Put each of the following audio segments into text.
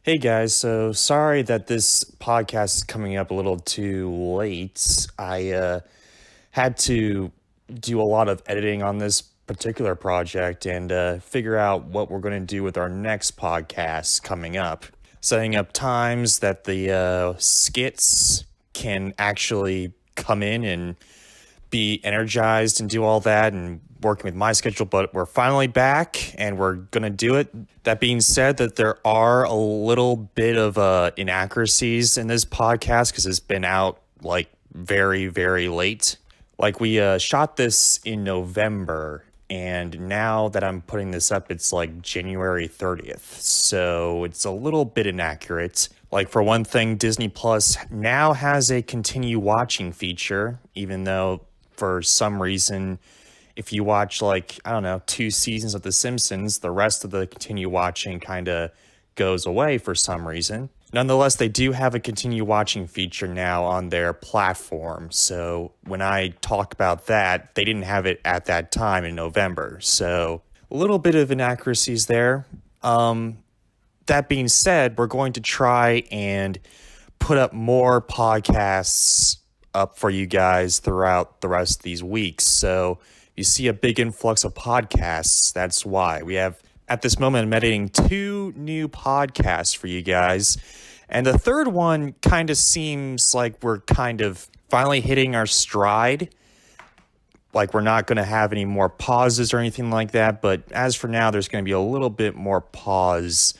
Hey guys, so sorry that this podcast is coming up a little too late. I had to do a lot of editing on this particular project and figure out what we're going to do with our next podcast coming up. Setting up times that the skits can actually come in and be energized and do all that and working with my schedule, but we're finally back and we're gonna do it. That being said, that there are a little bit of inaccuracies in this podcast because it's been out like very, very late. Like we shot this in November, and now that I'm putting this up, it's like January 30th. So it's a little bit inaccurate. Like for one thing, Disney Plus now has a continue watching feature, even though for some reason, if you watch like, I don't know, 2 seasons of The Simpsons, the rest of the continue watching kind of goes away for some reason. Nonetheless, they do have a continue watching feature now on their platform. So when I talk about that, they didn't have it at that time in November. So a little bit of inaccuracies there. That being said, we're going to try and put up more podcasts up for you guys throughout the rest of these weeks. So you see a big influx of podcasts. That's why we have, at this moment, I'm editing 2 new podcasts for you guys. And the third one kind of seems like we're kind of finally hitting our stride. Like we're not going to have any more pauses or anything like that. But as for now, there's going to be a little bit more pause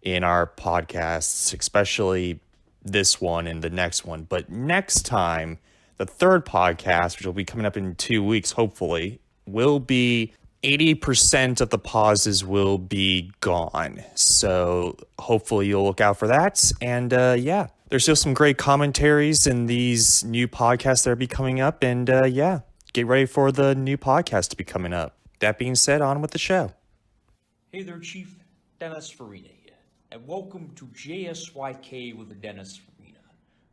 in our podcasts, especially this one and the next one. But next time, the third podcast, which will be coming up in 2 weeks, hopefully, will be 80% of the pauses will be gone. So hopefully you'll look out for that. And yeah, there's still some great commentaries in these new podcasts that will be coming up. And yeah, get ready for the new podcast to be coming up. That being said, on with the show. Hey there, Chief. Dennis Farina here, and welcome to JSYK with Dennis Farina.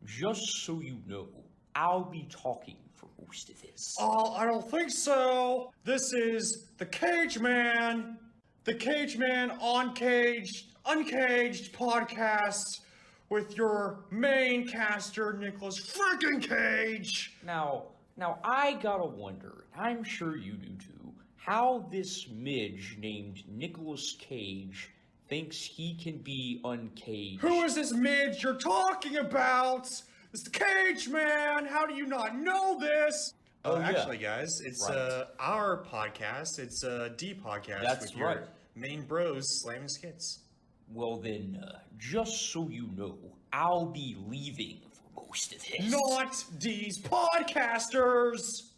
Just so you know, I'll be talking for most of this. Oh, I don't think so. This is the Cage Man on Cage, Uncaged podcast with your main caster, Nicolas freaking Cage. Now, I gotta wonder, and I'm sure you do too, how this midge named Nicolas Cage thinks he can be uncaged. Who is this midge you're talking about? It's the Cage Man. How do you not know this? Oh, yeah. Actually, guys, it's Right. our podcast. It's D podcast. That's with right. Your main bros slamming skits. Well then, just so you know, I'll be leaving for most of this. Not D's podcasters.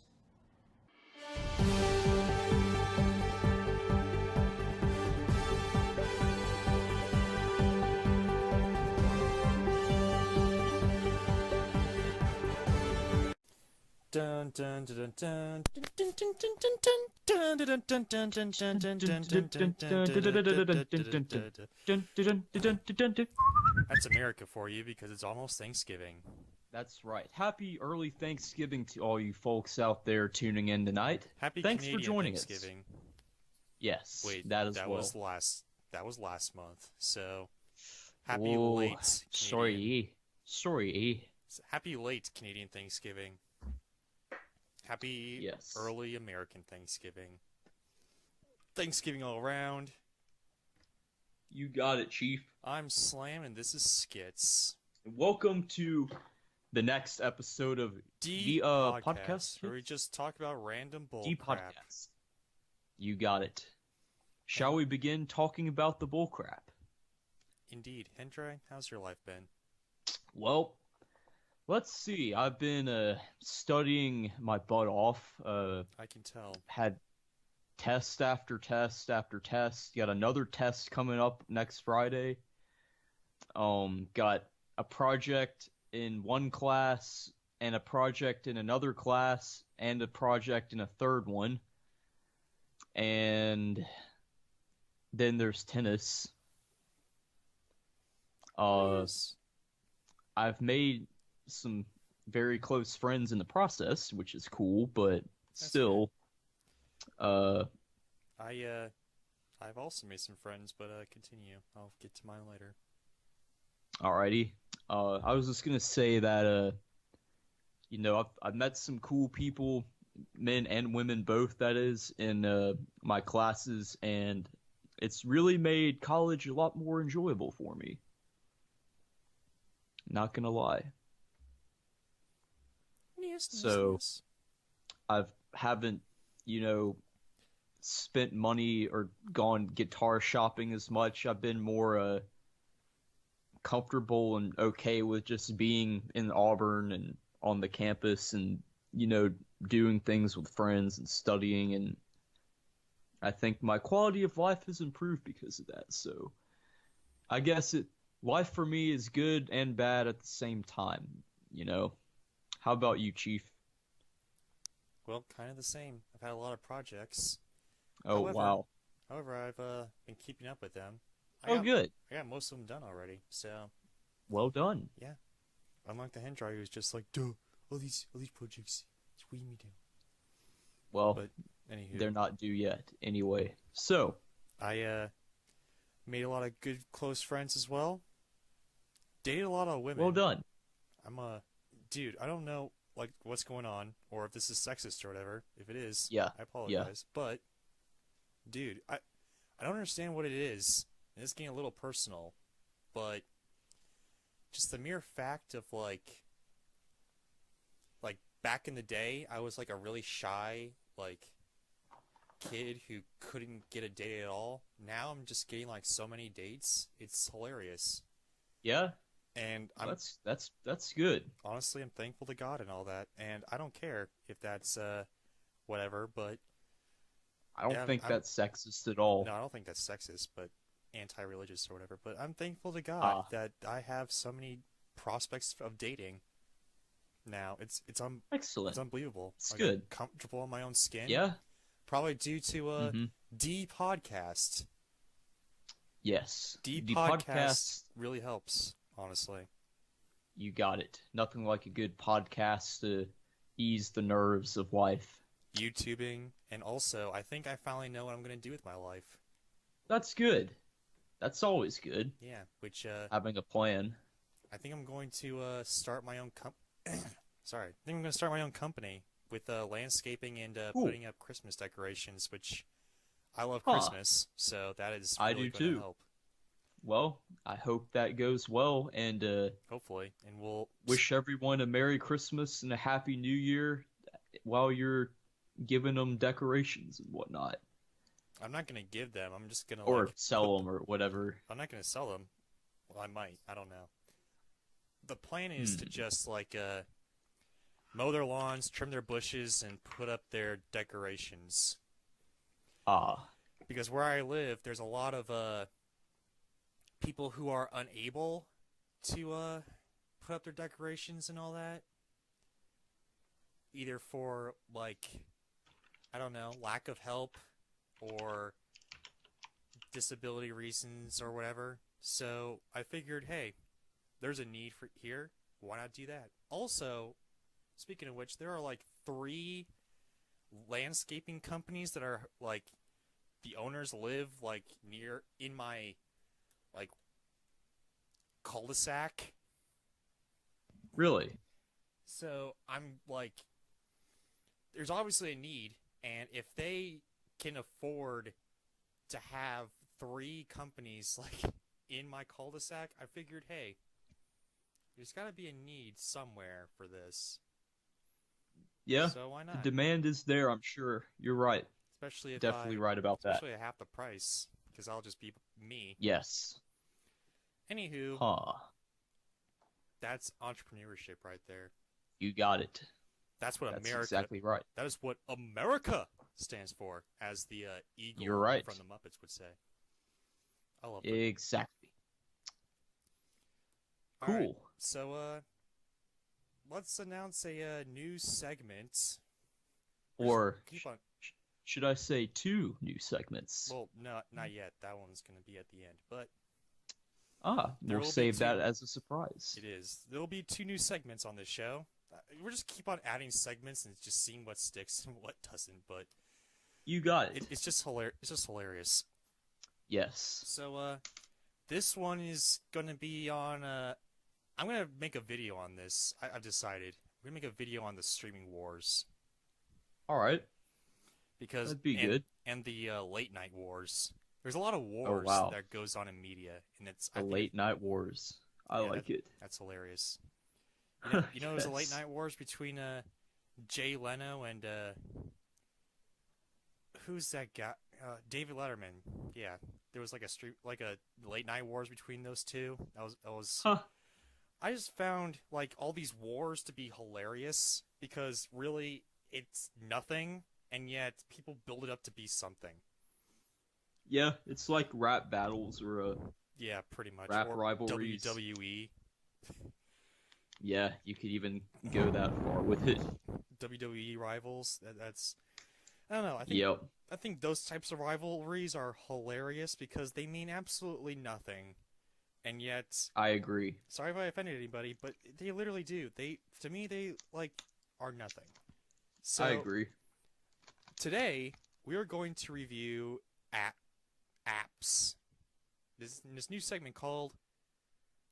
Dun dun dun dun dun dun dun dun dun dun dun dun dun dun dun dun dun dun dun dun. That's America for you because it's almost Thanksgiving. That's right. Happy early Thanksgiving to all you folks out there tuning in tonight. Happy Thanks Canadian for joining Thanksgiving. us. Yes, Wait, that as that well. was last month. So happy Whoa, late. Canadian. Sorry. Happy late Canadian Thanksgiving. Happy Yes. early American Thanksgiving. Thanksgiving all around. You got it, Chief. I'm Slam and this is Skits. Welcome to the next episode of D the podcast. where we just talk about random bull D crap. podcast. You got it. Shall we begin talking about the bullcrap? Indeed. Hendra, how's your life been? Well, let's see. I've been studying my butt off. I can tell. Had test after test after test. Got another test coming up next Friday. Got a project in one class and a project in another class and a project in a third one. And then there's tennis. Yes. I've made some very close friends in the process, which is cool, but still, I've also made some friends, but continue. I'll get to mine later. Alrighty. I was just gonna say that I've met some cool people, men and women both, that is, in my classes, and it's really made college a lot more enjoyable for me. Not gonna lie. Yes, So I haven't, you know, spent money or gone guitar shopping as much. I've been more comfortable and okay with just being in Auburn and on the campus and, doing things with friends and studying. And I think my quality of life has improved because of that. So I guess life for me is good and bad at the same time, you know? How about you, Chief? Well, kind of the same. I've had a lot of projects. Oh, However, wow. However, I've been keeping up with them. Oh, good. I got most of them done already. So Well done. yeah, unlike the hand dryer, who's just like, duh, all these projects, it's weighing me down. Well, But anywho, they're not due yet. Anyway, so, I made a lot of good close friends as well. Dated a lot of women. well done. I'm dude. I don't know like what's going on or if this is sexist or whatever. If it is, Yeah, I apologize. But dude, I don't understand what it is. And it's getting a little personal, but just the mere fact of like back in the day, I was like a really shy like kid who couldn't get a date at all. Now I'm just getting like so many dates. It's hilarious. Yeah, And I'm that's good. honestly I'm thankful to God and all that. And I don't care if that's whatever, but I don't yeah, think I'm- that's sexist at all. no, I don't think that's sexist, but anti-religious or whatever. But I'm thankful to God Ah. that I have so many prospects of dating now. It's Excellent. unbelievable. It's Like, good. I'm comfortable in my own skin. Yeah. Probably due to Mhm. D podcast. Yes. D The podcast really helps, honestly. You got it. Nothing like a good podcast to ease the nerves of life. YouTubing, and also I think I finally know what I'm gonna do with my life. That's good. That's always good. Yeah, which Having a plan. I think I'm going to start my own Sorry, I think I'm going to start my own company with landscaping and Cool. putting up Christmas decorations, which I love Huh. Christmas, so that is I really do going to too. help, Well, I hope that goes well, and hopefully. And we'll wish everyone a Merry Christmas and a Happy New Year while you're giving them decorations and whatnot. I'm not going to give them. I'm just going to Or sell them or whatever. I'm not going to sell them. Well, I might. I don't know. The plan is to just like mow their lawns, trim their bushes, and put up their decorations. Ah, Because where I live, there's a lot of people who are unable to put up their decorations and all that. Either for like I don't know, lack of help or disability reasons or whatever. So I figured, hey, there's a need for here. Why not do that? Also, speaking of which, there are like 3 landscaping companies that are like the owners live like near in my like cul-de-sac. really? So I'm like, there's obviously a need, and if they can afford to have 3 companies like in my cul-de-sac, I figured, hey, there's got to be a need somewhere for this. Yeah, So why the not? demand is there, I'm sure. You're right. Especially if Definitely right about that. especially at half the price, because I'll just be me. Yes. Anywho, Huh. that's entrepreneurship right there. You got it. That's what That's America. exactly right. That is what America stands for, as the eagle You're right. from the Muppets would say. I love that. Exactly. All right, Cool. so let's announce a new segment. Or Keep on. should I say 2 new segments? Well, no, not yet. That one's gonna be at the end, but there We'll will be save that 2. as a surprise. It is. There'll be 2 new segments on this show. We're just keep on adding segments and just seeing what sticks and what doesn't. But You got it. it's just hilarious. It's just hilarious. Yes. So, This one is gonna be on. I'm gonna make a video on this. I've decided. I'm gonna make a video on the streaming wars All right, because that'd be good. and the late night wars. There's a lot of wars Oh, wow. that goes on in media, and it's The late night wars. I Yeah, like it. that's hilarious. You know, it was the late Yes. night wars between Jay Leno and who's that guy? David Letterman. Yeah, there was like a late night wars between those two. That was. Huh. I just found like all these wars to be hilarious because really it's nothing, and yet people build it up to be something. Yeah, it's like rap battles or Yeah, pretty much. Rap Or rivalries. WWE. yeah, you could even go that far with it. WWE rivals. That's I don't know. Yep. I think those types of rivalries are hilarious because they mean absolutely nothing, and yet, I agree. sorry if I offended anybody, but they literally do. To me, they like are nothing. So I agree. today we are going to review apps. This new segment called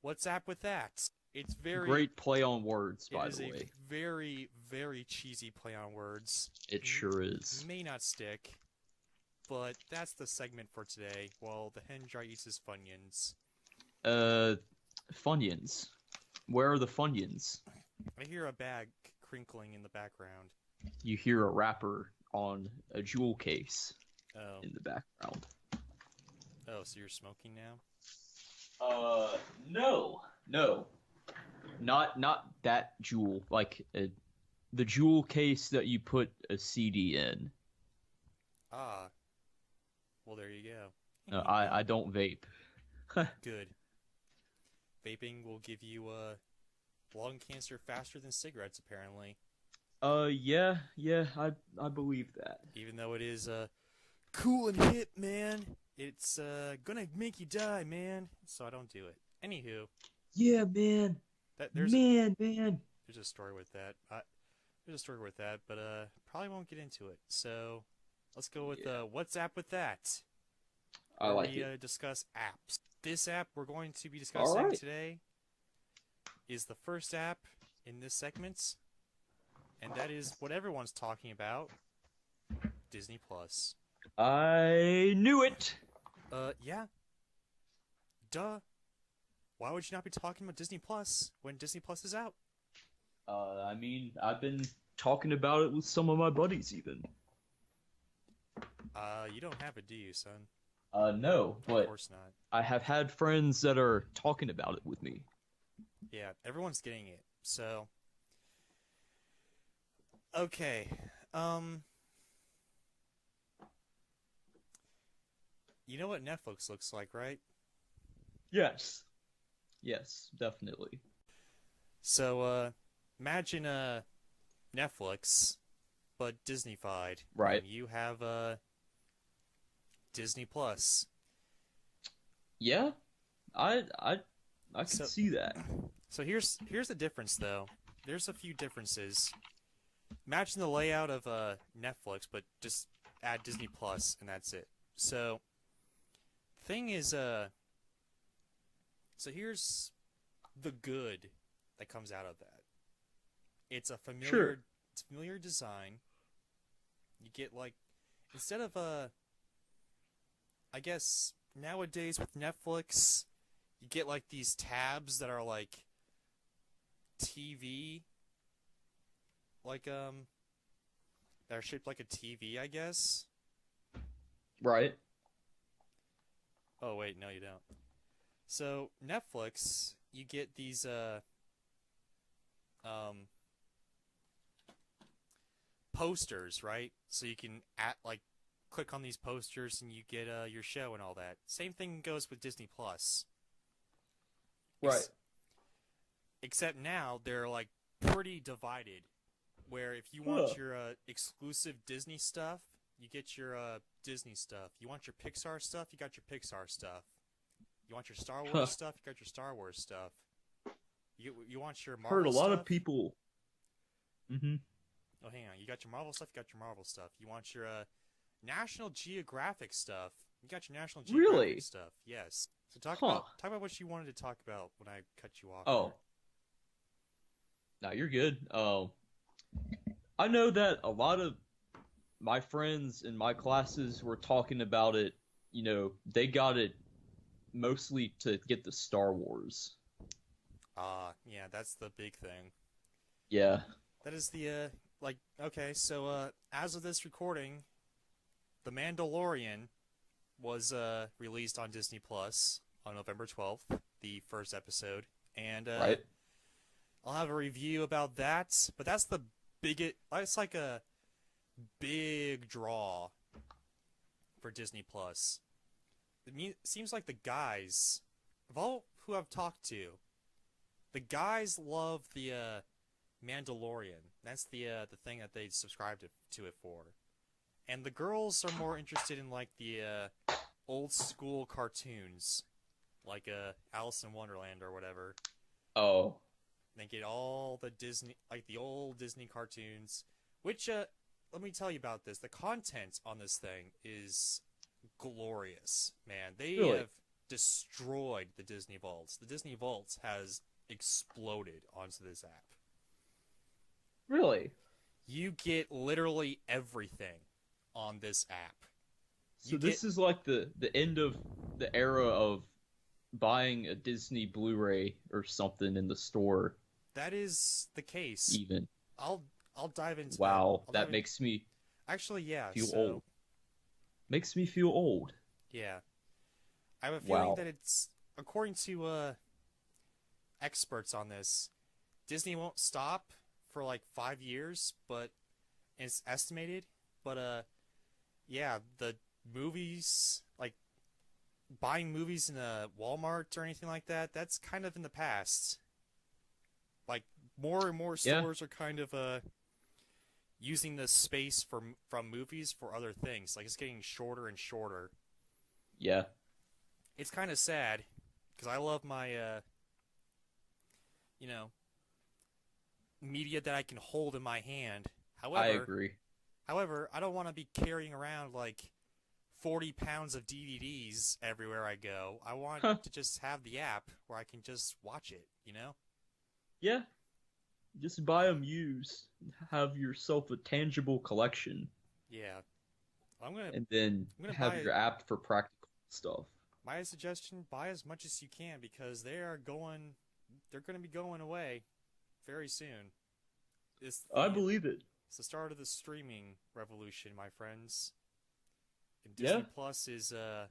"What's App with That?" It's very Great play on words, It by is the a way. very very cheesy play on words. It sure is. May not stick, but that's the segment for today. While the hen dry eats his funyuns. Funyuns. Where are the Funyuns? I hear a bag crinkling in the background. You hear a rapper on a jewel case Oh, in the background. so you're smoking now? No. No. Not that jewel. Like, the jewel case that you put a CD in. Ah, well there you go. I don't vape. Good. Vaping will give you lung cancer faster than cigarettes, apparently. Yeah, I believe that. Even though it is cool and hip, man. It's gonna make you die, man. So I don't do it. Anywho, Yeah, man. there's Man. there's a story with that. But probably won't get into it. So let's go with Yeah. what's app with that? I Where like we it. discuss apps. This app we're going to be discussing Alright. today is the first app in this segment, and that is what everyone's talking about: Disney Plus. I knew it. Yeah. Duh. Why would you not be talking about Disney Plus when Disney Plus is out? I mean, I've been talking about it with some of my buddies even. You don't have it, do you, son? No, Of but course not. I have had friends that are talking about it with me. Yeah, everyone's getting it. So, okay. You know what Netflix looks like, right? Yes. Yes, definitely. So, imagine Netflix, but Disney-fied. Right. And you have Disney Plus. Yeah, I can So- see that. So here's the difference, though. There's a few differences. Imagine the layout of Netflix, but just add Disney Plus, and that's it. So, thing is, so here's the good that comes out of that. It's a familiar design. You get like instead of I guess nowadays with Netflix, you get like these tabs that are like TV, like that are shaped like a TV, I guess. Right. Oh wait, no you don't. So Netflix, you get these posters, right? So you can click on these posters and you get your show and all that. Same thing goes with Disney Plus. Right. Except now they're like pretty divided. Where if you want Huh. your exclusive Disney stuff, you get your Disney stuff. You want your Pixar stuff, you got your Pixar stuff. You want your Star Wars Huh. stuff, you got your Star Wars stuff. You want your Marvel Heard a lot stuff? of people. Mm-hmm. Oh, hang on. You got your Marvel stuff, you got your Marvel stuff. You want your National Geographic stuff, You got your National Really? Geographic stuff. Yes. So talk Huh. about what you wanted to talk about when I cut you off. Oh, no, you're good. I know that a lot of my friends in my classes were talking about it. You know, they got it mostly to get the Star Wars. Yeah, that's the big thing. Yeah. That is the okay, so as of this recording, The Mandalorian was released on Disney Plus on November 12th, the first episode. And Right. I'll have a review about that, but that's the biggest it's like a big draw for Disney Plus. It seems like the guys of all who I've talked to, the guys love the Mandalorian. That's the thing that they subscribe to it for. And the girls are more interested in like the old school cartoons, like Alice in Wonderland or whatever. Oh. They get all the Disney, like the old Disney cartoons, which let me tell you about this. The content on this thing is glorious, man. They Really? have destroyed the Disney Vaults. The Disney Vaults has exploded onto this app. Really? You get literally everything on this app. So this is like the end of the era of buying a Disney Blu-ray or something in the store, That is the case. even. I'll dive into that. Wow, I'll that dive in- makes me Actually, yeah. feel so, old. Makes me feel old. Yeah. I have a feeling Wow. that it's, according to experts on this, Disney won't stop for like 5 years, but it's estimated. But yeah, the movies, like buying movies in a Walmart or anything like that, that's kind of in the past. Like more and more Yeah. stores are kind of using the space from movies for other things. Like it's getting shorter and shorter. Yeah. It's kind of sad because I love my media that I can hold in my hand. I agree. However, I don't want to be carrying around like 40 pounds of DVDs everywhere I go. I want to just have the app where I can just watch it, you know? Yeah. Just buy them used. Have yourself a tangible collection, Yeah. I'm gonna and then I'm gonna have buy your app for practical stuff. my suggestion: buy as much as you can because they're going to be going away very soon. I believe it. It's the start of the streaming revolution, my friends. And Disney Yeah. Plus is a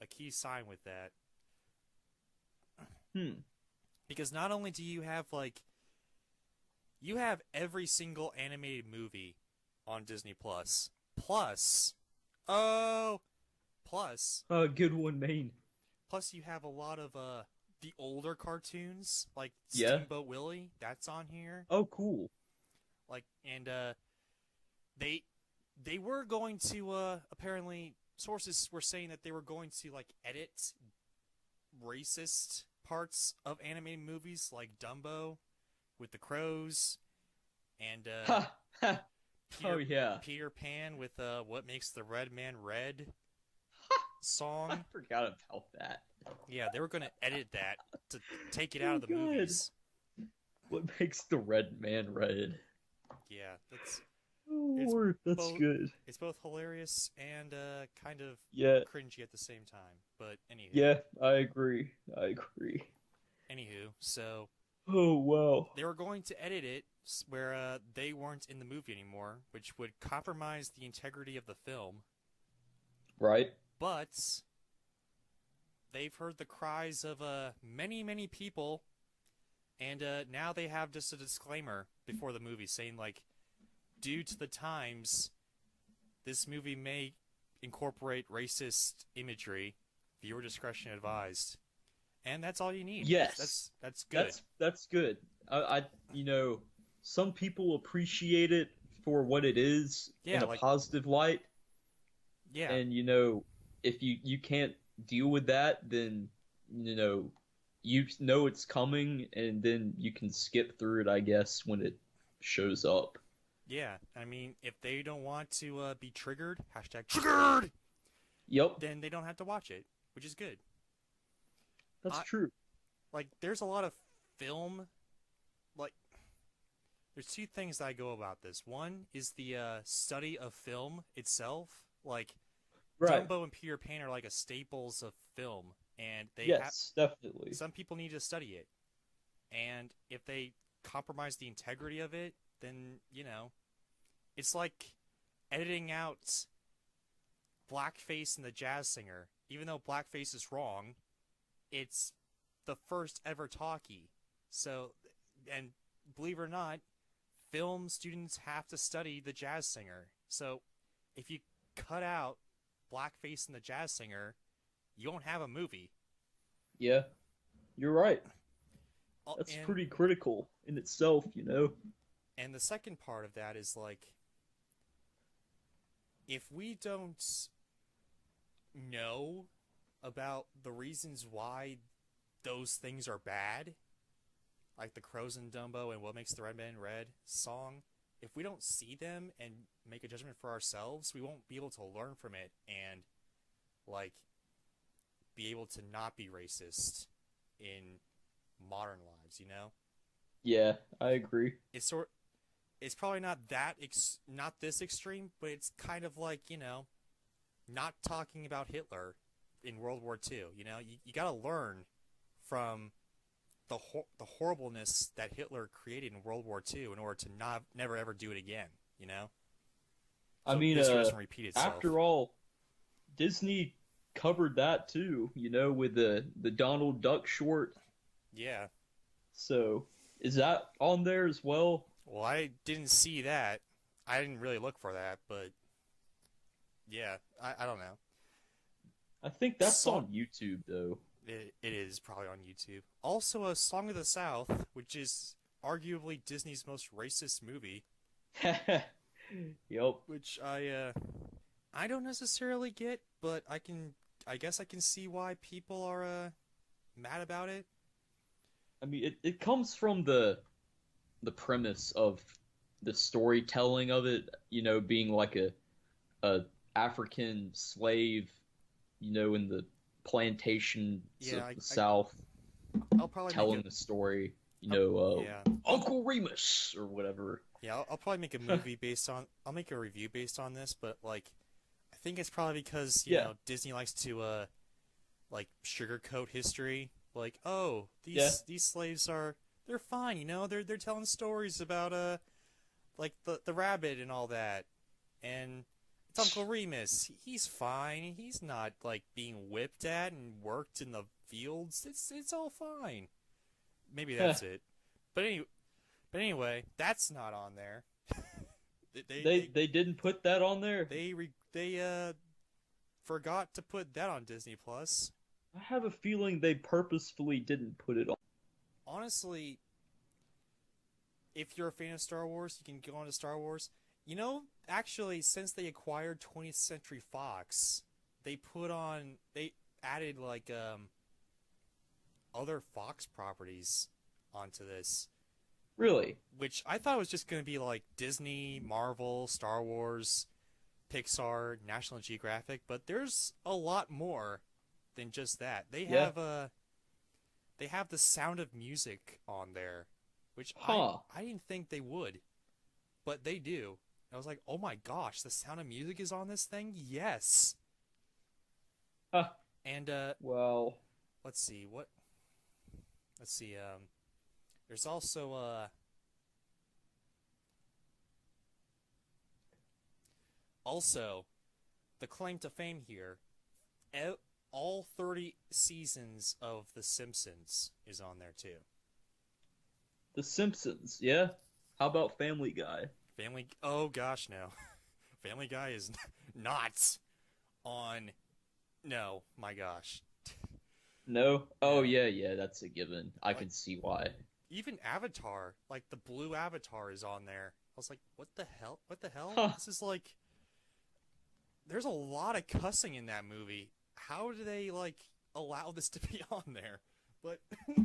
key sign with that. Hmm. Because not only do you have you have every single animated movie on Disney Plus. Plus Good one, Maine. you have a lot of the older cartoons like Yeah. Steamboat Willie, that's on here. Oh, cool. Like and they were going to apparently sources were saying that they were going to like edit racist parts of animated movies like Dumbo with the crows and Ha! Ha! Peter, Oh, yeah. Peter Pan with What Makes the Red Man Red I song. forgot about that. Yeah, they were going to edit that to take it out of the God. movies. What makes the red man red? Yeah, Oh, It's Lord, that's both- good. it's both hilarious and kind of Yeah. cringy at the same time. But anywho, Yeah, I agree. I agree. So Oh, wow. they were going to edit it where they weren't in the movie anymore, which would compromise the integrity of the film. Right? But they've heard the cries of many, many people, and now they have just a disclaimer before the movie saying, like, due to the times, this movie may incorporate racist imagery. Viewer discretion advised. And that's all you need. Yes. That's good. That's good. Some people appreciate it for what it is Yeah, in a like- positive light, Yeah. and if you can't deal with that, then you know it's coming, and then you can skip through it, I guess, when it shows up. Yeah, I mean, if they don't want to be triggered, hashtag triggered, Yep, then they don't have to watch it, which is good. that's I- true. Like, there's a lot of film, like, there's two things that I go about this. One is the study of film itself. Like, Right. Dumbo and Peter Pan are like a staples of film, and they Yes, definitely. some people need to study it. And if they compromise the integrity of it, then, it's like editing out blackface in The Jazz Singer. Even though blackface is wrong, it's the first ever talkie. So, and believe it or not, film students have to study The Jazz Singer. So, if you cut out blackface in The Jazz Singer, you won't have a movie. Yeah, you're right. Oh, That's and- pretty critical in itself, you know? And the second part of that is like, if we don't know about the reasons why those things are bad, like the Crows and Dumbo and What Makes the Red Man Red song, if we don't see them and make a judgment for ourselves, we won't be able to learn from it and, like, be able to not be racist in modern lives, Yeah, I agree. It's probably not not this extreme, but it's kind of like, not talking about Hitler in World War II. You got to learn from the horribleness that Hitler created in World War II in order to never ever do it again. I So mean, history doesn't repeat itself. after all, Disney covered that too, with the Donald Duck short. Yeah. So, is that on there as well? Well, I didn't see that. I didn't really look for that, but yeah, I don't know. I think that's So- on YouTube though. It is probably on YouTube. Also, A Song of the South, which is arguably Disney's most racist movie, Yep. which I don't necessarily get, but I guess I can see why people are mad about it. I mean, it comes from the premise of the storytelling of it, being like a African slave, in the plantations Yeah, of the South, I'll probably telling make the story, yeah, Uncle Remus or whatever. I'll probably make a movie I'll make a review based on this, but like, I think it's probably because Disney likes to like sugarcoat history. Like, oh, these slaves they're fine, they're telling stories about like the rabbit and all that, and it's Uncle Remus. He's fine. He's not like being whipped at and worked in the fields. It's all fine. Maybe that's it. But anyway, that's not on there. They didn't put that on there. They forgot to put that on Disney Plus. I have a feeling they purposefully didn't put it on. Honestly, if you're a fan of Star Wars, you can go on to Star Wars. Actually, since they acquired 20th Century Fox, they added like other Fox properties onto this, Really? which I thought was just going to be like Disney, Marvel, Star Wars, Pixar, National Geographic, but there's a lot more than just that. They Yeah. have the Sound of Music on there, which Huh. I didn't think they would, but they do. I was like, oh my gosh, the Sound of Music is on this thing? Yes. Huh. And Well, let's see. There's also the claim to fame here. All 30 seasons of The Simpsons is on there too. The Simpsons, yeah? How about Family Guy? Oh gosh, no. Family Guy is not on. No, my gosh. No? Oh, yeah, that's a given. I can see why. Even Avatar, like the blue Avatar, is on there. I was like, what the hell? What the hell? Huh. This is like. There's a lot of cussing in that movie. How do they, like, allow this to be on there? But.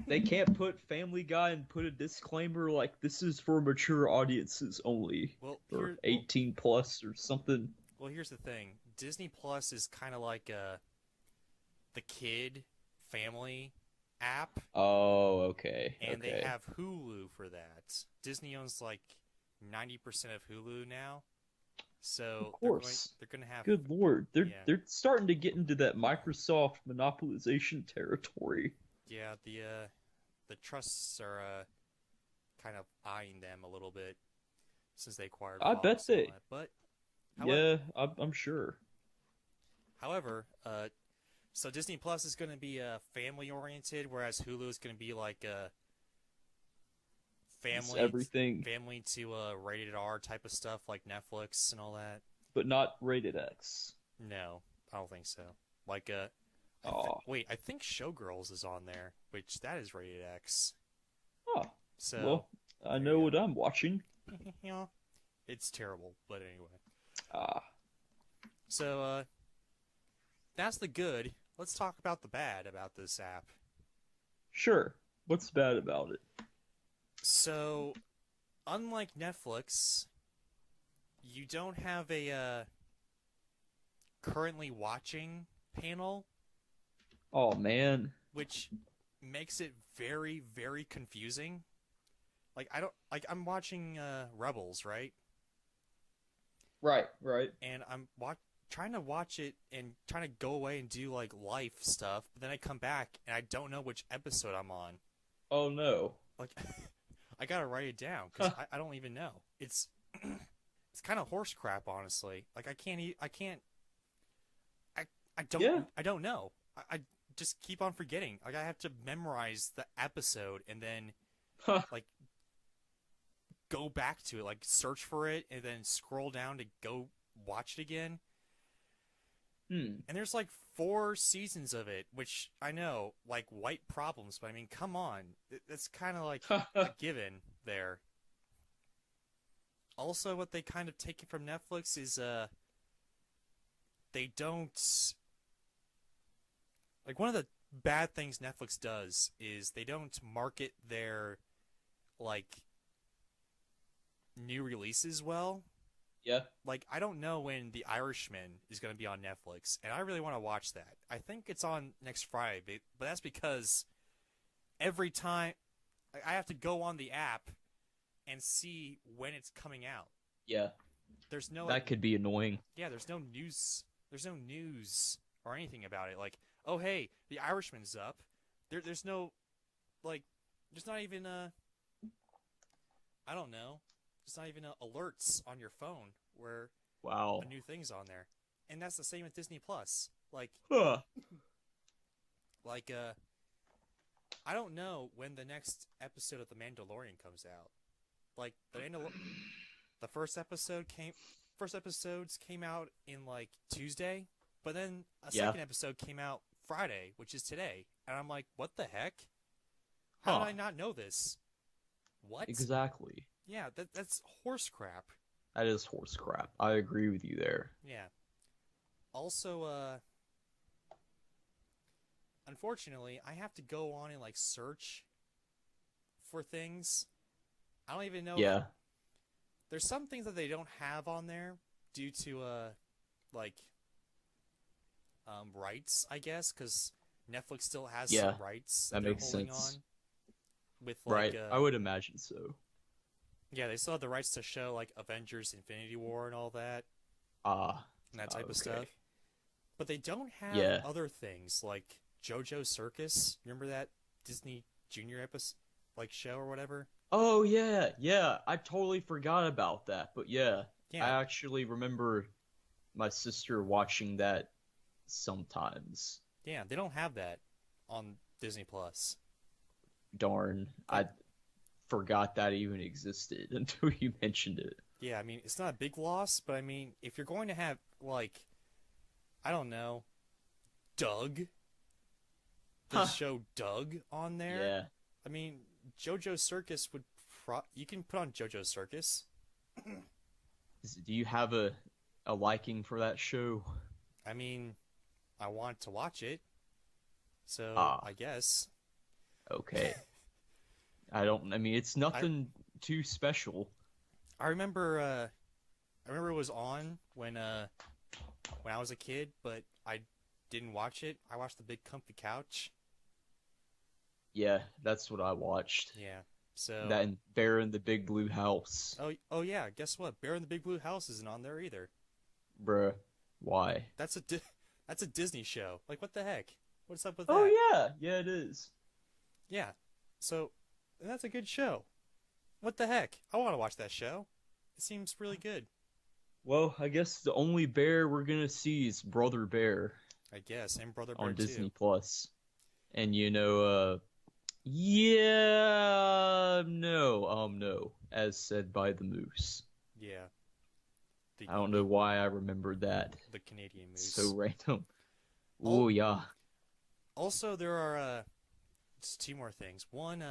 They can't put Family Guy and put a disclaimer like this is for mature audiences only. Well, Or 18 plus or something. Well, here's the thing. Disney Plus is kind of like the kid family app, Oh, okay. and they Okay. have Hulu for that. Disney owns like 90% of Hulu now, so Of course. they're going to have Good lord. They're yeah they're starting to get into that Microsoft monopolization territory. yeah the trusts are kind of eyeing them a little bit since they acquired I bet Fox and all they. that. But Yeah, I'm sure. however, so Disney Plus is going to be family oriented, whereas Hulu is going to be like a It's family everything, family to rated R type of stuff like Netflix and all that. but not rated X. No, I don't think so. Like Oh. wait, I think Showgirls is on there, which that is rated X. Oh. So Well, I there know you what I'm watching. you know, it's terrible, but anyway. Ah. So that's the good. Let's talk about the bad about this app. Sure. What's bad about it? So, unlike Netflix, you don't have a currently watching panel, Oh man. which makes it very, very confusing. Like I'm watching Rebels, right? Right, right. And I'm trying to watch it and trying to go away and do like life stuff, but then I come back and I don't know which episode I'm on. Oh no. Like I gotta write it down because I don't even know. It's it's kind of horse crap, honestly. Like I don't Yeah. I don't know. I just keep on forgetting. Like I have to memorize the episode and then Huh. like go back to it, like search for it and then scroll down to go watch it again. Hmm. And there's like 4 seasons of it, which I know, like white problems, but I mean, come on. That's kind of like a given there. Also, what they kind of take from Netflix is they don't like one of the bad things Netflix does is they don't market their like new releases well. Yeah. Like I don't know when The Irishman is going to be on Netflix, and I really want to watch that. I think it's on next Friday, but that's because every time I have to go on the app and see when it's coming out. Yeah. There's no That could be annoying. yeah, there's no news. There's no news or anything about it. Like, oh hey, The Irishman's up. There's no like, there's not even I don't know. There's not even alerts on your phone where Wow. a new thing's on there, and that's the same with Disney Plus. Like Huh. I don't know when the next episode of The Mandalorian comes out. Like the first episodes came out in like Tuesday, but then a Yeah. second episode came out Friday, which is today. And I'm like, what the heck? How Huh. did I not know this? What? Exactly. Yeah, that's horse crap. That is horse crap. I agree with you there. Yeah. Also, unfortunately, I have to go on and like search for things. I don't even know. Yeah. There's some things that they don't have on there due to like rights, I guess, because Netflix still has Yeah, some rights that they're makes holding sense. on. With like Right. I would imagine so. yeah, they still have the rights to show like Avengers Infinity War and all that Ah. and that type of okay. stuff. But they don't have Yeah. other things like JoJo Circus. Remember that Disney Junior episode, like show or whatever? Oh yeah, yeah. I totally forgot about that. But yeah, Yeah. I actually remember my sister watching that sometimes. Yeah, they don't have that on Disney Plus. Darn, I forgot that even existed until you mentioned it. Yeah, I mean, it's not a big loss, but I mean, if you're going to have, like, I don't know, Doug, the Huh. show Doug on there, Yeah. I mean, JoJo Circus would you can put on JoJo Circus. Do you have a liking for that show? I mean, I want to watch it, so Ah. I guess. Okay. I mean, it's nothing too special. I remember it was on when when I was a kid, but I didn't watch it. I watched The Big Comfy Couch. Yeah, that's what I watched. Yeah. So That and Bear in the Big Blue House. oh yeah, guess what? Bear in the Big Blue House isn't on there either. Bruh, why? That's a Disney show. Like what the heck? What's up with Oh that? yeah, yeah it is. Yeah. So that's a good show. What the heck? I want to watch that show. It seems really good. Well, I guess the only bear we're gonna see is Brother Bear I guess. And Brother Bear on Disney too. Plus. And yeah, no, as said by the moose. Yeah. The I don't know why I remembered that. the Canadian moose. So random. Oh. Oh yeah. Also, there are just two more things. One,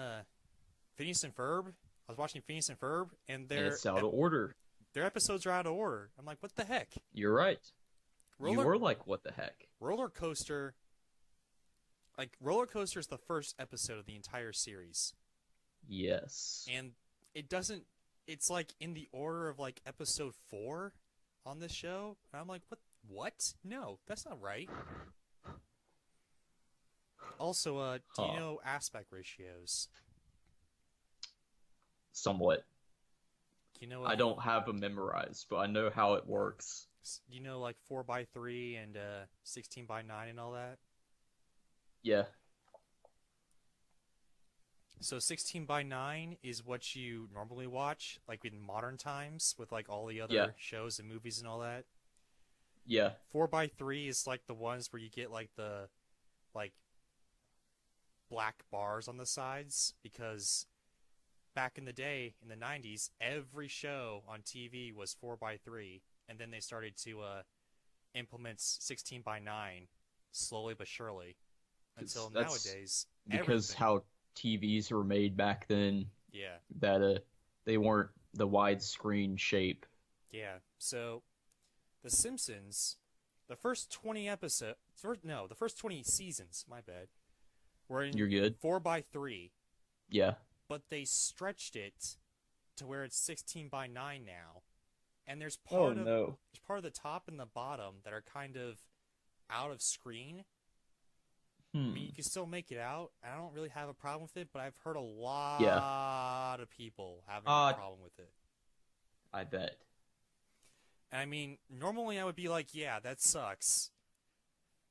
Phineas and Ferb. I was watching Phineas and Ferb, and And their it's out of order. their episodes are out of order. I'm like, what the heck? You're right. You Roller were like, what the heck? Roller Coaster. Like Roller Coaster is the first episode of the entire series, Yes. and it doesn't. It's like in the order of like episode 4 on this show, and I'm like, what? What? No, that's not right. Also, do you Huh. know aspect ratios? Somewhat. Do you know? I don't have them memorized, but I know how it works. Do you know like 4:3 and 16:9 and all that? Yeah. So 16:9 is what you normally watch, like in modern times, with like all the other Yeah. shows and movies and all that. Yeah. 4:3 is like the ones where you get like the like black bars on the sides, because back in the day in the 90s, every show on TV was 4:3, and then they started to implement 16:9 slowly but surely until That's nowadays. Because everything- how TVs were made back then, yeah. that they weren't the widescreen shape. Yeah. So, The Simpsons, the first 20 episodes, the first 20 seasons, my bad, were in You're good? 4:3, Yeah. but they stretched it to where it's 16:9 now. And there's Oh part of no. there's part of the top and the bottom that are kind of out of screen. I mean, you can still make it out. I don't really have a problem with it, but I've heard a lot of people having a problem with it. I bet. And I mean, normally I would be like, yeah, that sucks.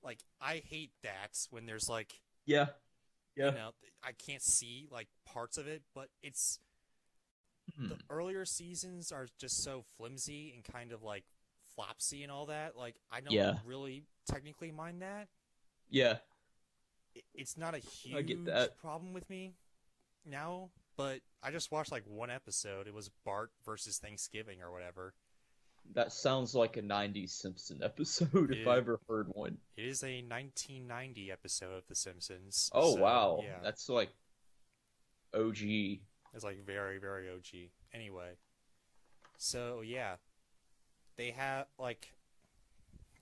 Like, I hate that when there's like, Yeah. Yeah. you know, I can't see like parts of it, but it's Hmm. the earlier seasons are just so flimsy and kind of like flopsy and all that. Like, I don't Yeah. really technically mind that. Yeah. It's not a I get huge that. problem with me now, but I just watched like one episode. It was Bart versus Thanksgiving or whatever. That sounds like a 90s Simpson episode if Yeah. I ever heard one. It is a 1990 episode of The Simpsons. Oh so, wow. Yeah, That's like OG. it's like very, very OG. Anyway, so yeah, they have like,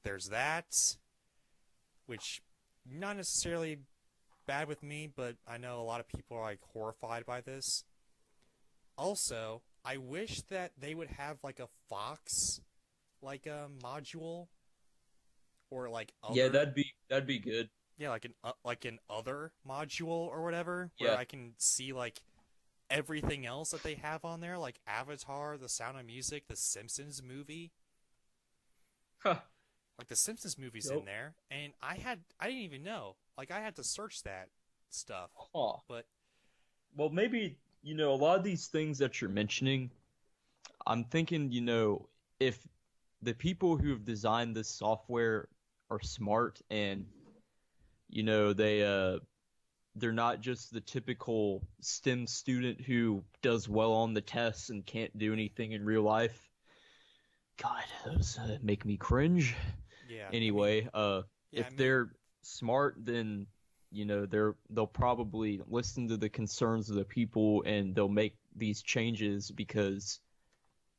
there's that, which not necessarily bad with me, but I know a lot of people are like horrified by this. Also, I wish that they would have like a Fox, like a module, or like other, Yeah, that'd be good. yeah, like an other module or whatever, where Yeah. I can see like everything else that they have on there, like Avatar, The Sound of Music, The Simpsons movie. Huh. Like the Simpsons movie's Nope. in there, and I didn't even know. Like I had to search that stuff, Huh. but Well, maybe, a lot of these things that you're mentioning, I'm thinking, if the people who have designed this software are smart and, they're not just the typical STEM student who does well on the tests and can't do anything in real life. God, those make me cringe. yeah. Anyway, yeah, if I mean- they're smart, then they'll probably listen to the concerns of the people and they'll make these changes because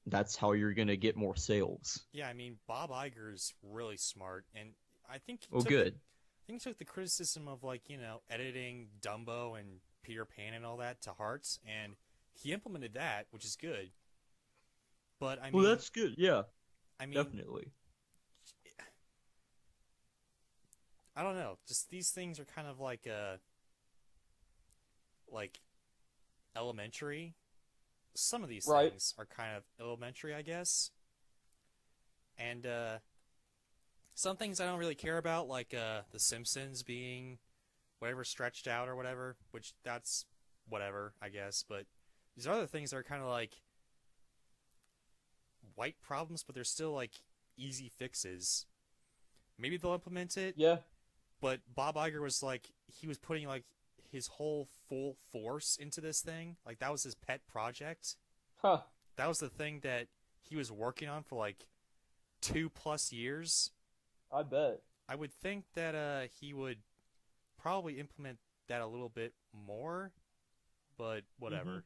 that's how you're gonna get more sales. Yeah, I mean, Bob Iger's really smart, and I think Oh, good. I think he took the criticism of like, editing Dumbo and Peter Pan and all that to heart, and he implemented that, which is good. But I mean, Well, that's good. Yeah, I mean, definitely. I don't know. Just these things are kind of like elementary. Some of these Right. things are kind of elementary, I guess. And some things I don't really care about, like The Simpsons being whatever stretched out or whatever, which that's whatever, I guess. But these other things are kind of like white problems, but they're still like easy fixes. Maybe they'll implement it, Yeah. but Bob Iger was like he was putting like his whole full force into this thing. Like that was his pet project. Huh. That was the thing that he was working on for like 2+ years. I bet. I would think that he would probably implement that a little bit more, but whatever.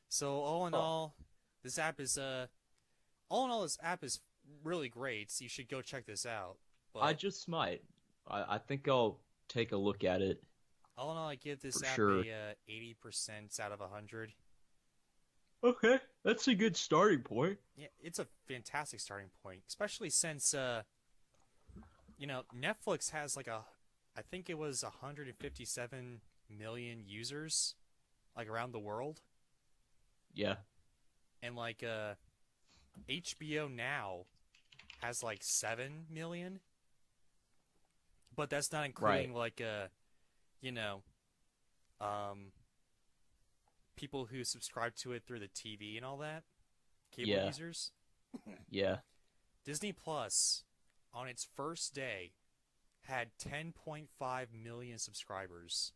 So all in all, this app is this app is really great. So you should go check this out. But I just might. I think I'll take a look at it. all in all, I give this For app sure. a 80% out of 100. Okay, that's a good starting point. Yeah, it's a fantastic starting point, especially since Netflix has like I think it was 157 million users, like around the world, Yeah. and like HBO Now has like 7 million, but that's not including like you know, people who subscribe to it through the TV and all that, cable Yeah. users. Yeah. Disney Plus, on its first day, had 10.5 million subscribers,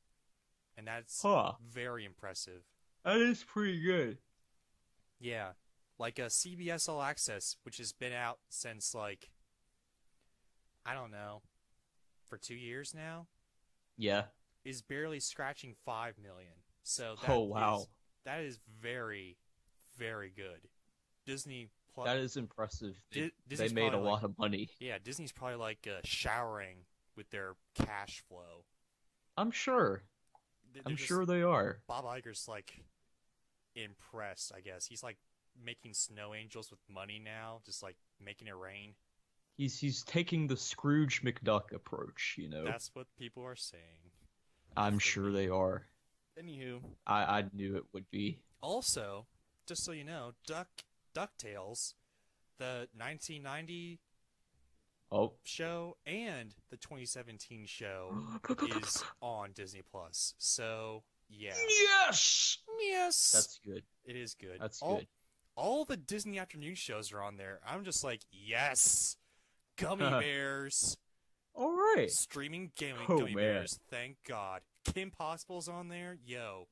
and that's Huh. very impressive. That is pretty good. Yeah, like CBS All Access, which has been out since like I don't know, for 2 years now, Yeah. is barely scratching 5 million. So that Oh, wow. that is very, very good. Disney Plus. That is impressive. They Disney's made a probably lot of money. Yeah, Disney's probably like showering with their cash flow. I'm sure. They're I'm just- sure they are. Bob Iger's like impressed, I guess. He's like making snow angels with money now, just like making it rain. He's taking the Scrooge McDuck approach, you know. That's what people are saying. I'm sure they are. Anywho, I knew it would be. also, just so you know, DuckTales, the 1990 Oh, show and the 2017 show is on Disney Plus. So, yeah. yes! Yes. That's good. It is good. That's all, good. All the Disney afternoon shows are on there. I'm just like, yes, Gummy Bears, All right. streaming gaming Oh, Gummy man. Bears. Thank God. Kim Possible's on there. Yo,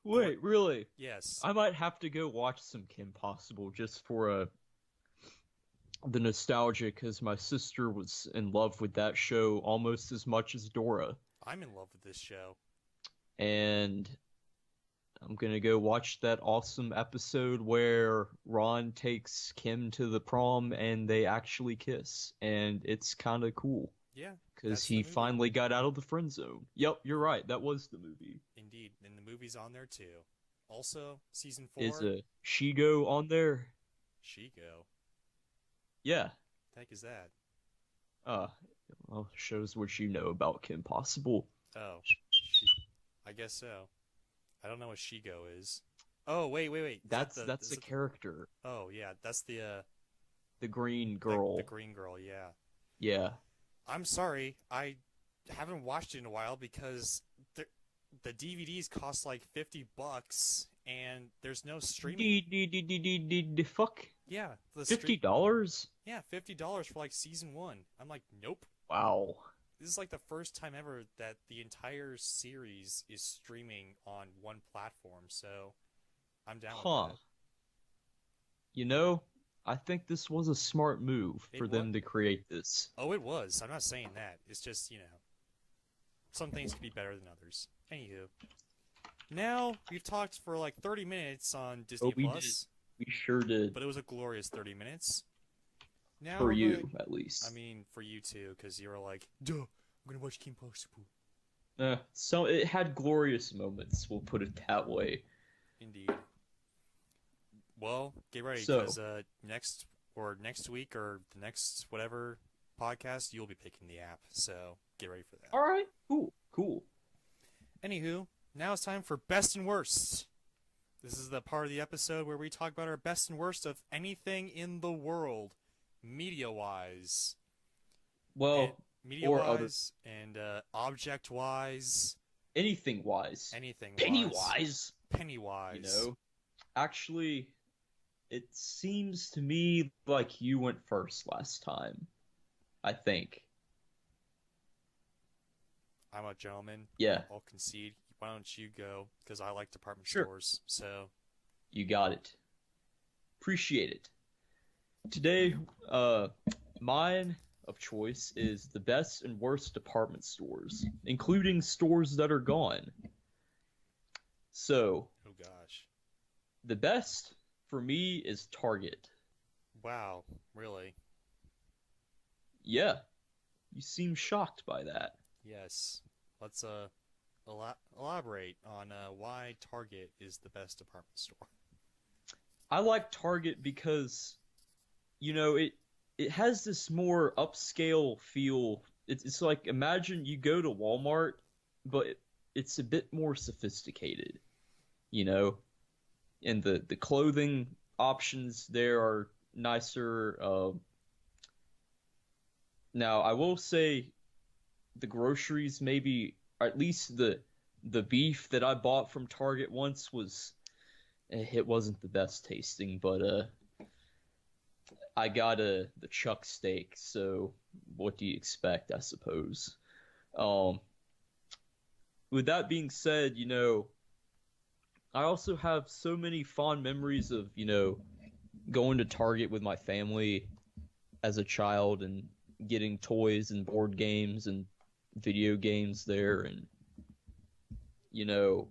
Wait, really? yes. I might have to go watch some Kim Possible just for the nostalgia, because my sister was in love with that show almost as much as Dora. I'm in love with this show. And I'm gonna go watch that awesome episode where Ron takes Kim to the prom and they actually kiss, and it's kind of cool Yeah, because that's the he movie. finally got out of the friend zone. Yep, you're right. That was the movie. Indeed, and the movie's on there too. Also, season 4, Is Shigo on there? Shigo. Yeah. The heck is that? Well, shows what you know about Kim Possible. Oh, I guess so. I don't know what Shigo is. Oh, wait. Is That's that the is it character, Oh, yeah, that's the the green the girl. green girl. Yeah. Yeah. I'm sorry, I haven't watched it in a while because the DVDs cost like $50, and there's no streaming. Fuck. Yeah, $50? Yeah, $50 for like season 1. I'm like, nope. Wow. This is like the first time ever that the entire series is streaming on one platform, so I'm down Huh. with that. You know, I think this was a smart move It for them to create this. Oh, it was. I'm not saying that. It's just, some things could be better than others. Anywho. Now, we've talked for like 30 minutes on Disney we Plus, We sure did. but it was a glorious 30 minutes. Now For we're you, gonna- at least. I mean, for you too, because you were like, duh, I'm gonna watch Kim Possible. So it had glorious moments, we'll put it that way. Indeed. Well, get ready, So- because next week or the next whatever podcast, you'll be picking the app. So get ready for that. All right, cool. Anywho, now it's time for best and worst. This is the part of the episode where we talk about our best and worst of anything in the world, media-wise. Well, Media-wise and object-wise. Anything-wise. Anything-wise. Pennywise. Pennywise. You know, actually, it seems to me like you went first last time. I think. I'm a gentleman. Yeah. I'll concede. Why don't you go? Because I like department Sure. stores. So You got it. Appreciate it. Today, mine of choice is the best and worst department stores, including stores that are gone. So, oh gosh, the best for me is Target. wow, really? Yeah, you seem shocked by that. Yes. Let's elaborate on why Target is the best department store. I like Target because, you know, it has this more upscale feel. It's like, imagine you go to Walmart, but it's a bit more sophisticated, you know? And the clothing options there are nicer. Now, I will say the groceries maybe, or at least the beef that I bought from Target once was, it wasn't the best tasting, but I got the chuck steak, so what do you expect, I suppose. With that being said, you know, I also have so many fond memories of, you know, going to Target with my family as a child and getting toys and board games and video games there, and, you know,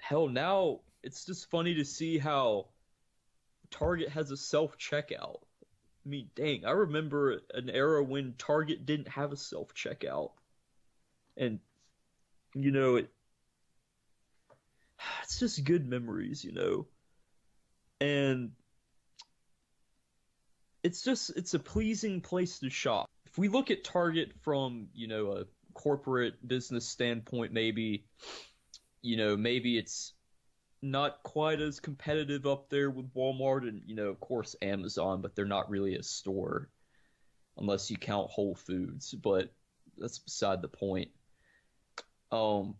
hell, now it's just funny to see how Target has a self-checkout. I mean, dang, I remember an era when Target didn't have a self-checkout. And, you know, it's just good memories, you know. And it's a pleasing place to shop. If we look at Target from, you know, a corporate business standpoint, maybe, you know, maybe it's not quite as competitive up there with Walmart and, you know, of course, Amazon, but they're not really a store unless you count Whole Foods, but that's beside the point. And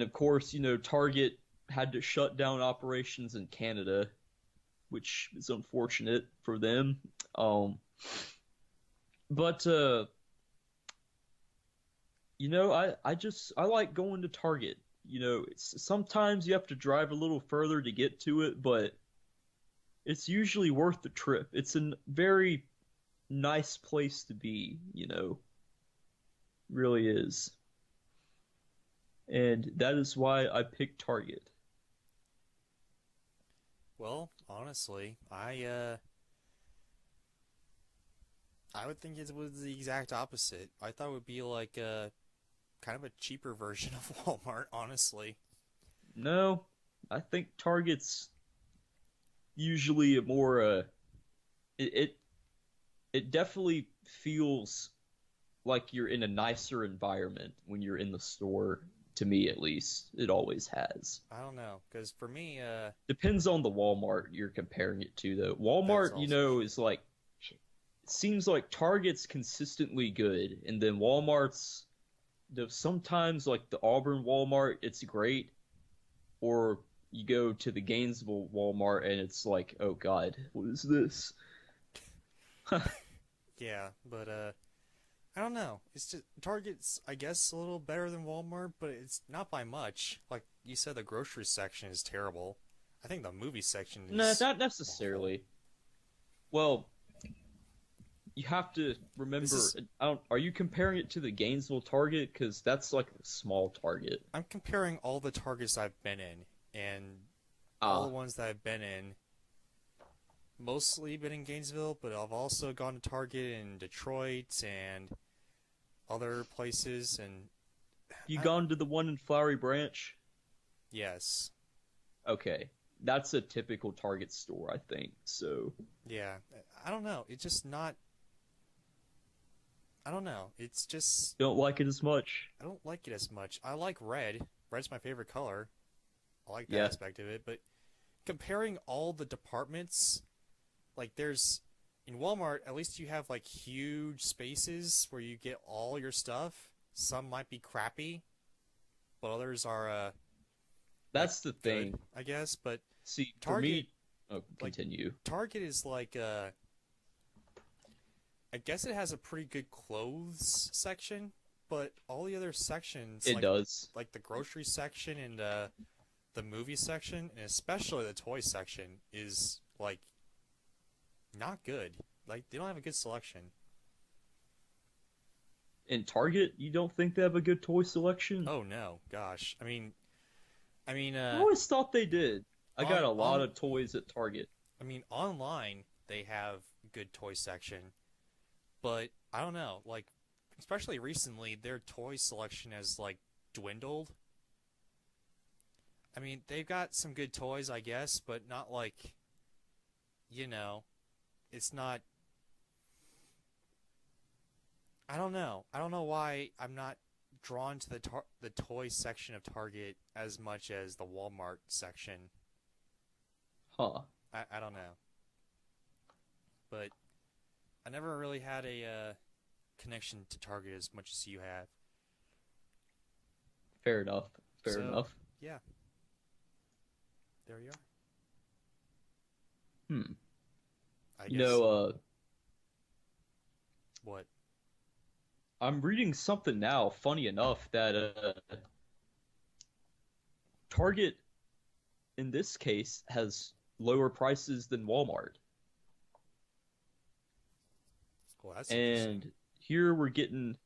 of course, you know, Target had to shut down operations in Canada, which is unfortunate for them. But you know, I like going to Target. You know, sometimes you have to drive a little further to get to it, but it's usually worth the trip. It's a very nice place to be, you know. Really is. And that is why I picked Target. Well, honestly, I would think it was the exact opposite. I thought it would be like kind of a cheaper version of Walmart, honestly. No, I think Target's usually a more it definitely feels like you're in a nicer environment when you're in the store. To me, at least, it always has. I don't know, because for me, depends on the Walmart you're comparing it to, though. Walmart, you know, is like, it seems like Target's consistently good, and then Walmart's, sometimes like the Auburn Walmart, it's great, or you go to the Gainesville Walmart and it's like, oh god, what is this? yeah, but I don't know. It's just Target's, I guess, a little better than Walmart, but it's not by much. Like you said, the grocery section is terrible. I think the movie section is... No, not necessarily. Well, you have to remember... are you comparing it to the Gainesville Target? Because that's like a small Target. I'm comparing all the Targets I've been in, and all the ones that I've been in, mostly been in Gainesville, but I've also gone to Target in Detroit and other places, and... You gone to the one in Flowery Branch? Yes. Okay. That's a typical Target store, I think, so... Yeah. I don't know. It's just not... I don't know. It's just Don't like it as much. I don't like it as much. I like red. Red's my favorite color. I like that Yeah. aspect of it, but comparing all the departments, like there's in Walmart, at least you have like huge spaces where you get all your stuff. Some might be crappy, but others are That's the good, thing. I guess. But See, for Target, me, oh, like- continue. Target is like I guess it has a pretty good clothes section, but all the other sections It does. like the grocery section and the movie section, and especially the toy section, is like not good. Like they don't have a good selection. In Target, you don't think they have a good toy selection? Oh no, gosh. I always thought they did. I got a lot of toys at Target. Online they have good toy section, but I don't know. Like, especially recently, their toy selection has like dwindled. I mean, they've got some good toys, I guess, but not like, it's not. I don't know. I don't know why I'm not drawn to the toy section of Target as much as the Walmart section. Huh. I don't know. But I never really had a connection to Target as much as you have. Fair enough. Fair So- enough. Yeah. There you are. Hmm. I You guess. know, What? I'm reading something now, funny enough, that Target, in this case, has lower prices than Walmart. Well, that's interesting. And here we're getting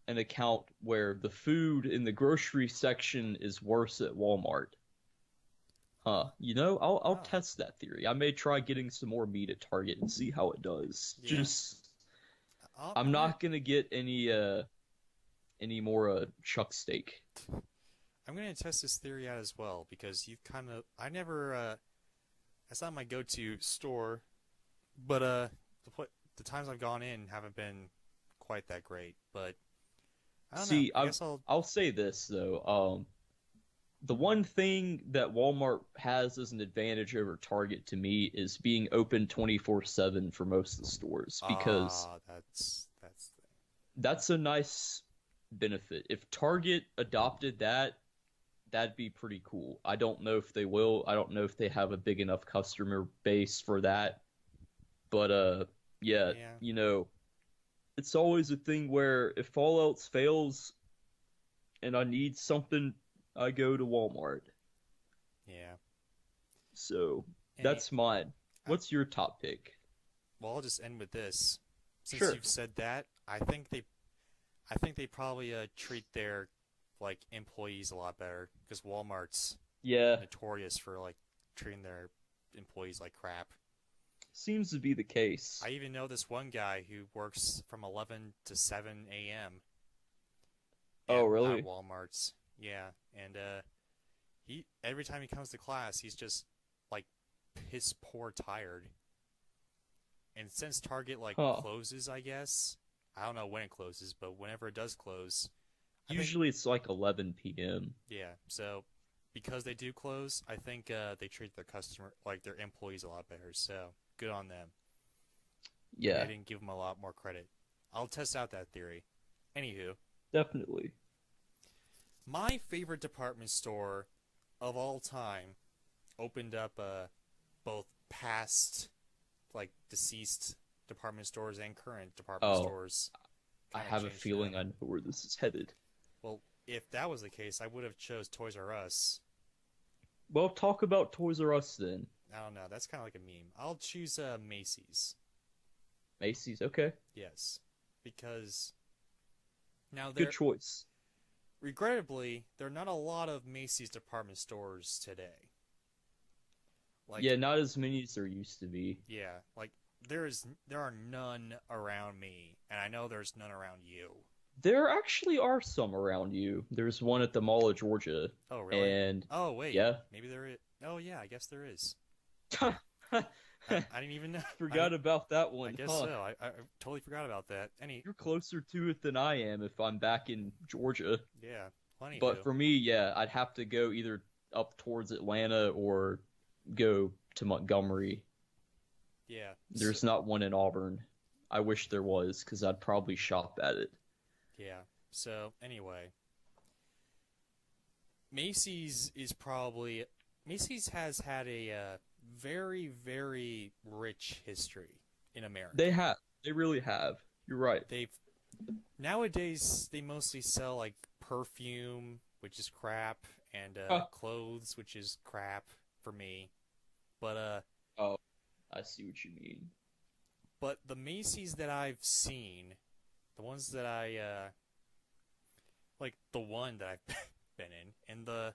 an account where the food in the grocery section is worse at Walmart. Huh. I'll Oh. test that theory. I may try getting some more meat at Target and see how it does. Yeah. Just I'm I'm not gonna get any more chuck steak. I'm gonna test this theory out as well because you've I never that's not my go-to store, but the times I've gone in haven't been quite that great. But I don't See, know. I guess I'll. I'll say this though. The one thing that Walmart has as an advantage over Target to me is being open 24/7 for most of the stores because That's that's a nice benefit. If Target adopted that, that'd be pretty cool. I don't know if they will. I don't know if they have a big enough customer base for that. But yeah, Yeah. It's always a thing where if all else fails and I need something, I go to Walmart. yeah. So Any- that's mine. What's your top pick? Well, I'll just end with this. Since Sure. you've said that, I think they probably treat their like employees a lot better because Walmart's Yeah, notorious for like treating their employees like crap. seems to be the case. I even know this one guy who works from 11 to 7 a.m. Oh, at really? Walmart's. Yeah, and he every time he comes to class, he's just like piss poor tired. And since Target like Huh. closes, I guess I don't know when it closes, but whenever it does close, I think- Usually it's like 11 p.m. yeah. So because they do close, I think they treat their employees a lot better. So good on them. Yeah, I didn't give them a lot more credit. I'll test out that theory. Anywho, definitely. my favorite department store of all time opened up both past, like deceased department stores and current department Oh, stores. I Kinda have a changed it feeling up. I know where this is headed. Well, if that was the case, I would have chose Toys R Us. Well, talk about Toys R Us then. I don't know. That's kind of like a meme. I'll choose Macy's. Macy's, okay. Yes, because now Good choice. regrettably, there are not a lot of Macy's department stores today. Like, Yeah, not as many as there used to be. yeah, like there are none around me, and I know there's none around you. There actually are some around you. There's one at the Mall of Georgia, Oh, really? and Oh, wait. yeah. Maybe there is. Oh, yeah, I guess there is. I didn't even know. Forgot about that I one. guess Huh. so. I totally forgot about that. You're closer to it than I am if I'm back in Georgia. Yeah. Plenty But for me, yeah, I'd have to go either up towards Atlanta or go to Montgomery. Yeah. There's not one in Auburn. I wish there was, because I'd probably shop at it. Yeah. So anyway, Macy's has had a very, very rich history in America. They really have. You're right. Nowadays they mostly sell like perfume, which is crap, and clothes, which is crap for me. But Oh, I see what you mean. but the Macy's that I've seen, the ones that I like the one that I've been in, and the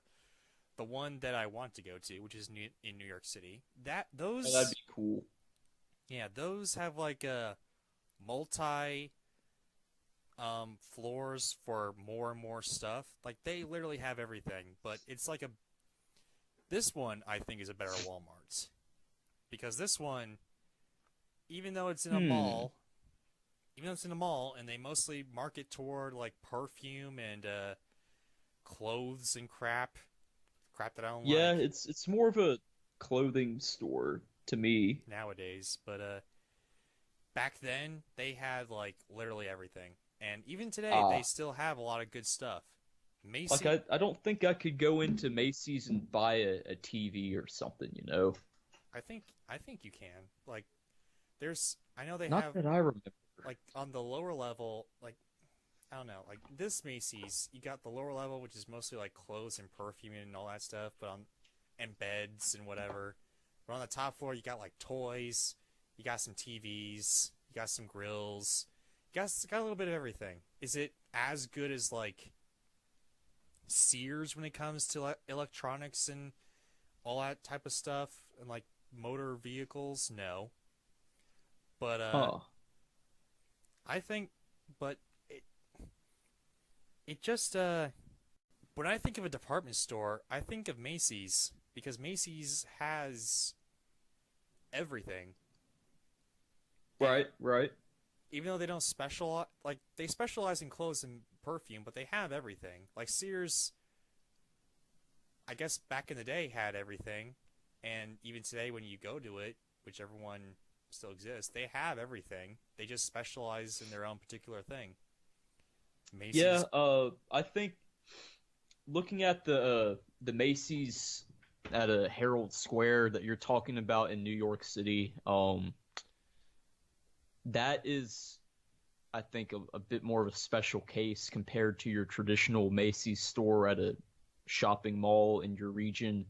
one that I want to go to, which is in New York City. Those That'd be cool. yeah, those have like a multi floors for more and more stuff. Like they literally have everything, but it's like this one I think is a better Walmart. Because this one, even though it's in a mall, and they mostly market toward like perfume and clothes and crap that I don't Yeah, like it's more of a clothing store to me. nowadays. But back then they had like literally everything, and even today they still have a lot of good stuff. Macy's, Like I don't think I could go into Macy's and buy a TV or something, you know? I think you can. Like, I know they Not have that I remember. like on the lower level, like I don't know, like this Macy's, you got the lower level, which is mostly like clothes and perfume and all that stuff, and beds and whatever. But on the top floor, you got like toys, you got some TVs, you got some grills, got a little bit of everything. Is it as good as like Sears when it comes to electronics and all that type of stuff and like motor vehicles? No. But I think, but it just when I think of a department store, I think of Macy's because Macy's has everything. Right, right. Even though they don't specialize, like they specialize in clothes and perfume, but they have everything. Like Sears, I guess back in the day had everything, and even today when you go to it, whichever one still exists, they have everything. They just specialize in their own particular thing. Macy's, Yeah, I think looking at the Macy's at a Herald Square that you're talking about in New York City, that is, I think, a bit more of a special case compared to your traditional Macy's store at a shopping mall in your region.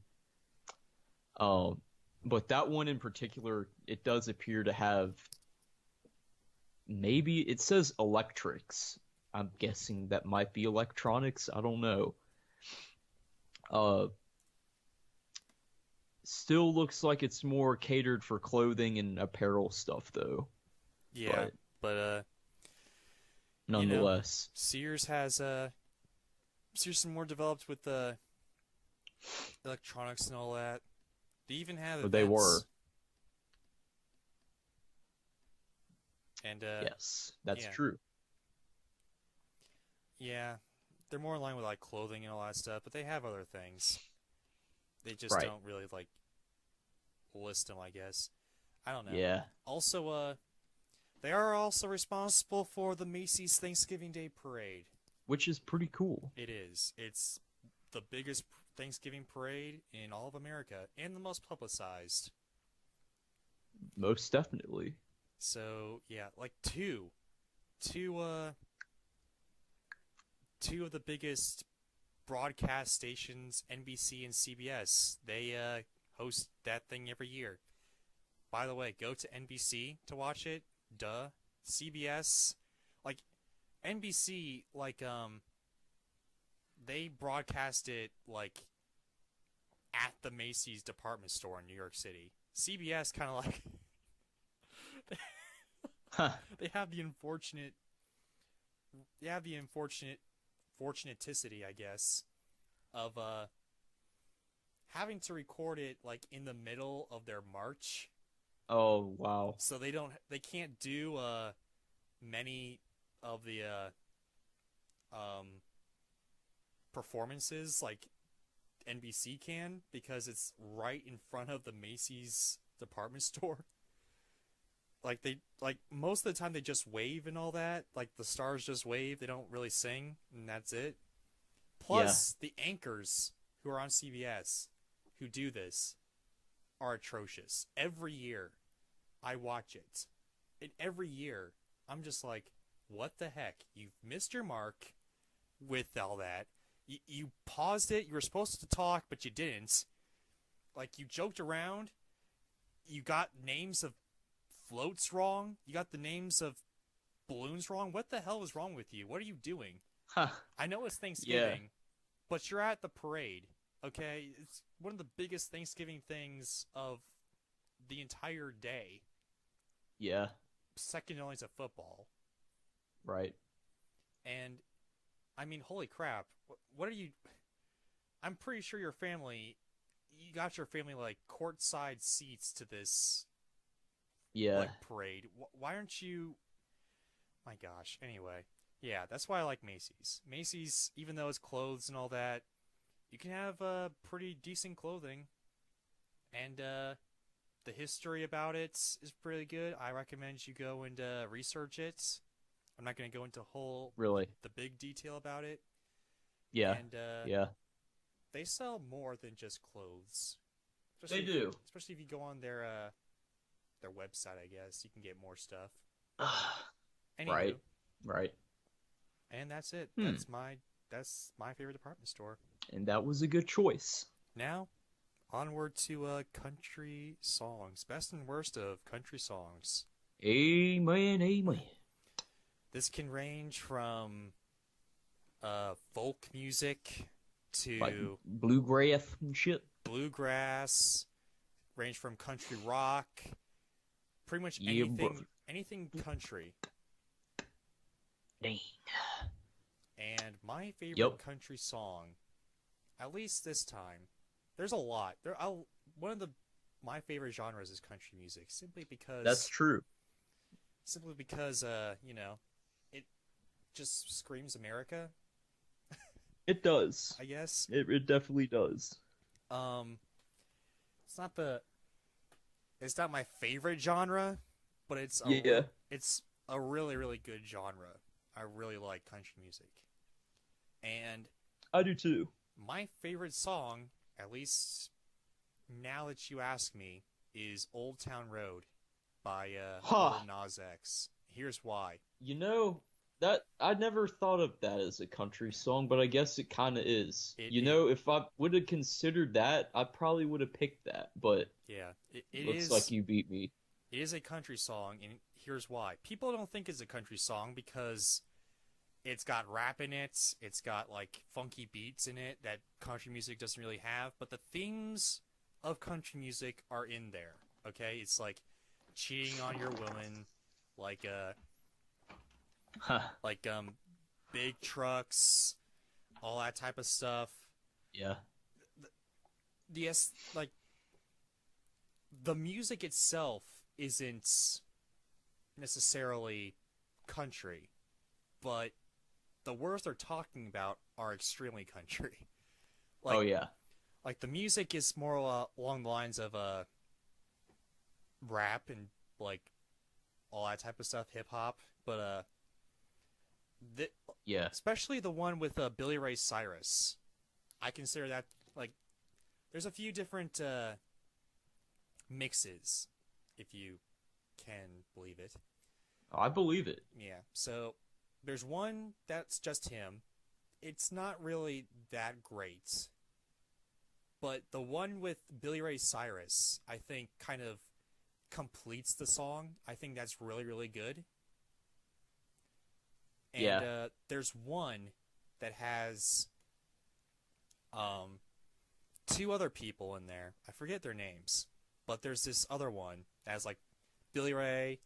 But that one in particular, it does appear to have, maybe it says electrics. I'm guessing that might be electronics. I don't know. Still looks like it's more catered for clothing and apparel stuff, though. yeah, but Nonetheless, Sears has Sears is more developed with the electronics and all that. They even have Or they events. were. And yes, that's yeah. true. yeah, they're more in line with like clothing and all that stuff, but they have other things. They just Right. don't really like list them, I guess. I don't know. Yeah. Also, they are also responsible for the Macy's Thanksgiving Day Parade. Which is pretty cool. It is. It's the biggest Thanksgiving parade in all of America and the most publicized. Most definitely. So yeah, like two of the biggest broadcast stations, NBC and CBS, they host that thing every year. By the way, go to NBC to watch it. Duh. CBS, like NBC, like they broadcast it like at the Macy's department store in New York City. CBS kind of like Huh. they have the fortunaticity, I guess, of having to record it like in the middle of their march Oh, wow. So they can't do many of the um performances like NBC can because it's right in front of the Macy's department store. Like most of the time they just wave and all that. Like the stars just wave, they don't really sing, and that's it. Yeah. Plus the anchors who are on CBS who do this are atrocious. Every year I watch it. And every year I'm just like, what the heck? You've missed your mark with all that. You paused it. You were supposed to talk, but you didn't. Like, you joked around. You got names of floats wrong. You got the names of balloons wrong. What the hell is wrong with you? What are you doing? Huh. I know it's Thanksgiving, but you're at the parade, okay? It's one of the biggest Thanksgiving things of the entire day. Yeah. Second only to football. Right. And, I mean, holy crap. What are you... I'm pretty sure your family... You got your family, like, courtside seats to this, Yeah. like, parade. Why aren't you... My gosh. Anyway. Yeah, that's why I like Macy's. Macy's, even though it's clothes and all that, you can have pretty decent clothing. And the history about it is pretty good. I recommend you go and research it. I'm not going to go into Really. the big detail about it. Yeah. And Yeah. they sell more than just clothes. They do. Especially if you go on their website, I guess. You can get more stuff. Anywho, Right. Right. and that's it. Hmm. That's my favorite department store. And that was a good choice. Now, onward to country songs. Best and worst of country songs. Amen. Amen. This can range from folk music Like to bluegrass and shit. bluegrass, range from country rock, pretty much Yeah, anything country. Dang. And my favorite Yep. country song, at least this time, there's a lot. One of my favorite genres is country music, simply because That's true. you know, it just screams America, It does. I guess. It definitely does. It's not my favorite genre, but it's a really, really good genre. I really like country music. And I do too. my favorite song, at least now that you ask me, is Old Town Road by Ha! Lil Nas X. Here's why. You know, that I never thought of that as a country song, but I guess it kind of is. It You know, if I would have considered that, I probably would have picked that, but Yeah, it looks is. like you beat me. It is a country song, and here's why. People don't think it's a country song because it's got rap in it, it's got like funky beats in it that country music doesn't really have, but the themes of country music are in there, okay? It's like cheating on your woman, like Huh. like big trucks, all that type of stuff. Yeah. Yes, like the music itself isn't necessarily country, but the words they're talking about are extremely country. Like, Oh yeah. like the music is more along the lines of rap and like all that type of stuff, hip hop, but Yeah. especially the one with Billy Ray Cyrus. I consider that like there's a few different mixes, if you can believe it. I believe it. Yeah. So there's one that's just him. It's not really that great. But the one with Billy Ray Cyrus, I think, kind of completes the song. I think that's really, really good. And Yeah. there's one that has two other people in there. I forget their names. But there's this other one that has like Billy Ray,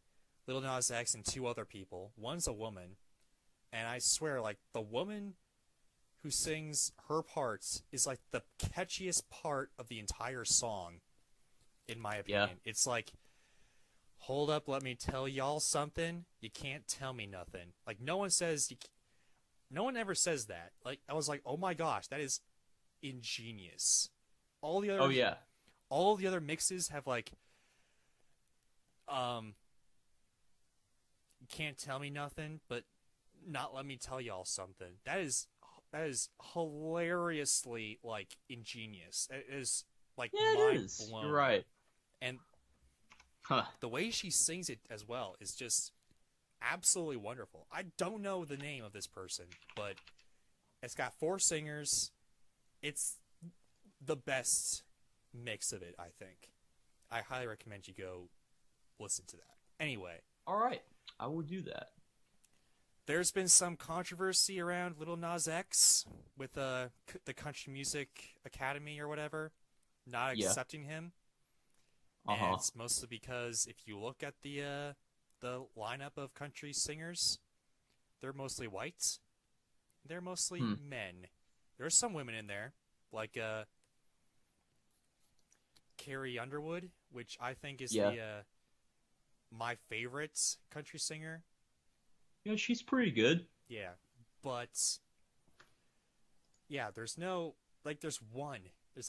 Lil Nas X, and two other people. One's a woman. And I swear, like, the woman who sings her parts is like the catchiest part of the entire song, in my opinion. It's like hold up, let me tell y'all something. You can't tell me nothing. Like no one says, no one ever says that. Like I was like, oh my gosh, that is ingenious. All the other, Oh yeah. all the other mixes have like, you can't tell me nothing, but not let me tell y'all something. That is hilariously like ingenious. It is like Yeah, it mind is. blown. You're right. And Huh. the way she sings it as well is just absolutely wonderful. I don't know the name of this person, but it's got 4 singers. It's the best mix of it, I think. I highly recommend you go listen to that. Anyway, All right. I will do that. there's been some controversy around Lil Nas X with the Country Music Academy or whatever not Yeah. accepting him. Uh And huh. it's mostly because if you look at the lineup of country singers, they're mostly white. They're mostly men. There's some women in there, like Carrie Underwood, which I think is Yeah. the my favorite country singer. Yeah, she's pretty good. Yeah, but yeah, there's no like there's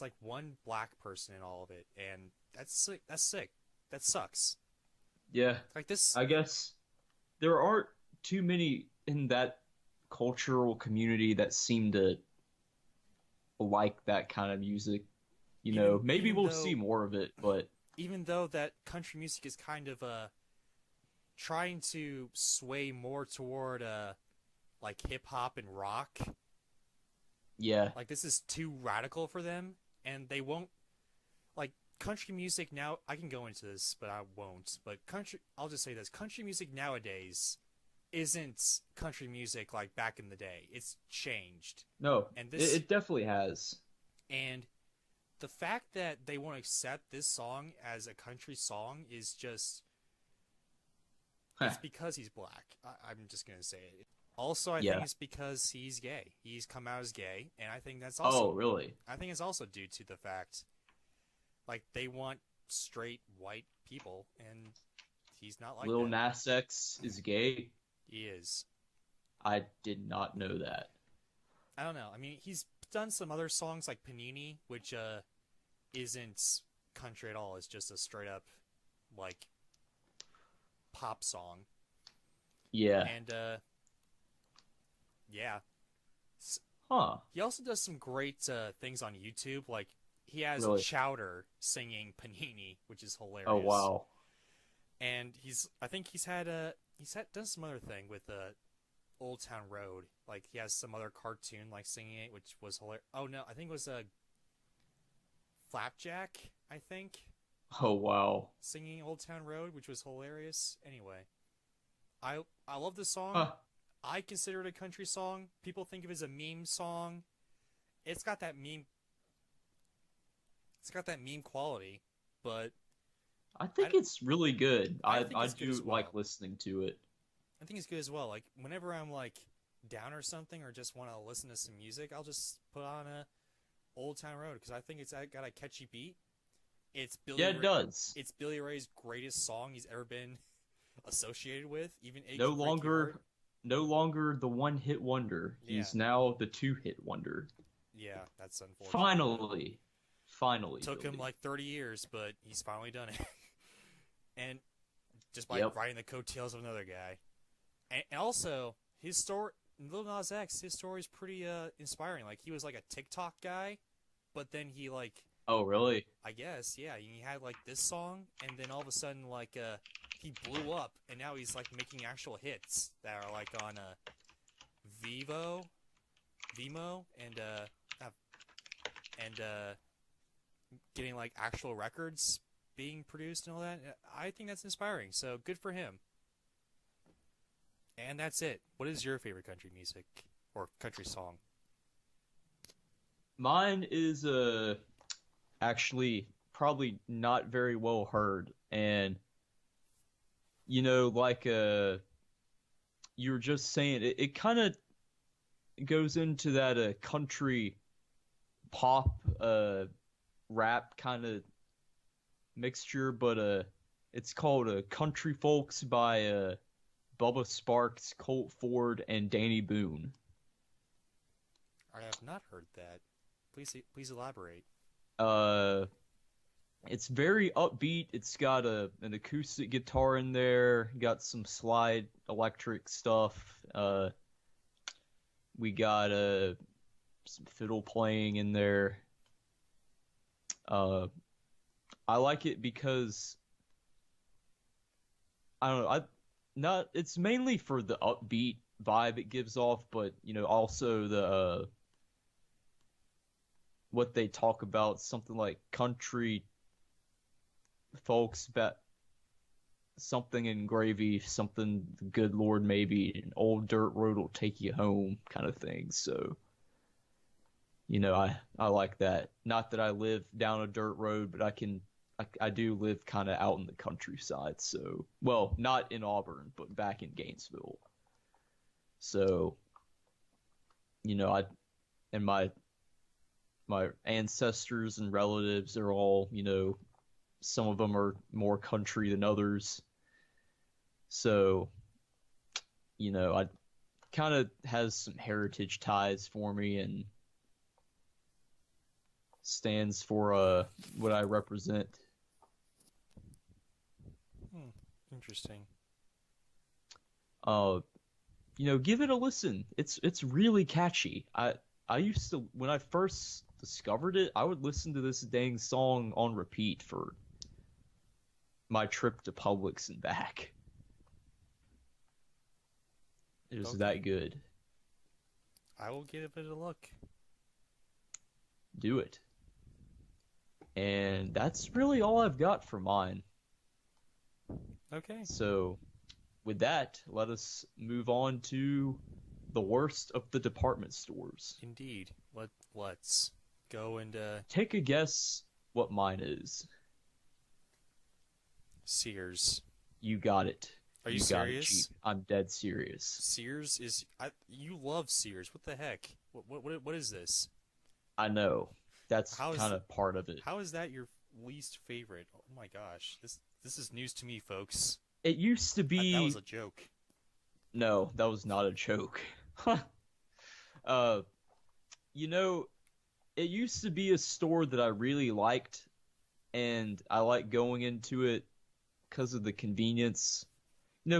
like one black person in all of it, and that's sick. That's sick. That sucks. Yeah. Like this. I guess there aren't too many in that cultural community that seem to like that kind of music. You know, maybe even we'll though- see more of it, but Even though that country music is kind of trying to sway more toward like hip hop and rock, yeah. like this is too radical for them, and they won't like country music now. I can go into this, but I won't. But I'll just say this: country music nowadays isn't country music like back in the day. It's changed, No, And this- it definitely has. and the fact that they won't accept this song as a country song is just it's because he's black. I'm just gonna say it. Also, I Yeah. think it's because he's gay. He's come out as gay, and I think that's also Oh, really? I think it's also due to the fact like they want straight white people, and he's not like Lil that. Nas X is gay? He is. I did not know that. I don't know. I mean, he's done some other songs like Panini, which isn't country at all. It's just a straight up like pop song. Yeah. And yeah. Huh. He also does some great things on YouTube. Like he has Really? Chowder singing Panini, which is hilarious. Oh, wow. And I think he's done some other thing with Old Town Road. Like he has some other cartoon like singing it, which was hilarious. Oh no, I think it was Flapjack. I think Oh, wow. singing Old Town Road, which was hilarious. Anyway, I love this song. Huh. I consider it a country song. People think of it as a meme song. It's got that meme. It's got that meme quality, but I think it's really good. I think I it's good do as well. like listening to it. I think it's good as well. Like whenever I'm like down or something, or just want to listen to some music, I'll just put on a Old Town Road because I think it's got a catchy beat. It's Billy. Yeah, it does. It's Billy Ray's greatest song he's ever been associated with. Even No Achy Breaky longer, Heart. no longer the one-hit wonder. He's now the two-hit wonder. Yeah, that's unfortunate. Finally. Took him Billy. like 30 years, but he's finally done it. And just by Yep. riding the coattails of another guy. And also, his story, Lil Nas X, his story is pretty inspiring. Like, he was like a TikTok guy, but then he like, Oh, really? I guess, yeah, he had like this song, and then all of a sudden, like, he blew up, and now he's like making actual hits that are like on Vimo, and getting like actual records being produced and all that. I think that's inspiring. So good for him. And that's it. What is your favorite country music or country song? Mine is actually probably not very well heard, and like you were just saying, it kind of goes into that country pop rap kind of mixture, but It's called Country Folks by Bubba Sparks, Colt Ford, and Danny Boone. I have not heard that. Please elaborate. Uh, it's very upbeat. It's got an acoustic guitar in there. Got some slide electric stuff. We got some fiddle playing in there. I like it because I don't know. It's mainly for the upbeat vibe it gives off, but also the what they talk about, something like country folks, bet something in gravy, something the good Lord maybe, an old dirt road will take you home kind of thing. So, I like that. Not that I live down a dirt road, but I do live kind of out in the countryside. So, well, not in Auburn, but back in Gainesville. So, and my ancestors and relatives are all, some of them are more country than others. So, I kind of has some heritage ties for me and stands for what I represent. Interesting. Give it a listen. It's really catchy. I used to, when I first discovered it, I would listen to this dang song on repeat for my trip to Publix and back. It was that good. I will give it a look. Do it. And that's really all I've got for mine. Okay. So, with that, let us move on to the worst of the department stores. Indeed. Let's go and Take a guess what mine is. Sears. You got it. Are you got it, serious? Chief. I'm dead serious. Sears is you love Sears. What the heck? What is this? I know. That's How is kind of part of it. How is that your least favorite? Oh my gosh. This is news to me, folks. It used to be. That was a joke. No, that was not a joke. It used to be a store that I really liked, and I liked going into it because of the convenience.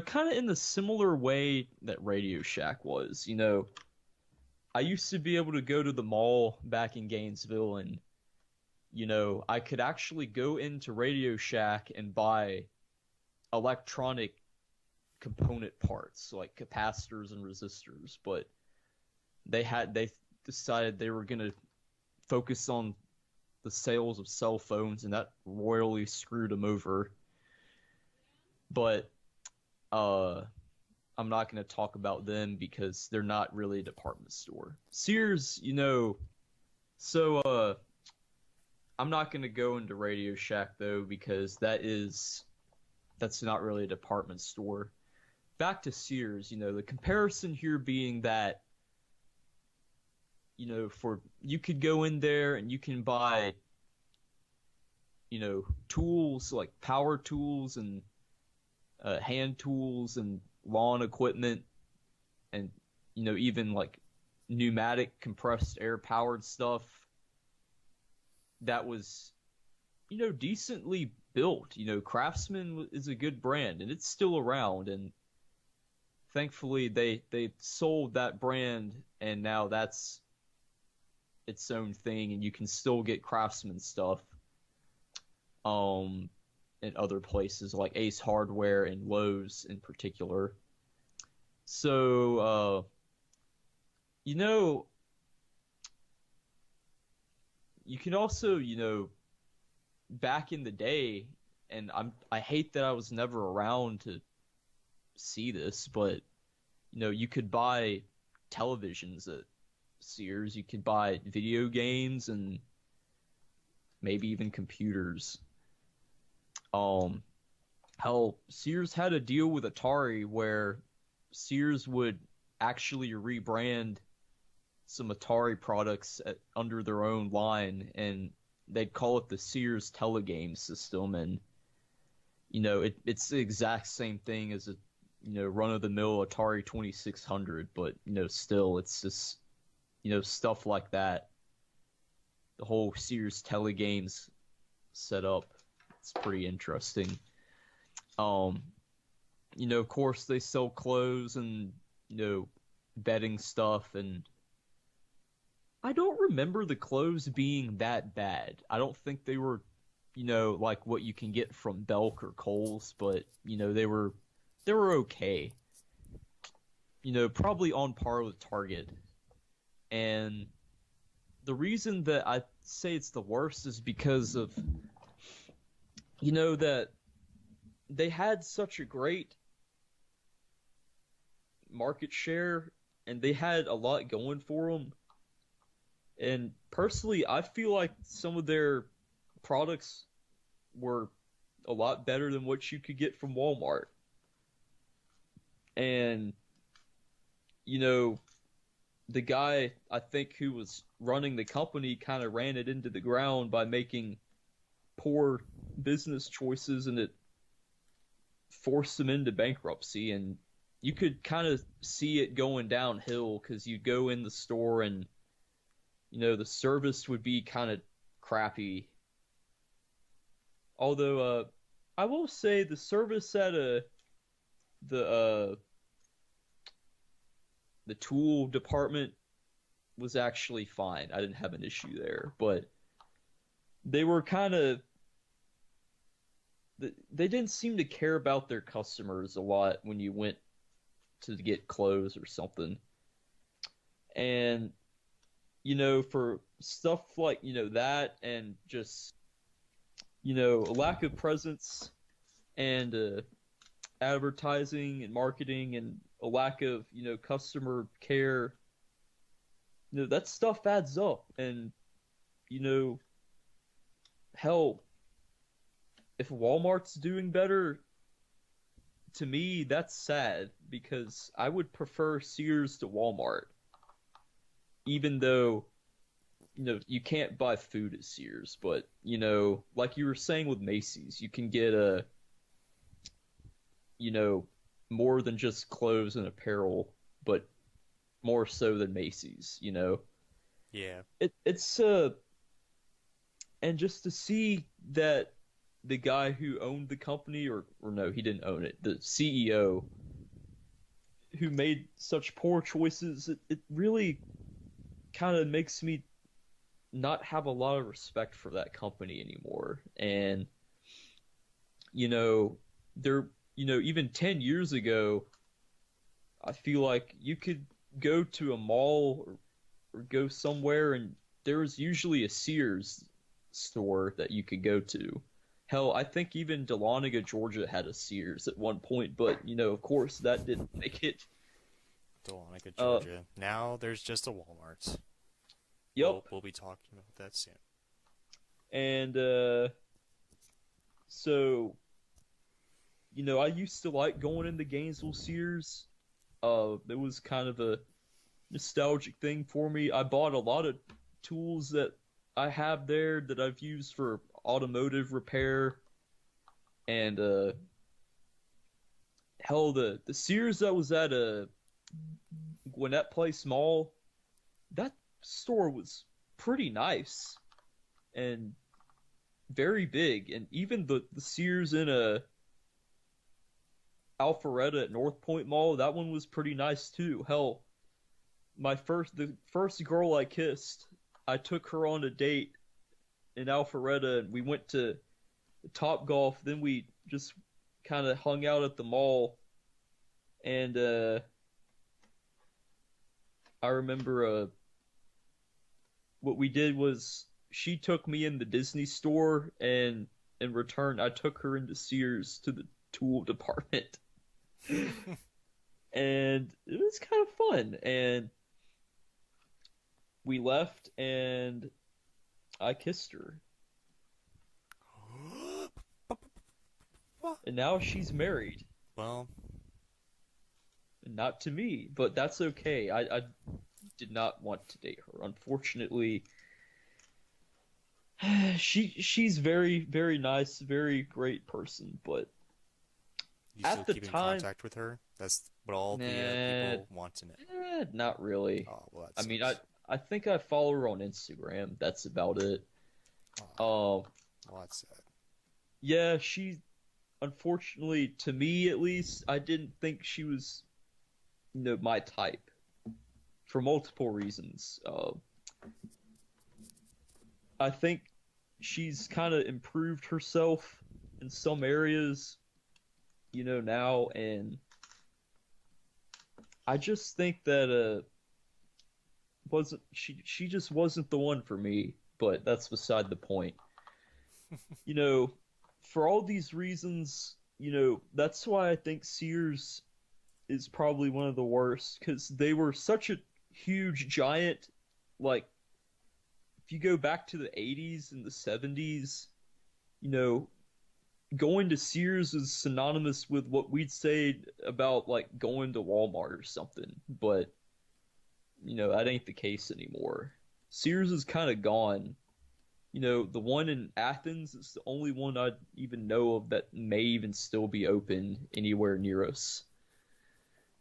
Kind of in the similar way that Radio Shack was. I used to be able to go to the mall back in Gainesville, and, I could actually go into Radio Shack and buy electronic component parts like capacitors and resistors, but they decided they were going to focus on the sales of cell phones, and that royally screwed them over. But I'm not going to talk about them because they're not really a department store. Sears, so I'm not going to go into Radio Shack though, because that's not really a department store. Back to Sears, the comparison here being that, you could go in there and you can buy, tools like power tools and hand tools and lawn equipment and, even like pneumatic compressed air powered stuff that was, decently built. Craftsman is a good brand and it's still around, and thankfully they sold that brand and now that's its own thing, and you can still get Craftsman stuff in other places like Ace Hardware and Lowe's in particular. So you can also, back in the day, and I hate that I was never around to see this, but you could buy televisions at Sears, you could buy video games and maybe even computers. Hell, Sears had a deal with Atari where Sears would actually rebrand some Atari products under their own line, and they'd call it the Sears Telegame system. And it's the exact same thing as a run-of-the-mill Atari 2600, but still it's just stuff like that. The whole Sears Telegames setup, it's pretty interesting. Of course they sell clothes and bedding stuff, and I don't remember the clothes being that bad. I don't think they were like what you can get from Belk or Kohl's, but they were okay. Probably on par with Target. And the reason that I say it's the worst is because of that they had such a great market share and they had a lot going for them. And personally, I feel like some of their products were a lot better than what you could get from Walmart. And the guy, I think, who was running the company kind of ran it into the ground by making poor business choices, and it forced them into bankruptcy. And you could kind of see it going downhill because you'd go in the store and the service would be kind of crappy. Although I will say the service at the tool department was actually fine. I didn't have an issue there, but they were kind of they didn't seem to care about their customers a lot when you went to get clothes or something. And for stuff like that, and just a lack of presence and advertising and marketing, and a lack of customer care, that stuff adds up. And hell, if Walmart's doing better, to me that's sad, because I would prefer Sears to Walmart, even though you can't buy food at Sears. But like you were saying with Macy's, you can get more than just clothes and apparel, but more so than Macy's. Yeah. It's and just to see that the guy who owned the company, or no, he didn't own it, the CEO, who made such poor choices, it really kind of makes me not have a lot of respect for that company anymore. And they're even 10 years ago, I feel like you could go to a mall or go somewhere and there was usually a Sears store that you could go to. Hell, I think even Dahlonega, Georgia had a Sears at one point, but of course that didn't make it. Dahlonega, Georgia. Now there's just a Walmart. Yep. We'll be talking about that soon. And so I used to like going into Gainesville Sears. It was kind of a nostalgic thing for me. I bought a lot of tools that I have there that I've used for automotive repair. And hell, the Sears that was at Gwinnett Place Mall, that store was pretty nice and very big. And even the Sears in Alpharetta at North Point Mall, that one was pretty nice too. Hell, the first girl I kissed, I took her on a date in Alpharetta, and we went to Top Golf. Then we just kind of hung out at the mall, and I remember what we did was she took me in the Disney store, and in return I took her into Sears to the tool department. And it was kind of fun. And we left, and I kissed her. And now she's married. Well, Not to me, but that's okay. I did not want to date her. Unfortunately, she's very, very nice, very great person, but You At still the keep in time- contact with her? That's what all the Nah. people want to know. Not really. Oh, well, I that mean, sucks. I think I follow her on Instagram. That's about it. Oh, well, that's sad. Yeah, she, unfortunately, to me at least, I didn't think she was, my type for multiple reasons. I think she's kind of improved herself in some areas, now, and I just think that wasn't she just wasn't the one for me, but that's beside the point. You know, for all these reasons, that's why I think Sears is probably one of the worst because they were such a huge giant. Like, if you go back to the 80s and the 70s, you know, going to Sears is synonymous with what we'd say about like going to Walmart or something, but that ain't the case anymore. Sears is kind of gone. The one in Athens is the only one I even know of that may even still be open anywhere near us.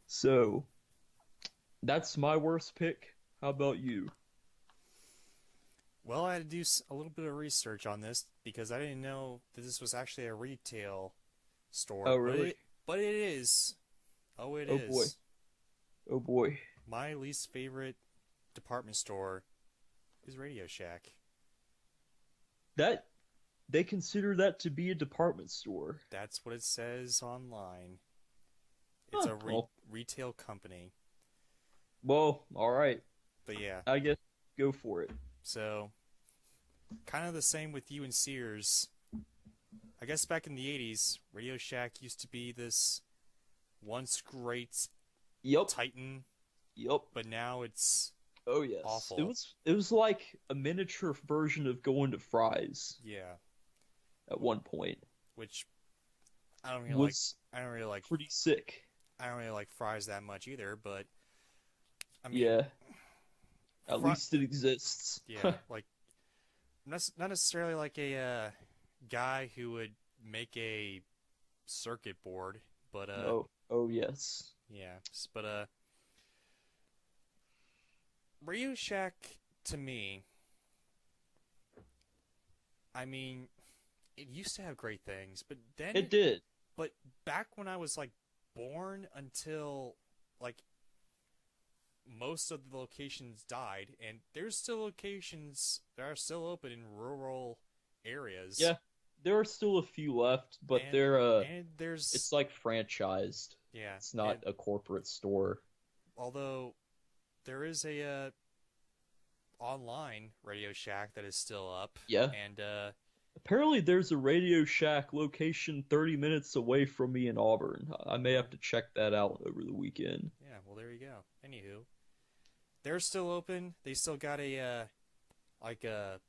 So, that's my worst pick. How about you? Well, I had to do a little bit of research on this because I didn't know that this was actually a retail store. Oh, really? But it is. Oh, it Oh, is. boy. Oh boy. My least favorite department store is Radio Shack. That they consider that to be a department store. That's what it says online. It's Huh, a well. retail company. Well, all right. But yeah, I guess go for it. so kind of the same with you and Sears. I guess back in the 80s, Radio Shack used to be this once great Yep. Titan, Yep. but now it's Oh yes. awful. It was like a miniature version of going to Fry's yeah, at one point. which I don't really Was like. I don't really like. pretty sick. I don't really like fries that much either. But I mean, Yeah. At Fry- least it exists. yeah, like not necessarily like a guy who would make a circuit board, but Oh yes. yeah, but Radio Shack to me, I mean, it used to have great things, but then It did. But back when I was like born until like most of the locations died, and there's still locations that are still open in rural areas. Yeah. There are still a few left, but and, they're and there's it's like franchised. yeah, It's not and a corporate store. although there is a online Radio Shack that is still up. Yeah. And Apparently there's a Radio Shack location 30 minutes away from me in Auburn. I may have to check that out over the weekend. yeah, well there you go. Anywho, they're still open. They still got a like a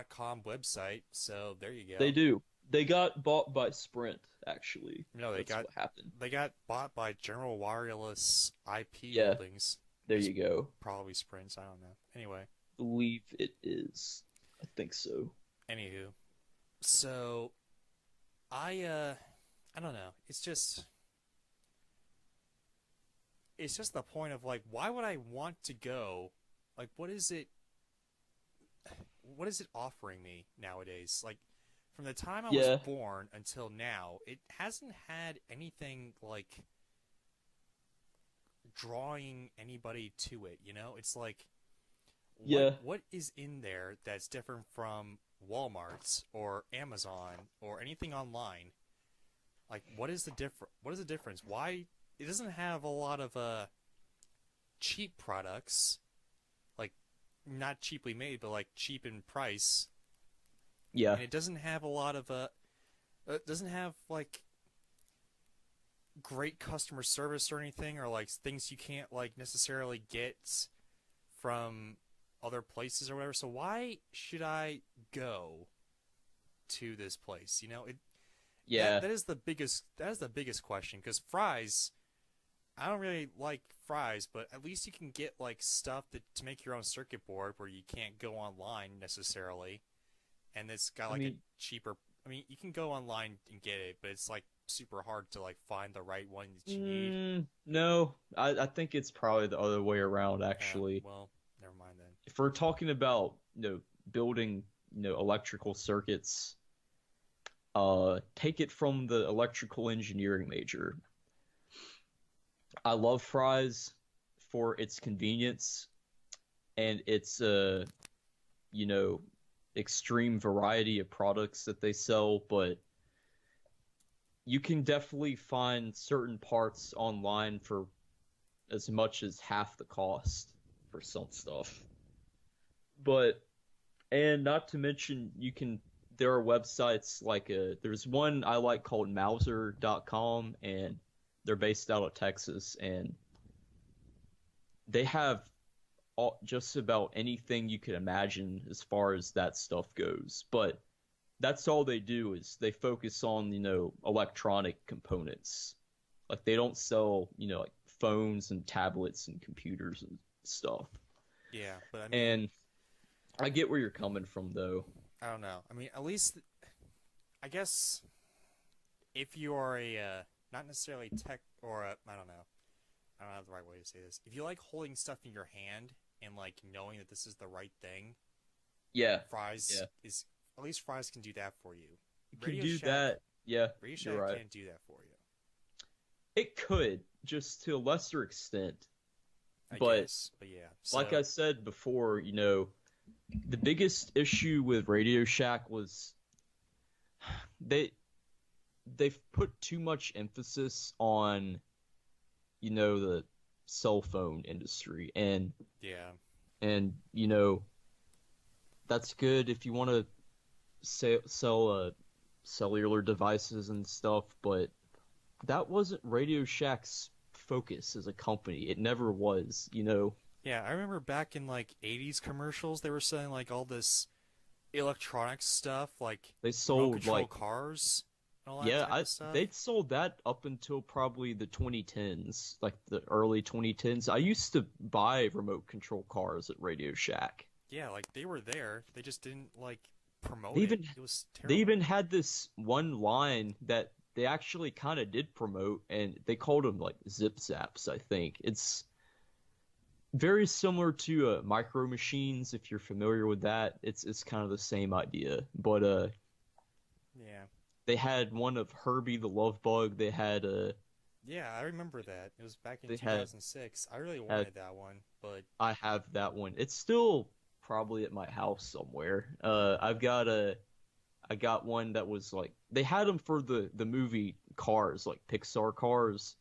.com website, so there you go. They do. They got bought by Sprint, actually. No, they That's got what happened. they got bought by General Wireless IP Yeah. Holdings. There you go. Probably Sprint. I don't know. Anyway, Believe it is. I think so. anywho, so I don't know. It's just the point of like, why would I want to go? Like, what is it? What is it offering me nowadays? Like, from the time I Yeah. was born until now, it hasn't had anything like drawing anybody to it, It's like Yeah. what is in there that's different from Walmart's or Amazon or anything online? Like what is the difference? Why it doesn't have a lot of cheap products, like not cheaply made, but like cheap in price. Yeah. And it doesn't have a lot of it doesn't have like great customer service or anything, or like things you can't like necessarily get from other places or whatever. So why should I go to this place? Yeah. That is the biggest question, because fries, I don't really like fries, but at least you can get like stuff to make your own circuit board where you can't go online necessarily, and it's got like mean- a cheaper I mean, you can go online and get it, but it's like super hard to like find the right one that you need. No, I think it's probably the other way around, Yeah, actually. well, never mind then. If we're talking about, building, electrical circuits, take it from the electrical engineering major. I love Fry's for its convenience and its, you know, extreme variety of products that they sell, but you can definitely find certain parts online for as much as half the cost for some stuff. But, and not to mention, there are websites like, there's one I like called Mauser.com, and they're based out of Texas, and they have just about anything you could imagine as far as that stuff goes. But that's all they do is they focus on, electronic components. Like they don't sell, like phones and tablets and computers and stuff. Yeah, but I mean, And I get where you're coming from, though. I don't know. I mean, at least, I guess, if you are not necessarily tech, or I don't know. I don't have the right way to say this. If you like holding stuff in your hand and like knowing that this is the right thing, Yeah, Fry's yeah. is, at least Fry's can do that for you. You can do that. Yeah, Radio you're Shack right. can't do that for you. It could, just to a lesser extent. I But guess. But yeah. Like So, I said before, the biggest issue with Radio Shack was they've put too much emphasis on, the cell phone industry, and yeah. that's good if you want to sell cellular devices and stuff, but that wasn't Radio Shack's focus as a company. It never was. Yeah, I remember back in like 80s commercials, they were selling like all this electronic stuff, like They remote sold control like cars and all that yeah, type of stuff. they sold that up until probably the 2010s, like the early 2010s. I used to buy remote control cars at Radio Shack. Yeah, like they were there. They just didn't like promote They it. even It was they terrible. even had this one line that they actually kind of did promote, and they called them like Zip Zaps, I think. It's very similar to Micro Machines, if you're familiar with that. It's kind of the same idea, but Yeah. they had one of Herbie the Love Bug. They had Yeah, I remember that. It was back in They had- 2006. I really wanted that one, but I have that one. It's still probably at my house somewhere. I got one that was like they had them for the movie Cars, like Pixar Cars.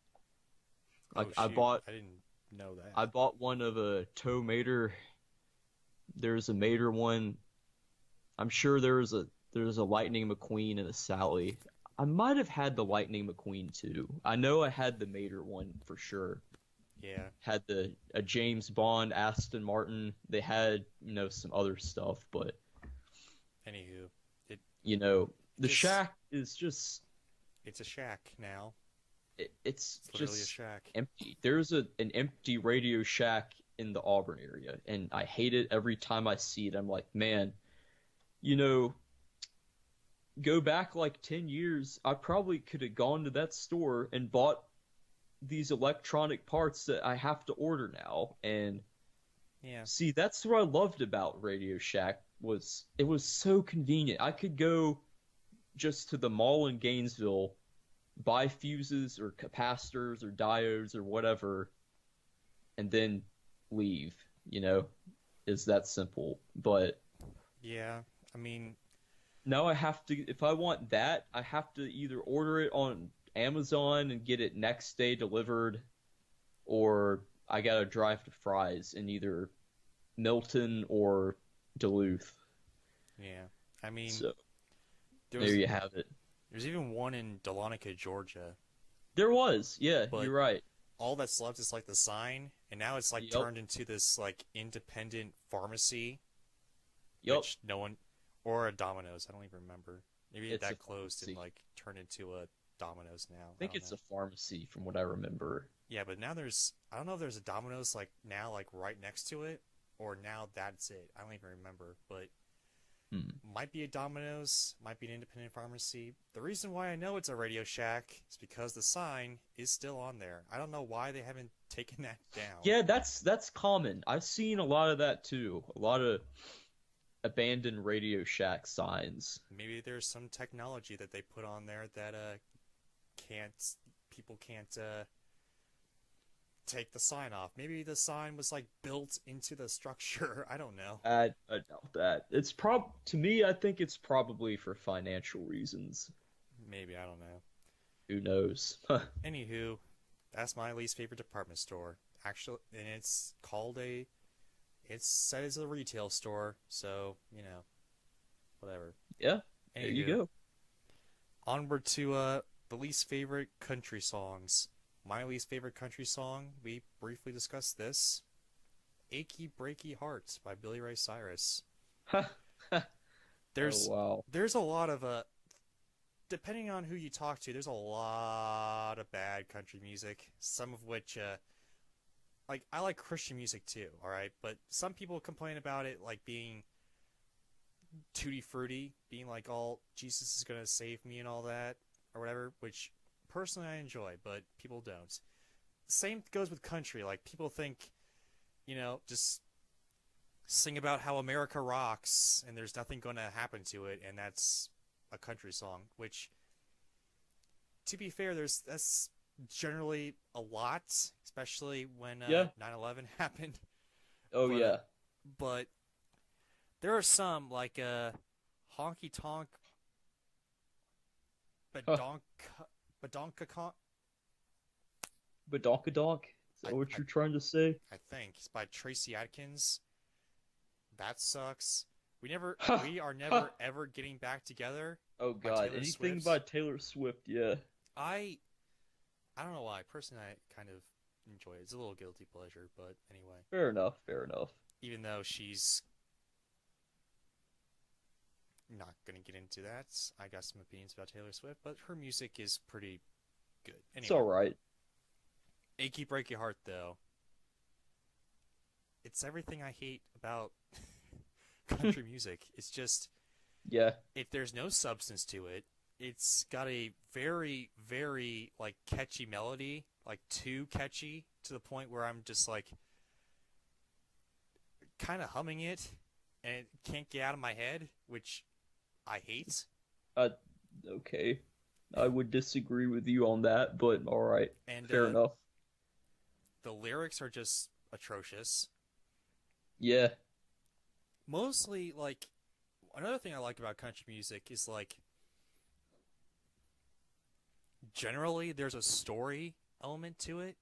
Like oh, I shoot, bought I didn't know that. I bought one of a Tow Mater. There's a Mater one. I'm sure there's a Lightning McQueen and a Sally. I might have had the Lightning McQueen too. I know I had the Mater one for sure. Yeah. Had a James Bond, Aston Martin. They had, some other stuff, but Anywho, the Just- shack is just it's a shack now. it's It's literally a just shack. empty. There's an empty Radio Shack in the Auburn area, and I hate it every time I see it. I'm like, man, go back like 10 years, I probably could have gone to that store and bought these electronic parts that I have to order now. And Yeah. see, that's what I loved about Radio Shack was it was so convenient. I could go just to the mall in Gainesville, buy fuses or capacitors or diodes or whatever, and then leave, It's that simple. But Yeah. I mean, now I have to, if I want that, I have to either order it on Amazon and get it next day delivered, or I gotta drive to Fry's in either Milton or Duluth. yeah. I mean, So there there was, you have it. there's even one in Dahlonega, Georgia. There was, yeah, But- you're right. All that's left is like the sign, and now it's like Yep. turned into this like independent pharmacy, Yup. which no one, or a Domino's. I don't even remember. Maybe It's that a closed and pharmacy. like turned into a Domino's now. I think don't it's know. a pharmacy from what I remember. Yeah, but now I don't know if there's a Domino's like now like right next to it, or now that's it. I don't even remember. But Might be a Domino's, might be an independent pharmacy. The reason why I know it's a Radio Shack is because the sign is still on there. I don't know why they haven't taken that down. Yeah, that's common. I've seen a lot of that too. A lot of abandoned Radio Shack signs. Maybe there's some technology that they put on there that people can't take the sign off. Maybe the sign was like built into the structure. I don't know. I doubt that. To me, I think it's probably for financial reasons. Maybe, I don't know. Who knows? Anywho, that's my least favorite department store. Actually, and it's said as a retail store, so, whatever. Yeah, there you Anywho, go. onward to the least favorite country songs. My least favorite country song, we briefly discussed this. Achy Breaky Heart by Billy Ray Cyrus. There's Oh, wow. there's a lot of depending on who you talk to, there's a lot of bad country music, some of which like I like Christian music too, all right? But some people complain about it like being tutti frutti, being like all Jesus is going to save me and all that or whatever, which personally I enjoy, but people don't. Same goes with country. Like people think, just sing about how America rocks and there's nothing going to happen to it, and that's a country song, which, to be fair, that's generally a lot, especially when Yeah. 9/11 happened. Oh, But, yeah. But there are some like Honky Tonk Badonkakon, Badonkadonk? Is that what you're trying to say? I think. It's by Tracy Adkins. That sucks. We are never ever getting back together. Oh, by God. Taylor Anything Swift's. by Taylor Swift, yeah. I don't know why. Personally, I kind of enjoy it. It's a little guilty pleasure, but anyway. Fair enough, fair enough. Even though she's not gonna get into that, I got some opinions about Taylor Swift, but her music is pretty good. It's Anyway, alright. Achy Breaky Heart, though. It's everything I hate about country music. It's just, Yeah. if there's no substance to it, it's got a very, very, like, catchy melody, like, too catchy, to the point where I'm just, like, kind of humming it, and it can't get out of my head, which I hate. Okay. I would disagree with you on that, but alright. And Fair enough. the lyrics are just atrocious. Yeah. Mostly, like, another thing I like about country music is, like, generally there's a story element to it,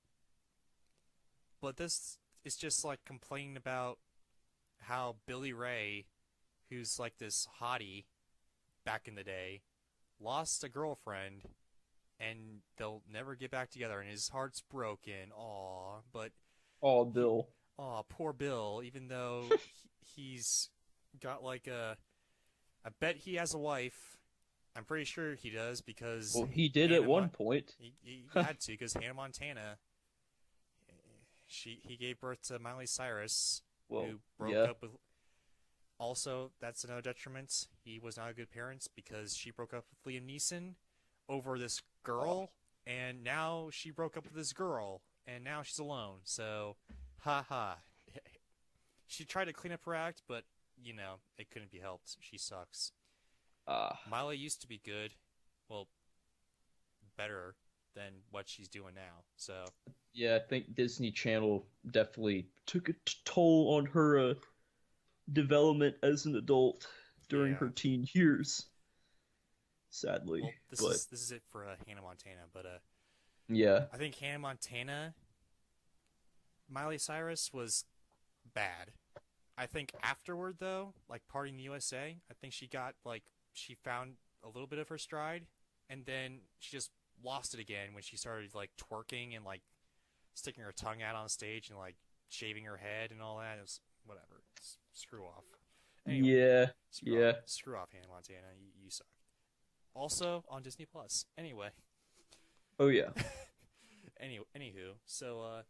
but this is just, like, complaining about how Billy Ray, who's, like, this hottie back in the day, lost a girlfriend, and they'll never get back together, and his heart's broken, aw, but Oh, Bill. aw, poor Bill, even though he's got like I bet he has a wife. I'm pretty sure he does because Well, he did at Hannah one Mon- point. he had to because Hannah Montana, he gave birth to Miley Cyrus, Well, who broke yeah. up with. Also, that's another detriment. He was not a good parent because she broke up with Liam Neeson over this girl, and now she broke up with this girl, and now she's alone. So, haha. She tried to clean up her act, but, it couldn't be helped. She sucks. Miley used to be good. Well, better than what she's doing now. So, Yeah, I think Disney Channel definitely took a toll on her development as an adult during Yeah. her teen years. Sadly, well, this but is it for Hannah Montana, but yeah, I think Hannah Montana, Miley Cyrus was bad. I think afterward, though, like Party in the USA, I think she found a little bit of her stride, and then she just lost it again when she started, like, twerking and, like, sticking her tongue out on stage and, like, shaving her head and all that. It was whatever. Screw off. Anyway, yeah, screw yeah. Off. Screw off, Hannah Montana. You suck. Also on Disney Plus. Anyway. Oh yeah, Anywho, so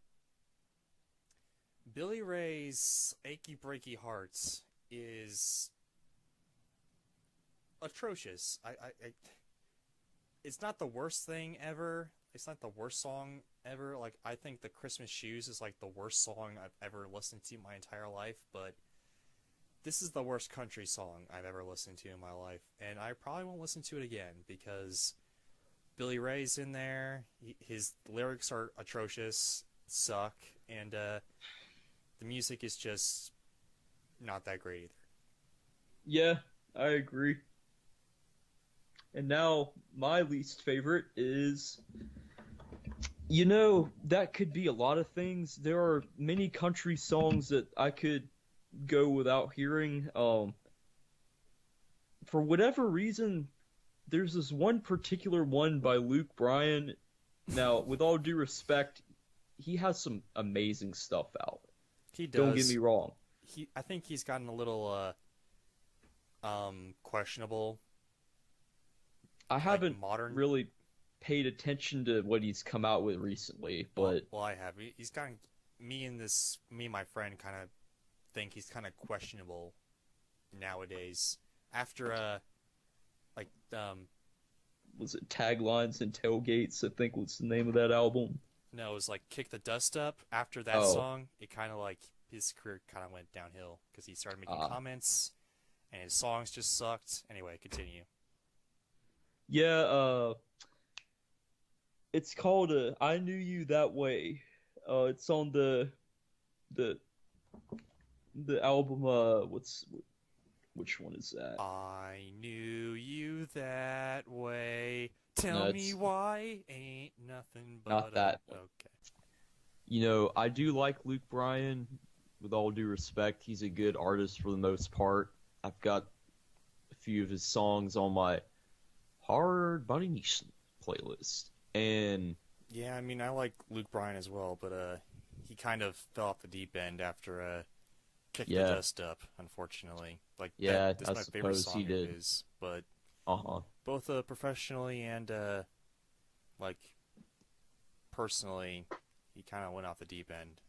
Billy Ray's Achy Breaky Hearts is atrocious. It's not the worst thing ever. It's not the worst song ever. Like, I think the Christmas Shoes is like the worst song I've ever listened to my entire life, but this is the worst country song I've ever listened to in my life, and I probably won't listen to it again because Billy Ray's in there. His lyrics are atrocious, suck, and the music is just not that great either. Yeah, I agree. And now, my least favorite is, that could be a lot of things. There are many country songs that I could go without hearing. For whatever reason, there's this one particular one by Luke Bryan. Now, with all due respect, he has some amazing stuff out. He does. Don't get me wrong. I think he's gotten a little questionable. I haven't modern really paid attention to what he's come out with recently, but well, I have. He's gotten me and my friend kind of think he's kind of questionable nowadays. After was it Taglines and Tailgates? I think was the name of that album. no, it was like Kick the Dust Up. After that Oh. song, it kind of like his career kind of went downhill because he started making comments, and his songs just sucked. Anyway, continue. Yeah, it's called "I Knew You That Way." It's on the album. Which one is that? I knew you that way. No, Tell me it's why. Ain't nothing but not that one. Okay. I do like Luke Bryan. With all due respect, he's a good artist for the most part. I've got a few of his songs on my Hard Body Nation playlist, and Yeah, I mean, I like Luke Bryan as well, but he kind of fell off the deep end after Kick the Yeah. Dust Up, unfortunately. Like, Yeah, that's I my favorite suppose song he did. of his, but uh-huh. both professionally and like personally, he kind of went off the deep end,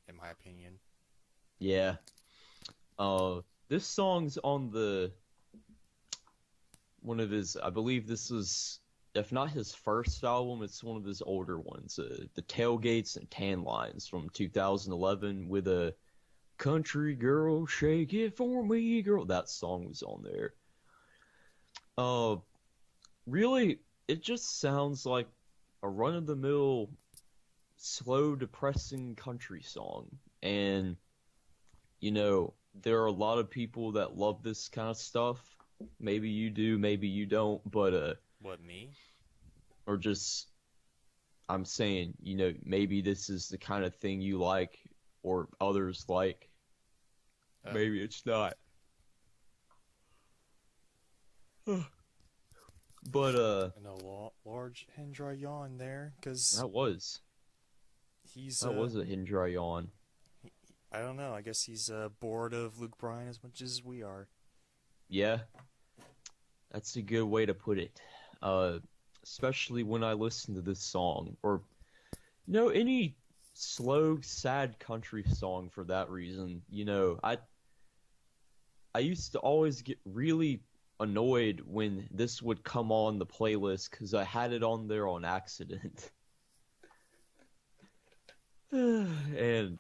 in my opinion. Yeah. This song's on one of his, I believe this was, if not his first album, it's one of his older ones, the Tailgates and Tan Lines from 2011 with a Country Girl, Shake It For Me Girl. That song was on there. Really, it just sounds like a run-of-the-mill, slow, depressing country song. And, there are a lot of people that love this kind of stuff. Maybe you do, maybe you don't, but, What, me? or just, I'm saying, maybe this is the kind of thing you like, or others like. Maybe it's not. But, I know large Hendra yawn there, because that was he's a Hindra yawn. I don't know. I guess he's bored of Luke Bryan as much as we are. Yeah, that's a good way to put it. Especially when I listen to this song, or any slow, sad country song for that reason. I used to always get really annoyed when this would come on the playlist because I had it on there on accident. And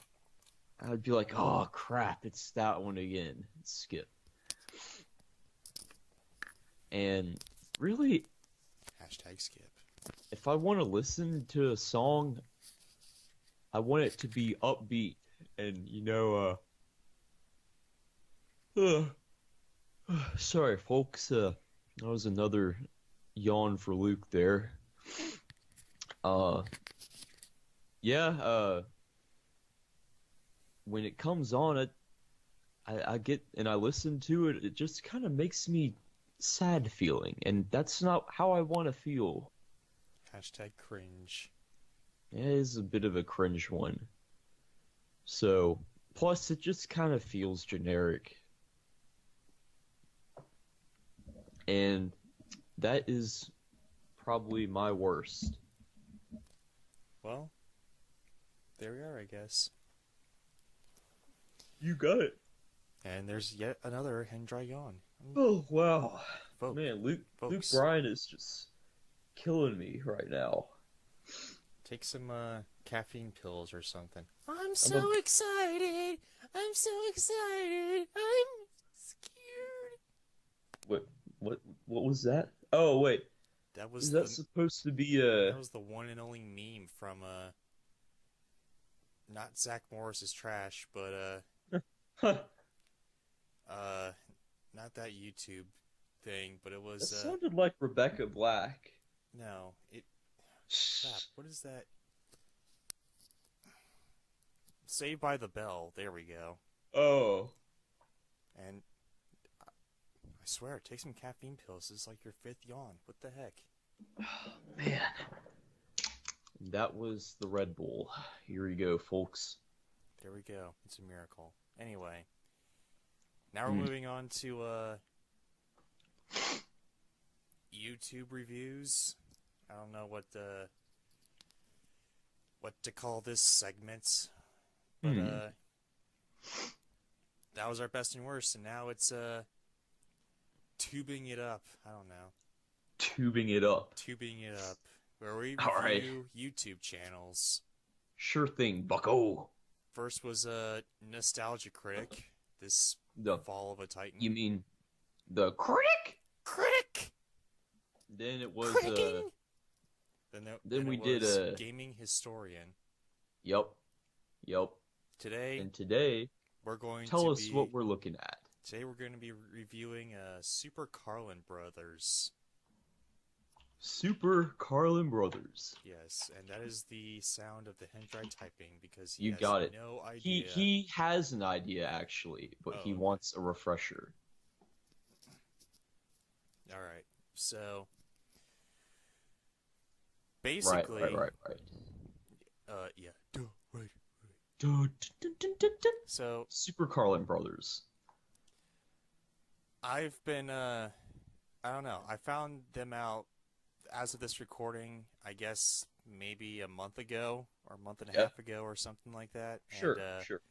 I'd be like, oh crap, it's that one again. Skip. And really, #skip. if I want to listen to a song, I want it to be upbeat and sorry folks, that was another yawn for Luke there. Yeah, when it comes on, I get and I listen to it, it just kind of makes me sad feeling, and that's not how I want to feel. #cringe. It is a bit of a cringe one. So, plus it just kind of feels generic. And that is probably my worst. Well, there we are, I guess. You got it. And there's yet another Hendra yawn. Oh, wow. Folks, Man, Luke folks, Bryan is just killing me right now. take some caffeine pills or something. I'm I'm so excited. I'm so excited. I'm scared. What was that? Oh wait, That was is that the supposed to be that was the one and only meme from not Zach Morris's trash, but Huh, not that YouTube thing, but it that was sounded like Rebecca Black. no, crap, what is that? Saved by the Bell. There we go. Oh, And I swear, take some caffeine pills. This is like your fifth yawn. What the heck? man. That was the Red Bull. Here we go, folks. There we go. It's a miracle. Anyway, now we're moving on to YouTube reviews. I don't know what to call this segment, but that was our best and worst, and now it's tubing it up. I don't know, Tubing it up. tubing it up, where we All right. review YouTube channels. Sure thing, bucko. First was Nostalgia Critic. This The Fall of a Titan. You mean the critic? Critic? Then it was Critiquing? then we it did, was Gaming Historian. Yep. Today And today, we're going tell to us be what we're looking at. today we're going to be reviewing Super Carlin Brothers. Super Carlin Brothers. Yes, and that is the sound of the Hendrai typing because he You has got it. no idea. He has an idea actually, but he Oh. wants a refresher. All right. So basically, Right. yeah. Duh, right. Dun, dun, dun, dun, dun. So Super Carlin Brothers. I've been I don't know. I found them out as of this recording, I guess maybe a month ago or a month and a Yeah. half ago or something like that. Sure, And, sure.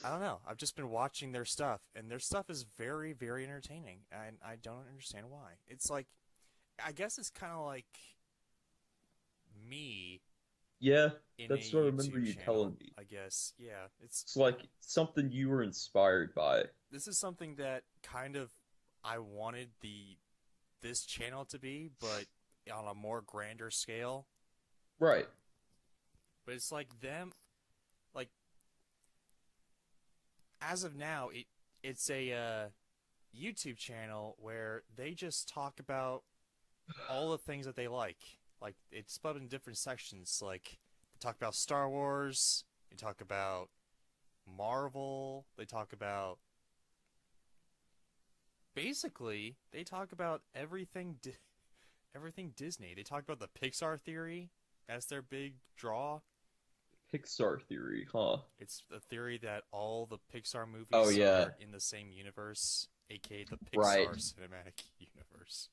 I don't know. I've just been watching their stuff, and their stuff is very, very entertaining, and I don't understand why. It's like, I guess it's kind of like me Yeah, in that's a what I remember YouTube you channel, telling me. I guess, yeah. It's like something you were inspired by. This is something that kind of I wanted this channel to be, but on a more grander scale. Right. But it's like them, like as of now, it's a YouTube channel where they just talk about all the things that they like. Like it's split up in different sections. Like they talk about Star Wars, they talk about Marvel, they talk about basically they talk about everything everything Disney. They talk about the Pixar theory. That's their big draw. Pixar theory, huh? It's a theory that all the Pixar movies Oh, yeah. are in the same universe, aka the Pixar Right. cinematic universe.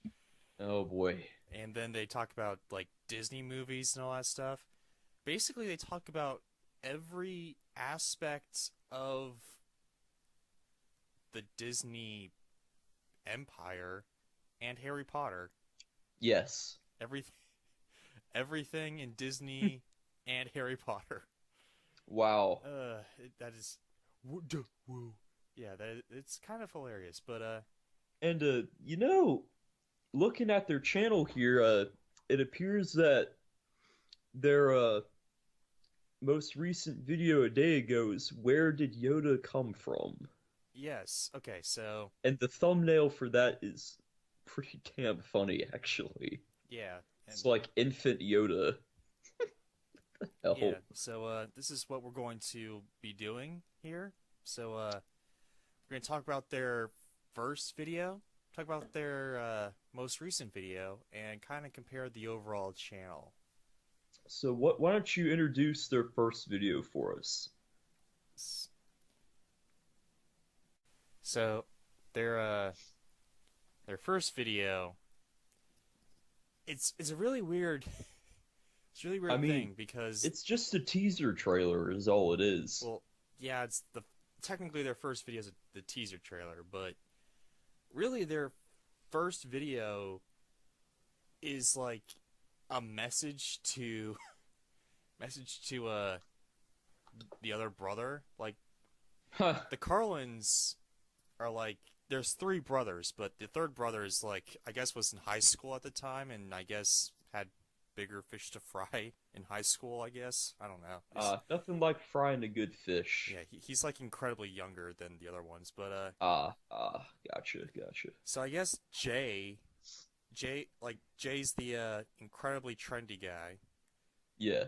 Oh boy. And then they talk about like Disney movies and all that stuff. Basically, they talk about every aspect of the Disney empire and Harry Potter. Yes. Everything in Disney and Harry Potter. Wow. That is, whoa. Yeah, it's kind of hilarious, but And looking at their channel here, it appears that their most recent video a day ago is "Where did Yoda come from?" yes, okay, so And the thumbnail for that is pretty damn funny, actually. yeah, It's like infant Yoda. Hell. yeah, so this is what we're going to be doing here. So we're going to talk about their first video, talk about their most recent video, and kind of compare the overall channel. So why don't you introduce their first video for us? So their first video, it's a really weird it's a really weird I mean, thing because It's just a teaser trailer is all it is. well, yeah, it's technically their first video is the teaser trailer, but really their first video is like a message to the other brother. Like Huh. the Carlins are like there's three brothers, but the third brother is like I guess was in high school at the time, and I guess had bigger fish to fry in high school. I guess I don't know. Nothing like frying a good fish. Yeah, he's like incredibly younger than the other ones, but Gotcha. so I guess Jay's the incredibly trendy guy. Yeah.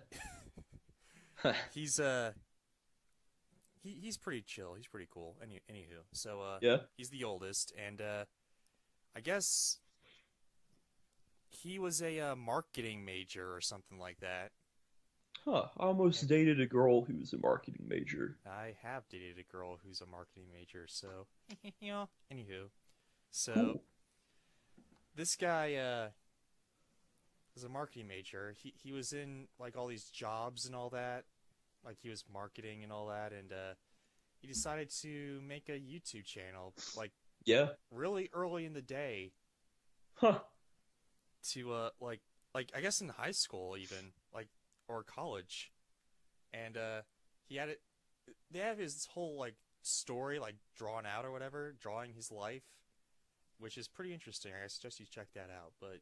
He's he's pretty chill. He's pretty cool. Anywho, so Yeah. he's the oldest, and I guess he was a marketing major or something like that. Huh. I almost dated a girl who was a marketing major. I have dated a girl who's a marketing major, so yeah. Anywho, so Cool. this guy was a marketing major. He was in like all these jobs and all that, like he was marketing and all that, and he decided to make a YouTube channel like Yeah. really early in the day Huh. to like I guess in high school even like or college, and he had it. They have his whole like story like drawn out or whatever, drawing his life, which is pretty interesting. I suggest you check that out. But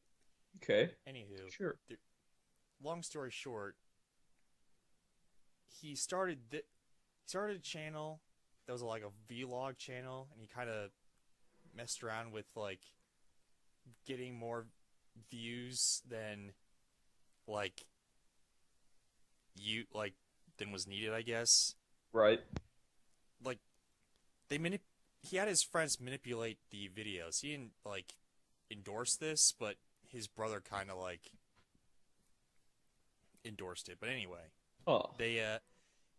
Okay. anywho, Sure. long story short, he started a channel that was like a vlog channel, and he kind of messed around with like getting more views than like than was needed, I guess. Right. Like he had his friends manipulate the videos. He didn't like endorse this, but his brother kind of like endorsed it. But anyway, Oh. they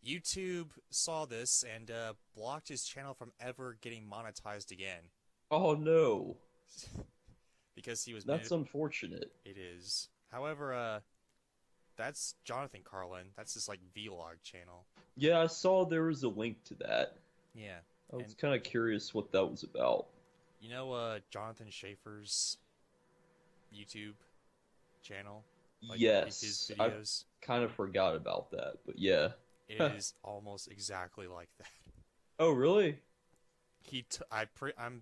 YouTube saw this and blocked his channel from ever getting monetized again Oh no. because he was That's unfortunate. It is. However, that's Jonathan Carlin. That's his like vlog channel. Yeah, I saw there was a link to that. Yeah. I was And- kind of curious what that was about. You know Jonathan Schaefer's YouTube channel? Like Yes. his I videos. kind of forgot about that, but yeah. It is almost exactly like that. Oh, really? I'm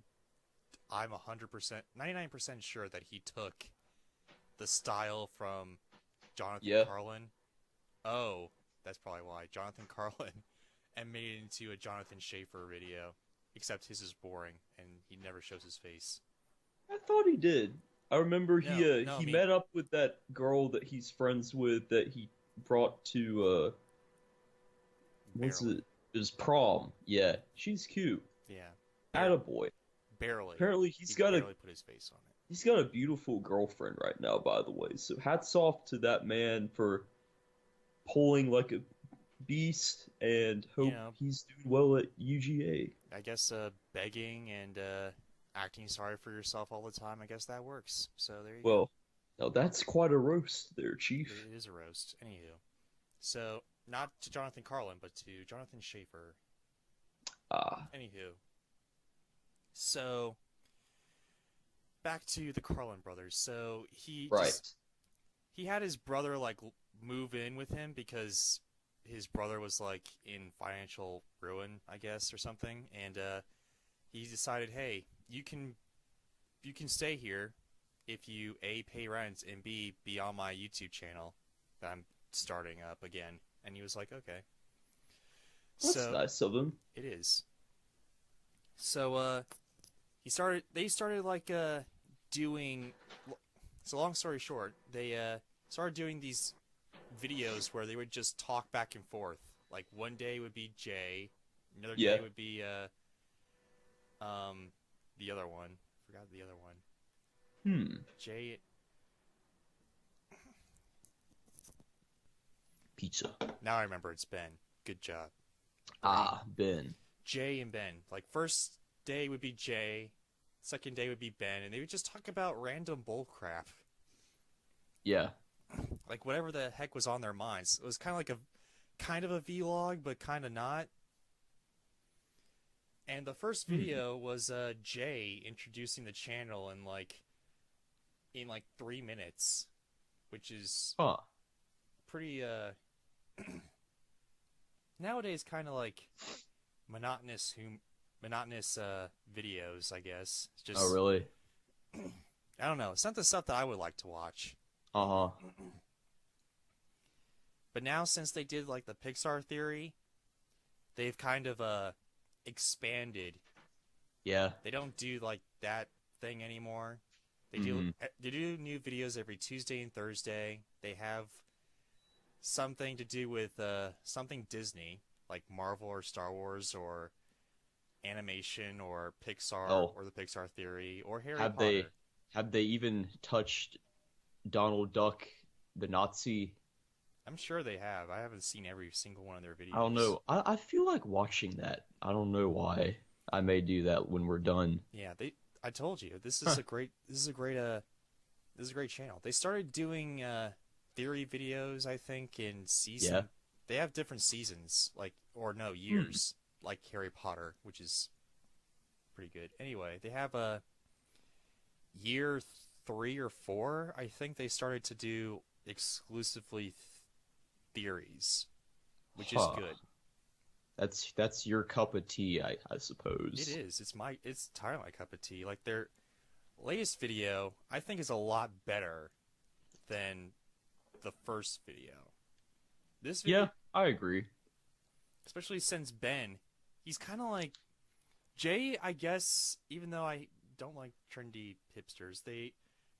100%, 99% sure that he took the style from Jonathan Yeah. Carlin. Oh, that's probably why. Jonathan Carlin and made it into a Jonathan Schaefer video. Except his is boring and he never shows his face. I thought he did. I remember No, he no, I he mean- met up with that girl that he's friends with that he brought to what's Barely. it? His prom. Yeah, she's cute. Yeah. Attaboy. Barely. Apparently He he's got a barely put his face on it. he's got a beautiful girlfriend right now, by the way. So hats off to that man for pulling like a beast, and hope Yeah. he's doing well at UGA. I guess begging and acting sorry for yourself all the time, I guess that works. So there you go. Well, now that's quite a roast there, Chief. It is a roast. Anywho. So, not to Jonathan Carlin, but to Jonathan Schaefer. Ah, Anywho. So, back to the Carlin brothers. So, right. he had his brother, like, move in with him because his brother was, like, in financial ruin, I guess, or something. And, he decided, hey, you can stay here if you A, pay rent, and B, be on my YouTube channel that I'm starting up again. And he was like, okay. That's So nice of him. it is. So they started like doing, so long story short, they started doing these videos where they would just talk back and forth. Like one day would be Jay, another Yeah. day would be the other one. Forgot the other one. Jay. Pizza. Now I remember it's Ben. Good job. Ah, Ben. Jay and Ben. Like first day would be Jay, second day would be Ben, and they would just talk about random bullcrap. Yeah. Like whatever the heck was on their minds. It was kind of a vlog, but kind of not. And the first video was Jay introducing the channel in 3 minutes, which is Huh. pretty nowadays kind of like monotonous videos, I guess. It's just Oh, really? I don't know. It's not the stuff that I would like to watch. Uh-huh. But now since they did like the Pixar theory, they've kind of expanded. Yeah. They don't do like that thing anymore. They do new videos every Tuesday and Thursday. They have something to do with something Disney, like Marvel or Star Wars or animation or Pixar Oh. or the Pixar theory or Harry Have Potter. they even touched Donald Duck, the Nazi? I'm sure they have. I haven't seen every single one of their videos. I don't know. I feel like watching that. I don't know why. I may do that when we're done. Yeah, I told you this is a great channel. They started doing theory videos, I think, in season. Yeah. They have different seasons, years, like Harry Potter, which is pretty good. Anyway, they have a year 3 or 4. I think they started to do exclusively theories, which is Huh. good. That's your cup of tea, I suppose. It is. It's entirely my cup of tea. Like their latest video, I think is a lot better than the first video. This video, Yeah, I agree. especially since Ben, he's kind of like Jay, I guess, even though I don't like trendy hipsters,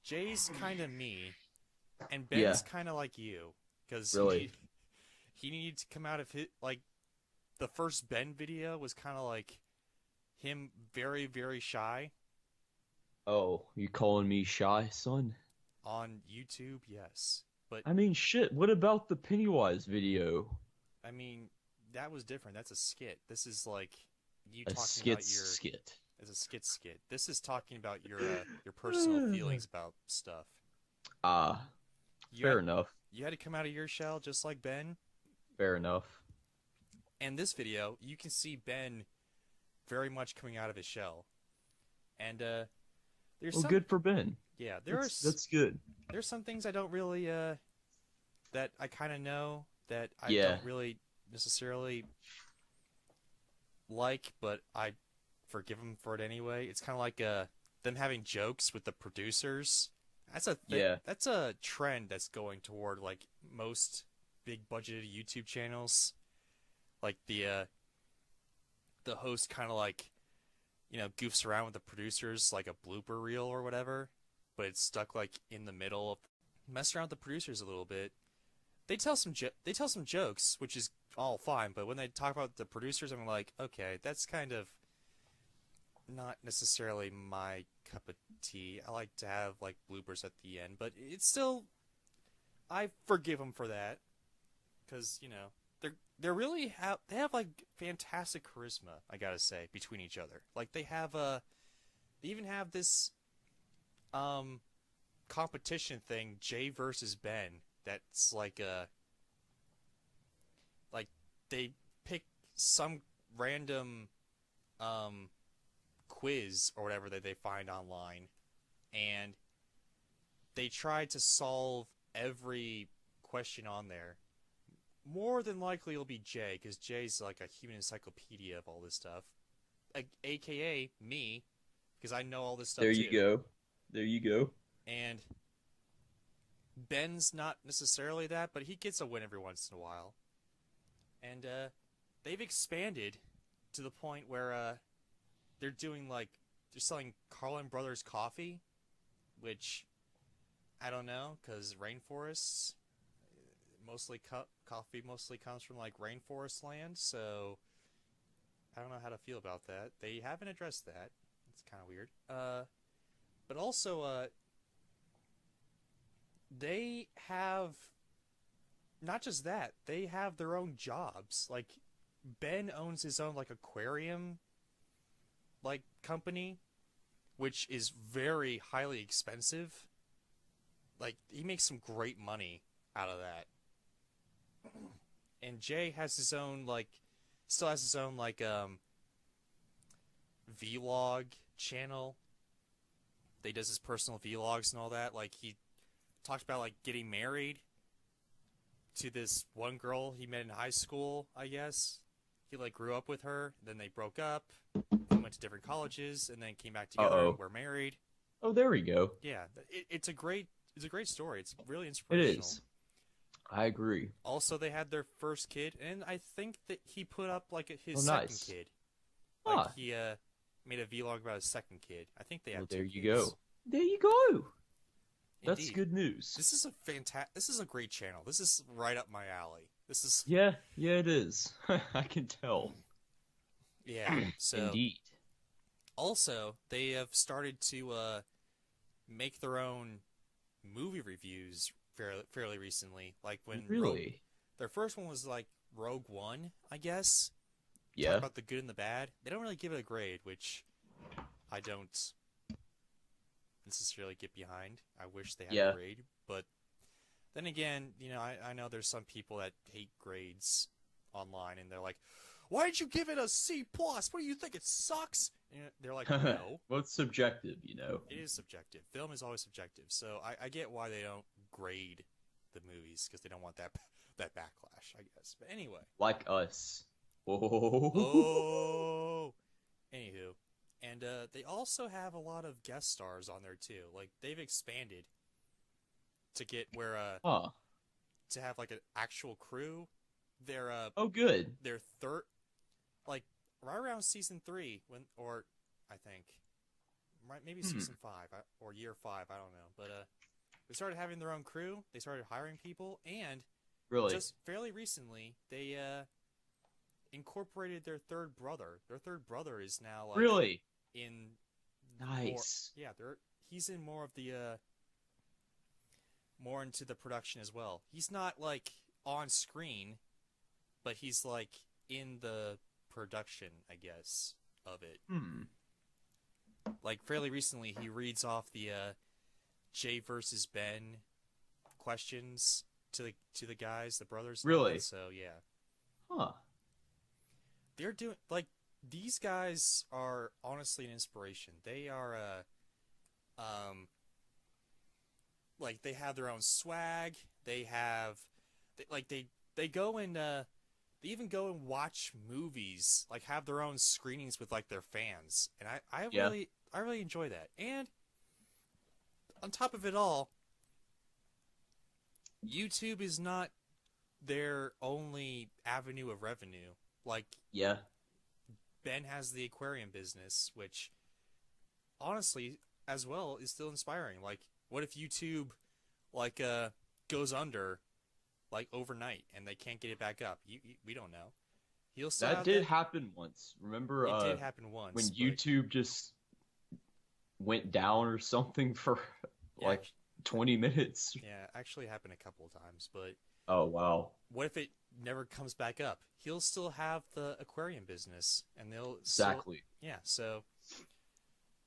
Jay's kind of me, and Ben's Yeah. kind of like you, because Really? he needed to come out of his the first Ben video was kind of like him very, very shy Oh, you calling me shy, son? on YouTube, yes. But I mean, shit, what about the Pennywise video? I mean, that was different. That's a skit. This is like you A talking skit about your skit. It's a skit. This is talking about your personal feelings about stuff. Ah, You fair had, enough. you had to come out of your shell just like Ben. Fair enough. And this video, you can see Ben very much coming out of his shell. And there's Well, some good for Ben. yeah, That's good. there's some things I don't really that I kind of know that I Yeah. don't really necessarily like, but I forgive them for it anyway. It's kind of like them having jokes with the producers. That's a Yeah. That's a trend that's going toward like most big budgeted YouTube channels. Like the host kind of like goofs around with the producers like a blooper reel or whatever, but it's stuck like in the middle of mess around with the producers a little bit. They tell some jokes, which is all fine, but when they talk about the producers, I'm like, okay, that's kind of not necessarily my cup of tea. I like to have like bloopers at the end, but it's still I forgive them for that because they have like fantastic charisma. I gotta say between each other, like they even have this competition thing, Jay versus Ben. That's like they pick some random quiz or whatever that they find online, and they try to solve every question on there. More than likely it'll be Jay, because Jay's like a human encyclopedia of all this stuff. AKA me, because I know all this stuff There you too. go. There you go. And Ben's not necessarily that, but he gets a win every once in a while. And they've expanded to the point where they're selling Carlin Brothers coffee, which I don't know, because rainforests coffee mostly comes from like rainforest land, so I don't know how to feel about that. They haven't addressed that. It's kind of weird. But also they have not just that, they have their own jobs. Like Ben owns his own like aquarium like company, which is very highly expensive. Like he makes some great money out of that. And Jay has his own still has his own vlog channel. They does his personal vlogs and all that. Like he talked about like getting married to this one girl he met in high school, I guess. He like grew up with her, then they broke up, and went to different colleges, and then came back together Uh-oh. and were married. Oh, there we go. Yeah, it's a great story. It's really It inspirational. is. I agree. Also, they had their first kid, and I think that he put up like his Oh, second nice. kid. Like Ah. he made a vlog about his second kid. I think they have Well, two there you kids. go. There you go. That's Indeed. good news. This is This is a great channel. This is right up my alley. This is Yeah, it is. I can tell. yeah. So Indeed. also they have started to make their own movie reviews fairly recently. Like when Really? their first one was like Rogue One, I guess. Yeah. Talk about the good and the bad. They don't really give it a grade, which I don't necessarily get behind. I wish they had Yeah. a grade, but then again, you know, I know there's some people that hate grades online, and they're like, "Why did you give it a C plus? What do you think? It sucks?" And they're like, "No, Well, it's subjective, you know. it is subjective. Film is always subjective, so I get why they don't grade the movies because they don't want that that backlash, I guess. But anyway, Like us. Oh. oh, anywho, and they also have a lot of guest stars on there too. Like they've expanded to get where Huh. to have like an actual crew. They're Oh, good. their third, like right around season 3 when, or I think, maybe season 5 or year 5, I don't know. But they started having their own crew. They started hiring people, and Really. just fairly recently they incorporated their third brother. Their third brother is now like Really? in Nice. More, yeah, he's in more of the more into the production as well. He's not like on screen, but he's like in the production, I guess, of it. Hmm. Like fairly recently, he reads off the Jay versus Ben questions to the guys, the brothers. and all Really? that. So yeah, Huh. they're doing like these guys are honestly an inspiration. They are like they have their own swag. They have they go and they even go and watch movies, like have their own screenings with like their fans. And I Yeah. really enjoy that. And on top of it all, YouTube is not their only avenue of revenue. Like Yeah. Ben has the aquarium business, which honestly, as well, is still inspiring. Like, what if YouTube, like, goes under, like, overnight, and they can't get it back up? We don't know. He'll still That have did happen once. Remember It did happen once. when but- YouTube just went down or something for Yeah, like 20 minutes? yeah, actually happened a couple of times. But Oh, wow. what if it never comes back up? He'll still have the aquarium business, and they'll Exactly. Yeah, so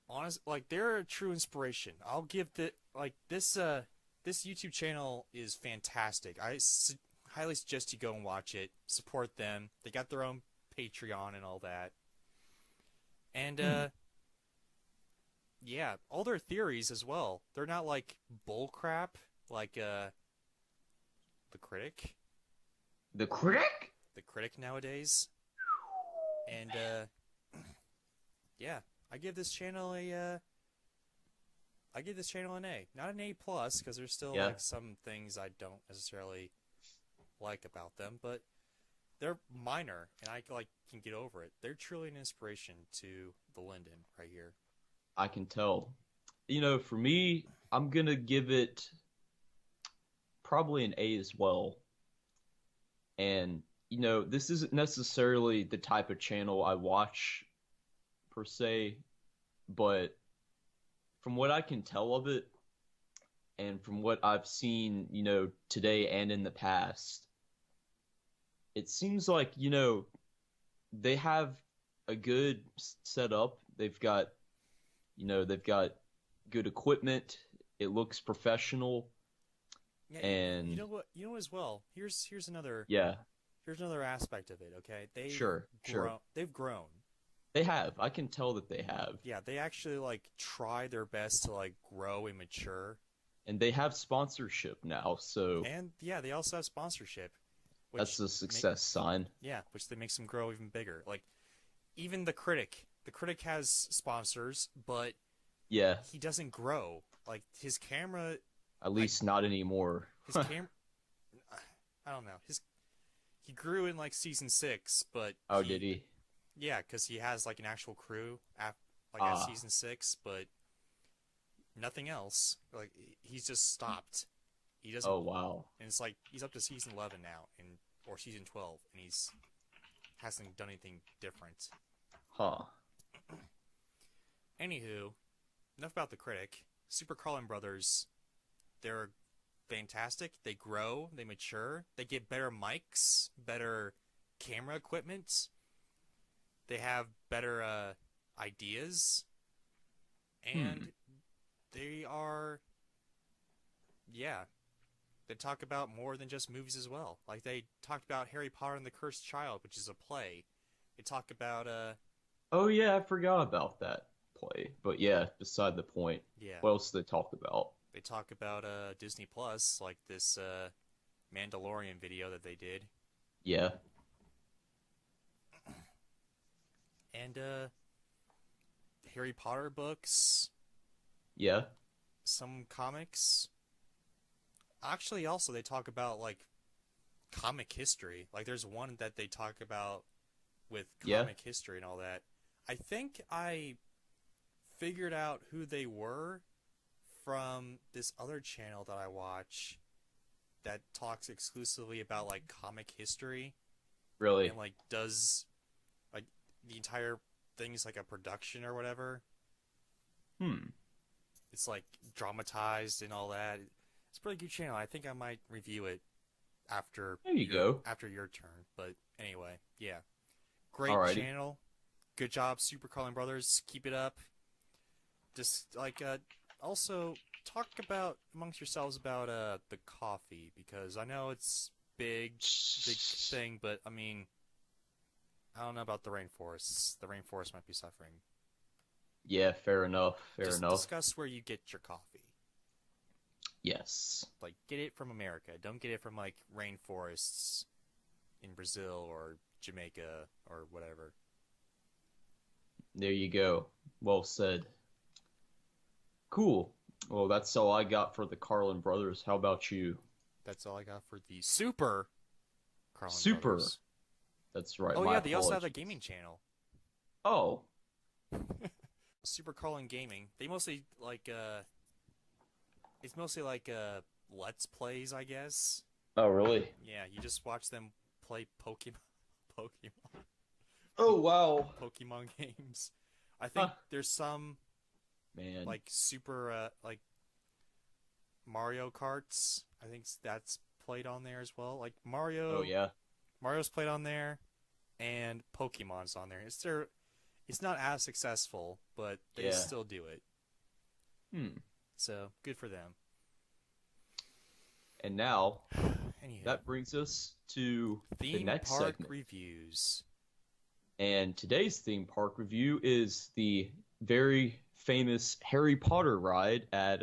honest, like they're a true inspiration. I'll give this YouTube channel is fantastic. Highly suggest you go and watch it. Support them. They got their own Patreon and all that. And yeah, all their theories as well. They're not like bull crap like the critic. The critic? The critic nowadays. And yeah, I give this channel an A. Not an A plus, because there's still Yeah. like some things I don't necessarily like about them, but they're minor and I can get over it. They're truly an inspiration to the Linden right here. I can tell. You know, for me, I'm gonna give it probably an A as well. And, you know, this isn't necessarily the type of channel I watch per se, but from what I can tell of it, and from what I've seen, you know, today and in the past, it seems like, you know, they have a good setup. They've got, you know, they've got good equipment. It looks professional. Yeah, And- you know what? You know as well. Here's another Yeah, aspect of it. Okay, Sure. They've grown. They have. I can tell that they have. Yeah, they actually like try their best to like grow and mature. And they have sponsorship now, so And yeah, they also have sponsorship, that's which a success sign. which they makes them grow even bigger. Like even the critic has sponsors, but Yeah, he doesn't grow. Like his camera, at least not anymore. his camera, I don't know. He grew in like season 6, but Oh, did he? Yeah, because he has like an actual crew at Ah. season 6, but nothing else. Like he's just stopped. He doesn't. Oh, wow. And it's like he's up to season 11 now, or season 12, and he's hasn't done anything different. Huh. Anywho, enough about the critic. Super Carlin Brothers, they're fantastic. They grow, they mature, they get better mics, better camera equipment. They have better ideas, and they are, yeah, they talk about more than just movies as well. Like they talked about Harry Potter and the Cursed Child, which is a play. They talk about Oh, yeah, I forgot about that play. But yeah, beside the point. yeah, What else do they talk about? they talk about Disney Plus, like this Mandalorian video that they did, Yeah. and Harry Potter books, Yeah. some comics. Actually, also they talk about like comic history. Like there's one that they talk about with Yeah. comic history and all that. I think I figured out who they were from this other channel that I watch that talks exclusively about like comic history Really? and like does like the entire thing is like a production or whatever. Hmm. It's like dramatized and all that. It's a pretty good channel. I think I might review it after There you go. after your turn. But anyway, yeah. Great Alrighty. channel. Good job, Super Carlin Brothers. Keep it up. Just like also talk about amongst yourselves about the coffee, because I know it's big thing, but I mean I don't know about the rainforests. The rainforest might be suffering. Yeah, fair enough. Fair Just enough. discuss where you get your coffee. Yes. Like, get it from America. Don't get it from, like, rainforests in Brazil or Jamaica or whatever. There you go. Well said. Cool. Well, that's all I got for the Carlin Brothers. How about you? That's all I got for the Super Carlin Super. Brothers. That's right. Oh, my yeah, they also have a apologies. gaming channel. Oh, Super Carlin Gaming. they mostly, like, it's mostly, like, Let's Plays, I guess. oh, really? Yeah, you just watch them play Pokemon Oh, wow. Pokemon games. I think Huh. there's some Man. like super like Mario Karts. I think that's played on there as well. Like Mario. Oh, yeah. Mario's played on there, and Pokemon's on there. It's not as successful, but they Yeah. still do it. Hmm. So good for them. And now, Anywho, that brings us to the theme next park segment. reviews. And today's theme park review is the very famous Harry Potter ride at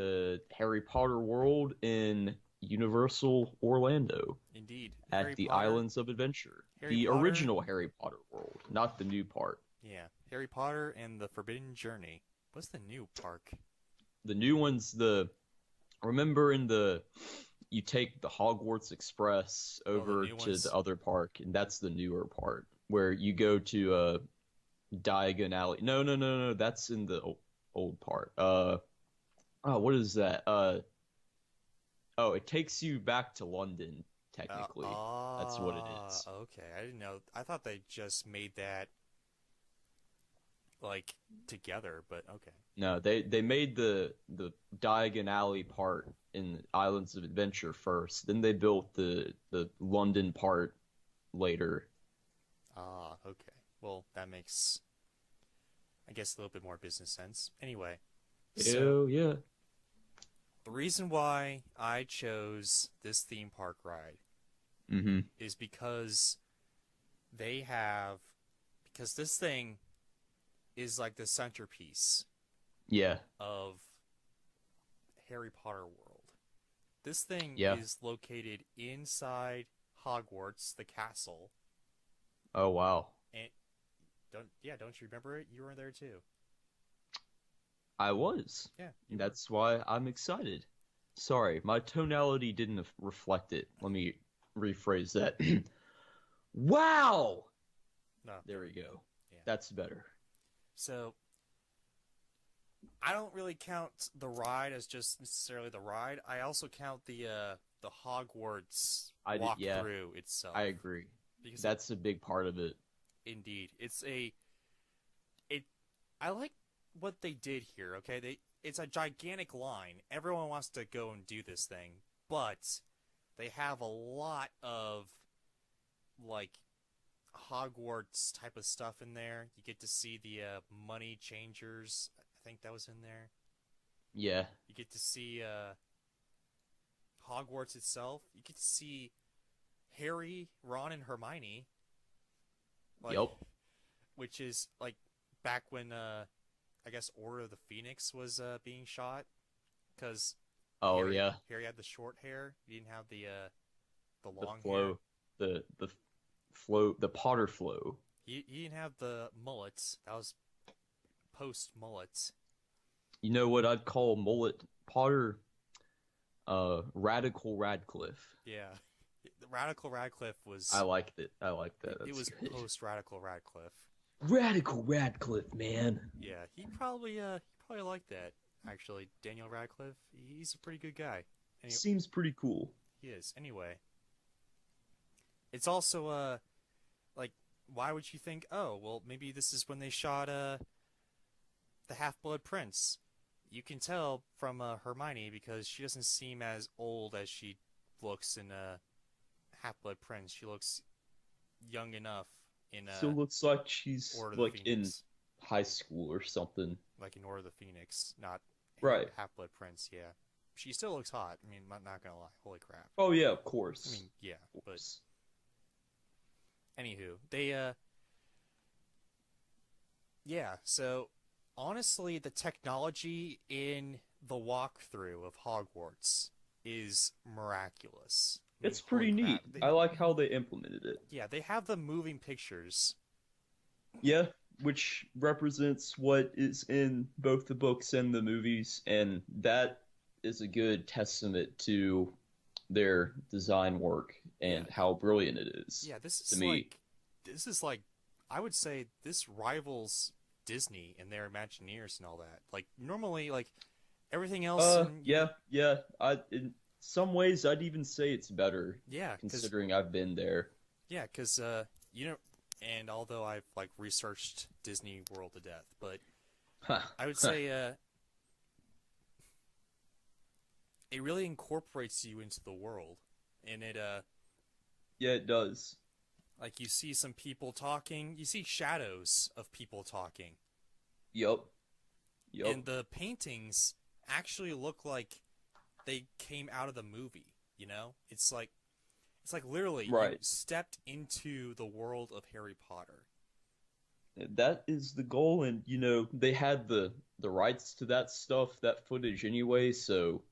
Harry Potter World in Universal Orlando Indeed, at Harry the Potter- Islands of Adventure. Harry The Potter- original Harry Potter World, not the new part. Yeah, Harry Potter and the Forbidden Journey. What's the new park? The new one's remember you take the Hogwarts Express over new to ones? the other park, and that's the newer part where you go to Diagon Alley. No, that's in the old part. What is that? It takes you back to London, technically. That's what it is. Okay, I didn't know. I thought they just made that like together, but okay. No, they made the Diagon Alley part in Islands of Adventure first. Then they built the London part later. Okay. Well, that makes, I guess, a little bit more business sense. Anyway, so Oh yeah. the reason why I chose this theme park ride is because this thing is like the centerpiece Yeah. of Harry Potter world. This thing Yeah. is located inside Hogwarts, the castle. Oh wow. And don't you remember it? You were there too. I was. Yeah. That's why I'm excited. Sorry, my tonality didn't reflect it. Let me rephrase that. Wow! No. There we go. Yeah. That's better. So I don't really count the ride as just necessarily the ride. I also count the Hogwarts yeah. walkthrough itself. I agree. Because That's a big part of it. indeed, I like what they did here. Okay, it's a gigantic line. Everyone wants to go and do this thing, but they have a lot of like Hogwarts type of stuff in there. You get to see the money changers. I think that was in there. Yeah. You get to see Hogwarts itself. You get to see Harry, Ron, and Hermione. Like, Yep. Which is like back when I guess Order of the Phoenix was being shot, because Oh yeah. Harry had the short hair. He didn't have the The long hair. flow. The flow. The Potter flow. He didn't have the mullets. That was post mullets. You know what I'd call mullet Potter? Radical Radcliffe. Yeah, Radical Radcliffe was. I liked it. I liked that. It That's was good. post Radical Radcliffe. Radical Radcliffe, man. Yeah, he probably liked that. Actually, Daniel Radcliffe, he's a pretty good guy. Anyway, Seems pretty cool. he is. Anyway, it's also like, why would you think? Oh, well, maybe this is when they shot the Half-Blood Prince. You can tell from Hermione because she doesn't seem as old as she looks in Half-Blood Prince. She looks young enough in Still looks like she's Order of the like in Phoenix. high school or something. Like in Order of the Phoenix, not Right. Half-Blood Prince. Yeah, she still looks hot. I mean, I'm not gonna lie. Holy crap. Oh yeah, of course. I mean, yeah, Of but course. anywho, they yeah. So honestly, the technology in the walkthrough of Hogwarts is miraculous. I mean, It's pretty holy neat. crap. I like how they implemented it. Yeah, they have the moving pictures. Yeah, which represents what is in both the books and the movies, and that is a good testament to their design work and how brilliant it is. Yeah, this to is me. like I would say this rivals Disney and their Imagineers and all that. Like normally, like everything else. Yeah. In some ways, I'd even say it's better, Yeah, considering I've been there. yeah, because you know, and although I've like researched Disney World to death, but I would say it really incorporates you into the world, and it Yeah, it does. like you see some people talking, you see shadows of people talking, Yup. and the paintings actually look like they came out of the movie. You know, it's like literally you Right. stepped into the world of Harry Potter. That is the goal, and they had the rights to that stuff, that footage anyway, so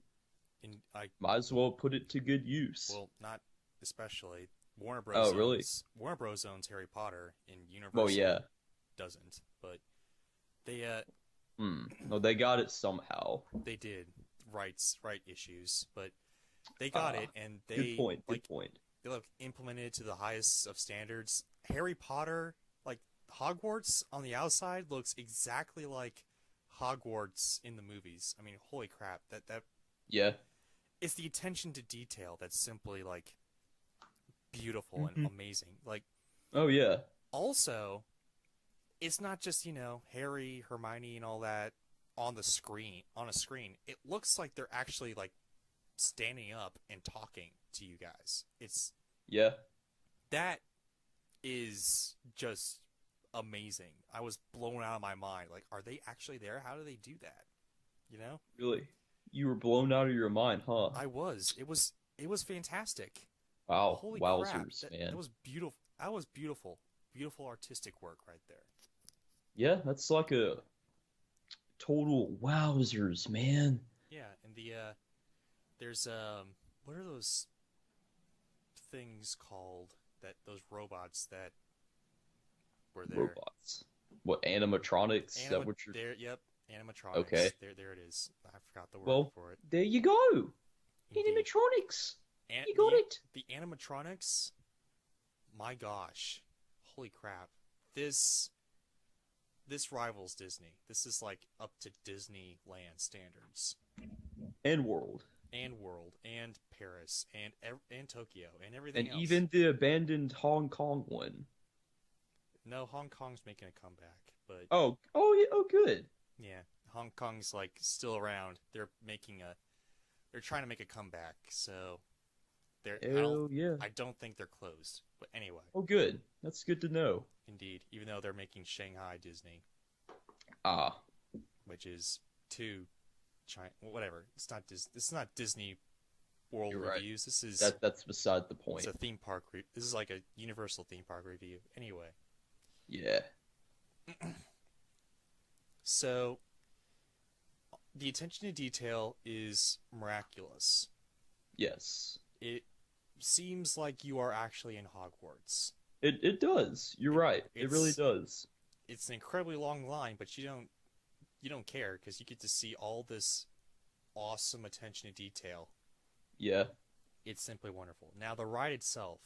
And I might as well put it to good use. Well, not especially. Warner Bros. Oh, really? Warner Bros. Owns Harry Potter, and Universal Well, yeah. doesn't. But they Well, they got it somehow. they did right issues, but they got it, and they Good point. like Good point. they look implemented it to the highest of standards. Harry Potter, like Hogwarts on the outside, looks exactly like Hogwarts in the movies. I mean, holy crap! That Yeah. it's the attention to detail that's simply like beautiful and amazing. Like Oh, yeah. also, it's not just, Harry, Hermione, and all that on a screen. It looks like they're actually like standing up and talking to you guys. Yeah. That is just amazing. I was blown out of my mind. Like, are they actually there? How do they do that? You know? Really. You were blown out of your mind, huh? I was. It was fantastic. Wow. Holy crap. Wowzers, man. That was beautiful. That was beautiful. Beautiful artistic work right there. Yeah, that's like a total wowzers, man. Yeah, and there's what are those things called, that those robots that were there? Robots. What, animatronics? Is that Anima what you're... there, yep, animatronics. Okay. There it is. I forgot the word Well, for it. there you go. Indeed. Animatronics. An- You got the, it. The animatronics, my gosh. Holy crap. This rivals Disney. This is like up to Disneyland standards. And world. And World and Paris and Tokyo and everything And else. even the abandoned Hong Kong one. No, Hong Kong's making a comeback, but Oh, yeah, oh, good. yeah, Hong Kong's like still around. They're trying to make a comeback, so Oh, yeah. I don't think they're closed. But anyway, Oh, good. That's good to know. indeed, even though they're making Shanghai Disney, Ah, which is to China, whatever. This is not Disney World You're right. reviews. This is that's beside the point. it's a theme park. This is like a Universal theme park review. Anyway, Yeah. so the attention to detail is miraculous. Yes. It seems like you are actually in Hogwarts. It does. You're right. It really It's- does. It's an incredibly long line, but you don't care because you get to see all this awesome attention to detail. Yeah. It's simply wonderful. Now the ride itself,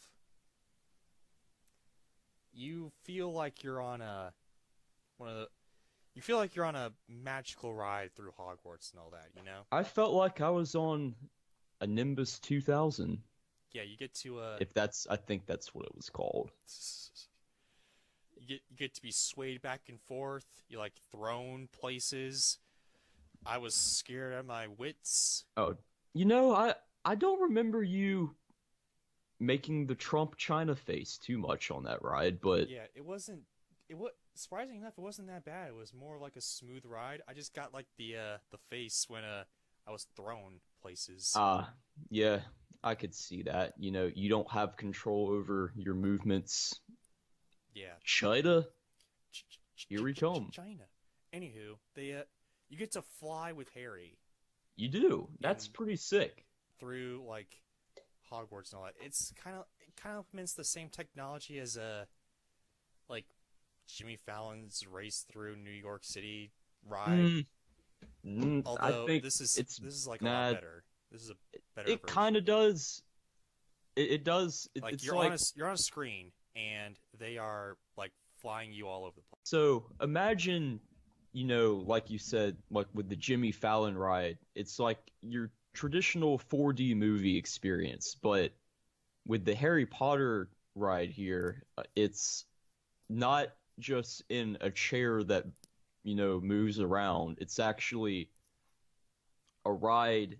you feel like you're on you feel like you're on a magical ride through Hogwarts and all that, you know? I felt like I was on a Nimbus 2000. Yeah, you get to I think that's what it was called. you get to be swayed back and forth. You're like thrown places. I was scared out of my wits. Oh, I don't remember you making the Trump China face too much on that ride, but Yeah, it was surprisingly enough, it wasn't that bad. It was more like a smooth ride. I just got like the face when I was thrown places. yeah, I could see that. You don't have control over your movements. Yeah. China, here we come. China. Anywho, you get to fly with Harry You do. That's And- pretty sick. through like Hogwarts and all that. It kind of implements the same technology as like Jimmy Fallon's race through New York City ride. Although I think this it's is like a nah, lot better. This is a better it version. kind of does. It does. Like It's you're like you're on a screen and they are like flying you all over the place. so. Imagine, like you said, like with the Jimmy Fallon ride, it's like your traditional 4D movie experience, but with the Harry Potter ride here, it's not just in a chair that moves around. It's actually a ride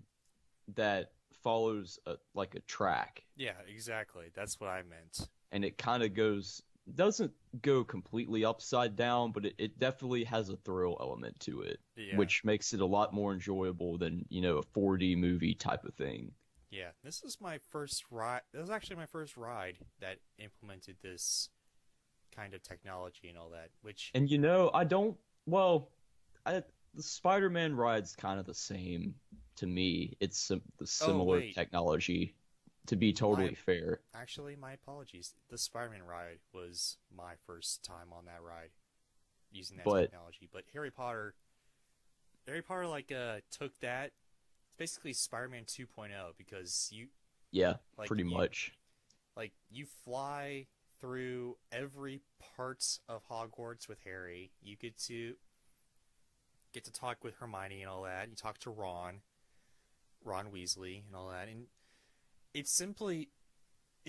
that follows like a track, Yeah, exactly. That's what I meant. and it kind of doesn't go completely upside down, but it definitely has a thrill element to it, Yeah. which makes it a lot more enjoyable than a 4D movie type of thing. Yeah, this is my first ride. This was actually my first ride that implemented this kind of technology and all that, which And I don't. Well, the Spider-Man ride's kind of the same to me. It's the similar wait. technology, to be totally My- fair. actually, my apologies. The Spider-Man ride was my first time on that ride using that But- technology. But Harry Potter like took that. It's basically Spider-Man 2.0 because Yeah, Like, pretty you- much. like you fly through every part of Hogwarts with Harry. You get to talk with Hermione and all that. You talk to Ron Weasley and all that, and it's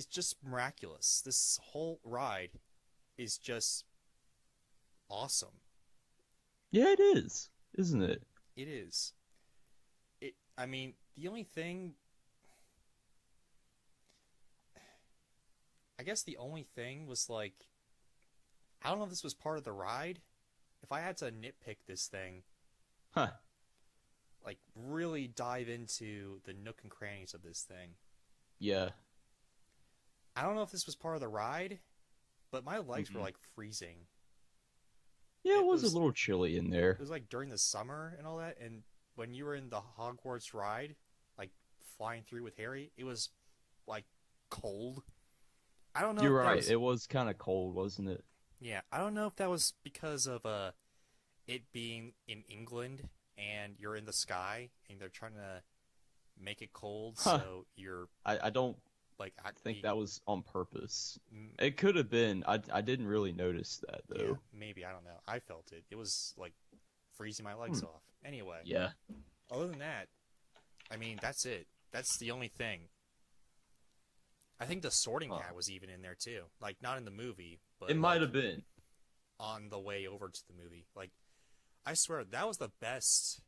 just miraculous. This whole ride is just awesome. Yeah, it is, isn't it? It is. I mean, the only thing, I guess the only thing was like, I don't know if this was part of the ride. If I had to nitpick this thing, Huh. like really dive into the nook and crannies of this thing, Yeah. I don't know if this was part of the ride, but my legs were Mhm. like freezing. Yeah, it was a little chilly in there. It was like during the summer and all that, and when you were in the Hogwarts ride, like flying through with Harry, it was like cold. I don't know. You're if that right. was- It was kind of cold, wasn't it? Yeah, I don't know if that was because of it being in England and you're in the sky and they're trying to make it cold, Huh. so you're I don't like think actually that was on purpose. Mm, It could have been. I didn't really notice that yeah, though. maybe I don't know. I felt it. It was like freezing my legs off. Anyway, Yeah. other than that, I mean that's it. That's the only thing. I think the Sorting Huh. Hat was even in there too. Like not in the movie, but It might like, have been. on the way over to the movie. Like I swear that was the best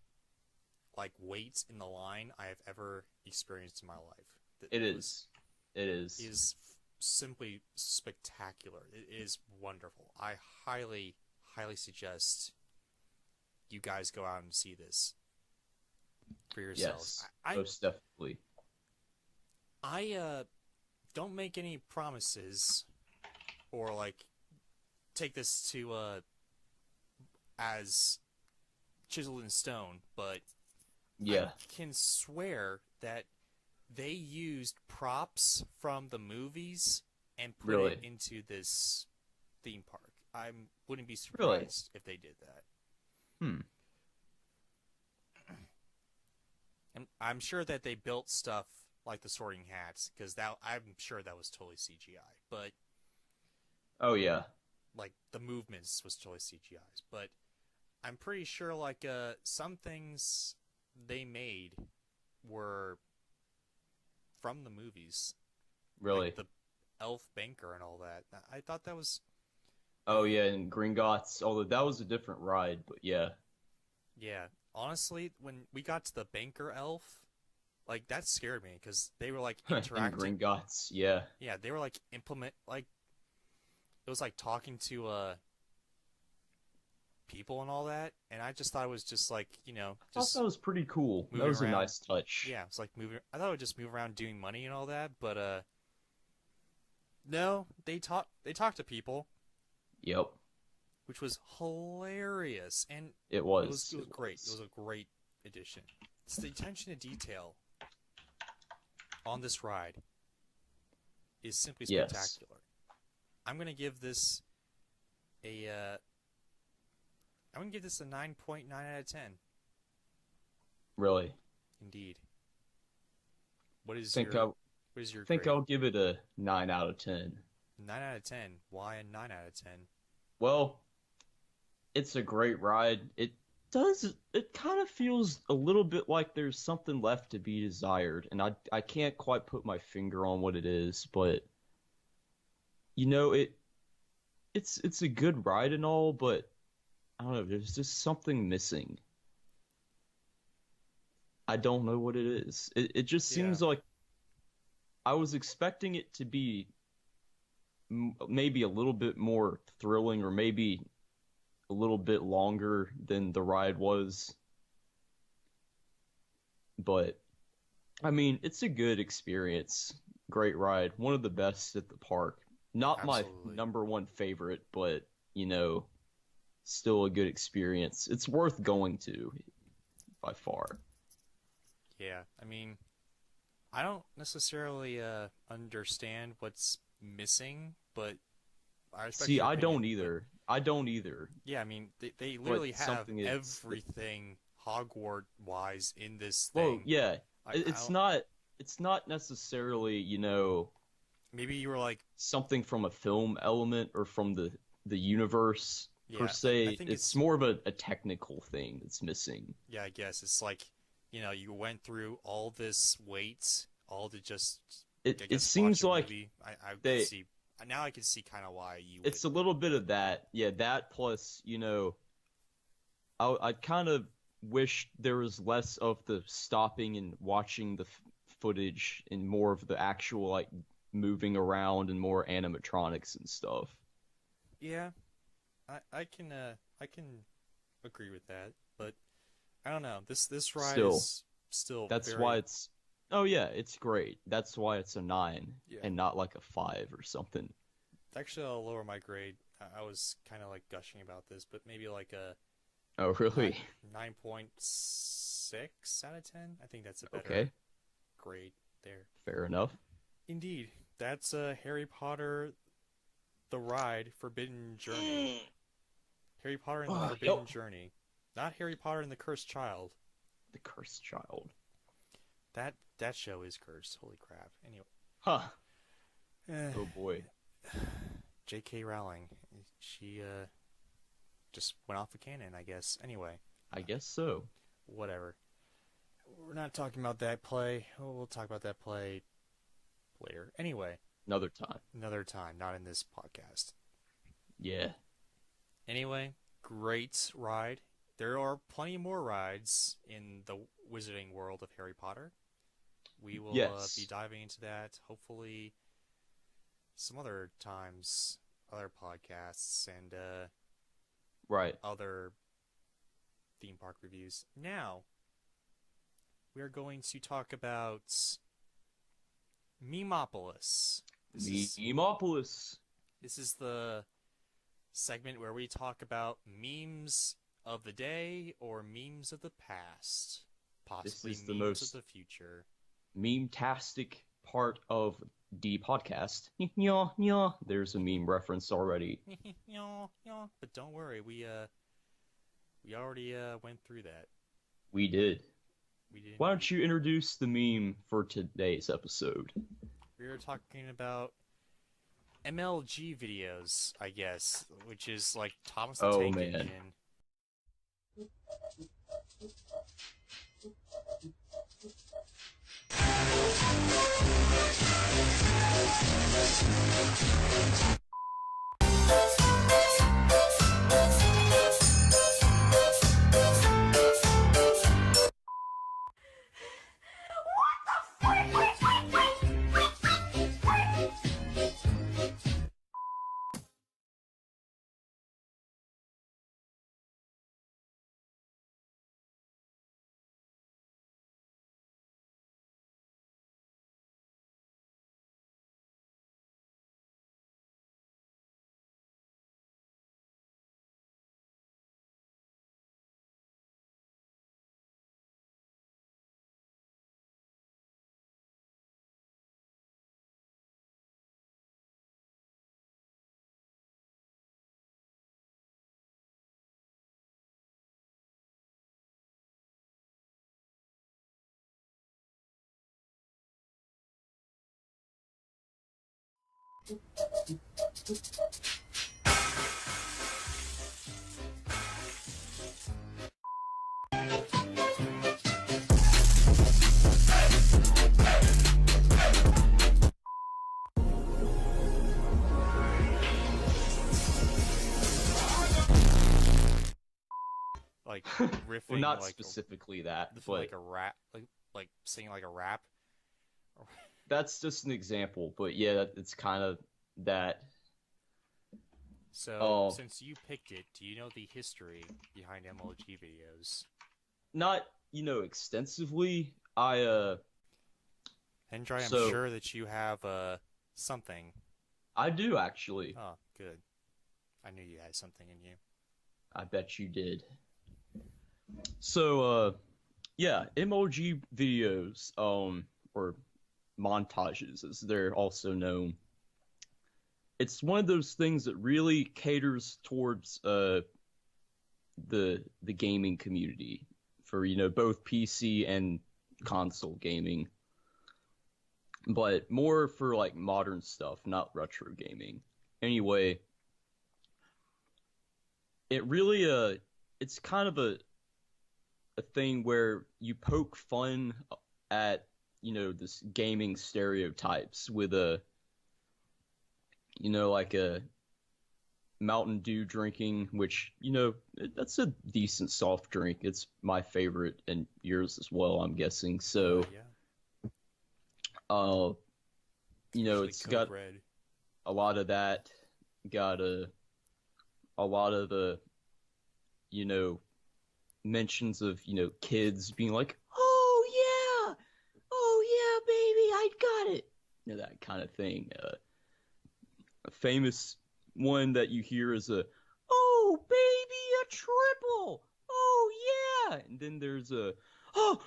like wait in the line I have ever experienced in my life. It was- is. It is. is simply spectacular. It is wonderful. I highly, highly suggest you guys go out and see this for yourselves. Yes. I Most definitely. don't make any promises or like take this to as chiseled in stone, but Yeah. I can swear that they used props from the movies and put Really? it into this theme park. I wouldn't be Really? surprised if they did that. Hmm. And I'm sure that they built stuff like the Sorting Hats because that I'm sure that was totally CGI. But Oh yeah. like the movements was totally CGI's. But I'm pretty sure like some things they made were from the movies. Really. Like the elf banker and all that. I thought that was Oh yeah, and Gringotts. Although that was a different ride, but yeah. yeah. Honestly, when we got to the banker elf, like that scared me because they were like And interacting. Gringotts. Yeah. Yeah, they were like it was like talking to people and all that, and I just thought it was just like I thought just that was pretty cool. That moving was a around. nice touch. yeah, it's like moving. I thought it would just move around doing money and all that, but no, they talked to people, Yep. which was hilarious, and It was. it was great. It was a great addition. It's the attention to detail on this ride is simply Yes. spectacular. I'm gonna give this I'm gonna give this a 9.9 out of 10. Really. Indeed. What is Think your I what is your think grade? I'll give it a 9 out of 10. 9 out of 10. Why a 9 out of 10? Well, it's a great ride. It kind of feels a little bit like there's something left to be desired, and I can't quite put my finger on what it is, but it's a good ride and all, but I don't know, there's just something missing. I don't know what it is. It just seems Yeah. like I was expecting it to be maybe a little bit more thrilling, or maybe a little bit longer than the ride was. But I mean, it's a good experience. Great ride. One of the best at the park. Not Absolutely. my number one favorite, but still a good experience. It's worth going to by far. Yeah, I mean, I don't necessarily understand what's missing, but I respect See, your I don't opinion, but- either. I don't either. Yeah, I mean, they literally have something is- everything Hogwarts wise in this Well, thing. yeah. I It's don't- not necessarily, Maybe you were like, something from a film element or from the universe yeah, per se. I think It's more of a technical thing that's missing. yeah, I guess it's like, you went through all this wait, all to just. I It guess, seems watch a like movie. I they- see. Now I can see kind of why you. it's a little bit of that. Yeah, that plus, I kind of wish there was less of the stopping and watching the footage and more of the actual like moving around and more animatronics and stuff. Yeah, I can agree with that, but I don't know. This ride Still. is still That's very, why it's Oh yeah, it's great. That's why it's a 9 Yeah. and not like a 5 or something. Actually, I'll lower my grade. I was kind of like gushing about this, but maybe like a Oh, really? 9.6 out of 10. I think that's a better Okay, grade there. fair enough. Indeed, that's Harry Potter, the Ride, Forbidden Journey. Harry Potter and the Forbidden Journey, not Harry Potter and the Cursed Child. The Cursed Child. That show is cursed. Holy crap. Anyway, Huh. eh, Oh boy. J.K. Rowling, she just went off a cannon, I guess. Anyway, I guess so. whatever. We're not talking about that play. We'll talk about that play later. Anyway, Another time. another time, not in this podcast. Yeah. Anyway, great ride. There are plenty more rides in the wizarding world of Harry Potter. We will Yes. be diving into that, hopefully, some other times, other podcasts, and Right. other theme park reviews. Now, we are going to talk about Memopolis. Memopolis. This is the segment where we talk about memes of the day or memes of the past, possibly is the memes most- of the future. Meme-tastic part of the podcast. Yeah. There's a meme reference already. Yeah. But don't worry, we already went through that. We did. We did. Why don't you introduce the meme for today's episode? We were talking about MLG videos, I guess, which is like Thomas the Oh, Tank man. Engine. Like riffing, Well, not like specifically that, but but like a rap, like singing like a rap. that's just an example. But yeah, it's kind of that. So, Oh. since you picked it, do you know the history behind MLG videos? Not, extensively. Hendry, I'm So- sure that you have something. I do actually. Oh, good. I knew you had something in you. I bet you did. So, yeah, MLG videos, or montages, as they're also known. It's one of those things that really caters towards the gaming community for both PC and console gaming, but more for like modern stuff, not retro gaming. Anyway, it really it's kind of a thing where you poke fun at this gaming stereotypes with like a Mountain Dew drinking, which that's a decent soft drink. It's my favorite and yours as well, I'm guessing. So Yeah. it's Usually got Code Red. a lot of that, got a lot of the mentions of kids being like, oh yeah baby, I got it, that kind of thing. A famous one that you hear is a, "Oh baby, a triple! Oh yeah!" And then there's a, "Oh,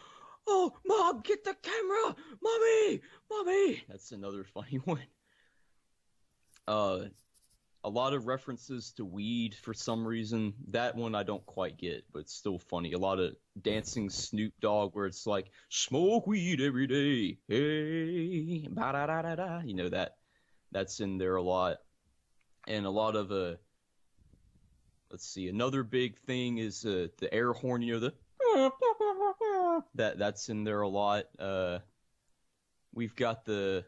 oh, mom, get the camera, mommy." That's another funny one. A lot of references to weed for some reason. That one I don't quite get, but it's still funny. A lot of dancing Snoop Dogg where it's like, "Smoke weed every day, hey, ba da da da da." You know that's in there a lot, and a lot of let's see, another big thing is the air horn. You know that's in there a lot. We've got the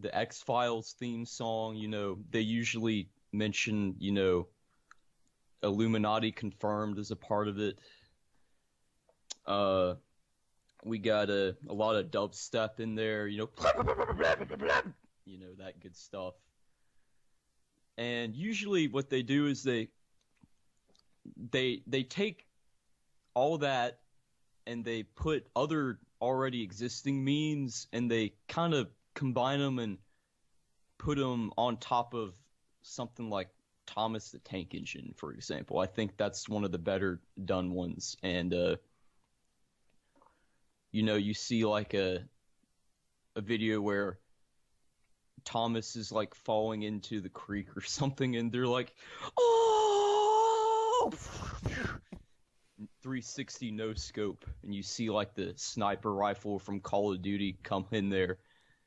X-Files theme song. You know, they usually mention, you know, Illuminati confirmed as a part of it. We got a lot of dubstep in there, you know, you know, that good stuff. And usually what they do is they take all that and they put other already existing memes and they kind of combine them and put them on top of something like Thomas the Tank Engine, for example. I think that's one of the better done ones. And you know, you see like a video where Thomas is like falling into the creek or something, and they're like, "Oh!" 360 no scope, and you see like the sniper rifle from Call of Duty come in there.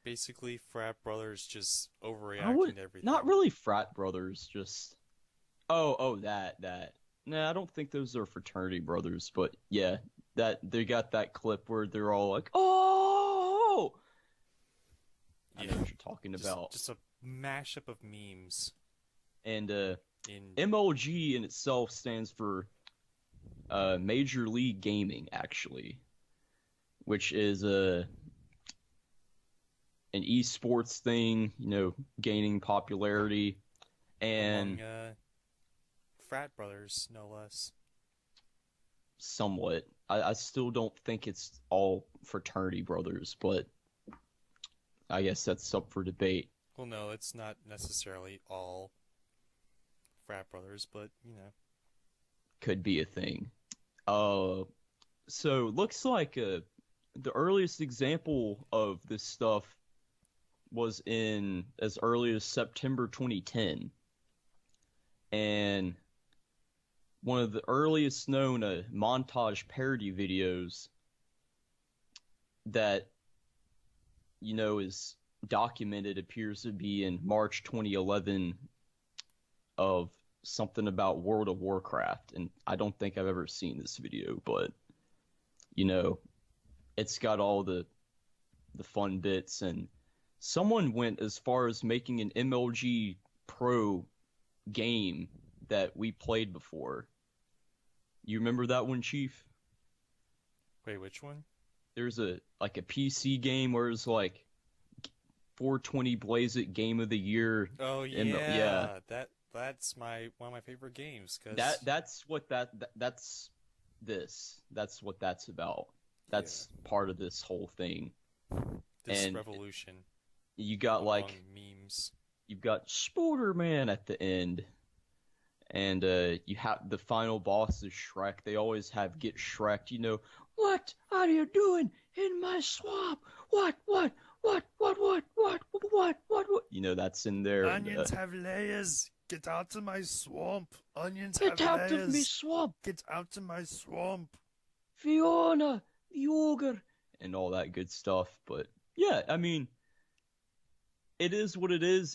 Basically, frat brothers just overreacting to everything. Not really frat brothers, just that. Nah, I don't think those are fraternity brothers, but yeah, that they got that clip where they're all like, "Oh!" I know what you're talking about. Just a mashup of memes. And MLG in itself stands for Major League Gaming, actually, which is an esports thing, you know, gaining popularity, and among, frat brothers, no less. Somewhat. I still don't think it's all fraternity brothers, but I guess that's up for debate. Well, no, it's not necessarily all frat brothers, but, you know. Could be a thing. So looks like the earliest example of this stuff was in as early as September 2010. And one of the earliest known montage parody videos that, you know, is documented appears to be in March 2011 of something about World of Warcraft. And I don't think I've ever seen this video, but, you know, it's got all the fun bits. And someone went as far as making an MLG Pro game that we played before. You remember that one, Chief? Wait, which one? There's a PC game where it's like 420 Blaze It Game of the Year. Oh yeah, that's one of my favorite games. Cause... That's what that's what that's about. That's part of this whole thing. This and revolution. You got like memes. You've got Sporterman at the end. And you have the final boss is Shrek. They always have get Shrek'd, you know. "What are you doing in my swamp? What? You know, that's in there. Onions have layers. Get out of my swamp. Onions have layers. Get out of me swamp. Get out of my swamp. Fiona, the ogre. And all that good stuff. But yeah, I mean, it is what it is.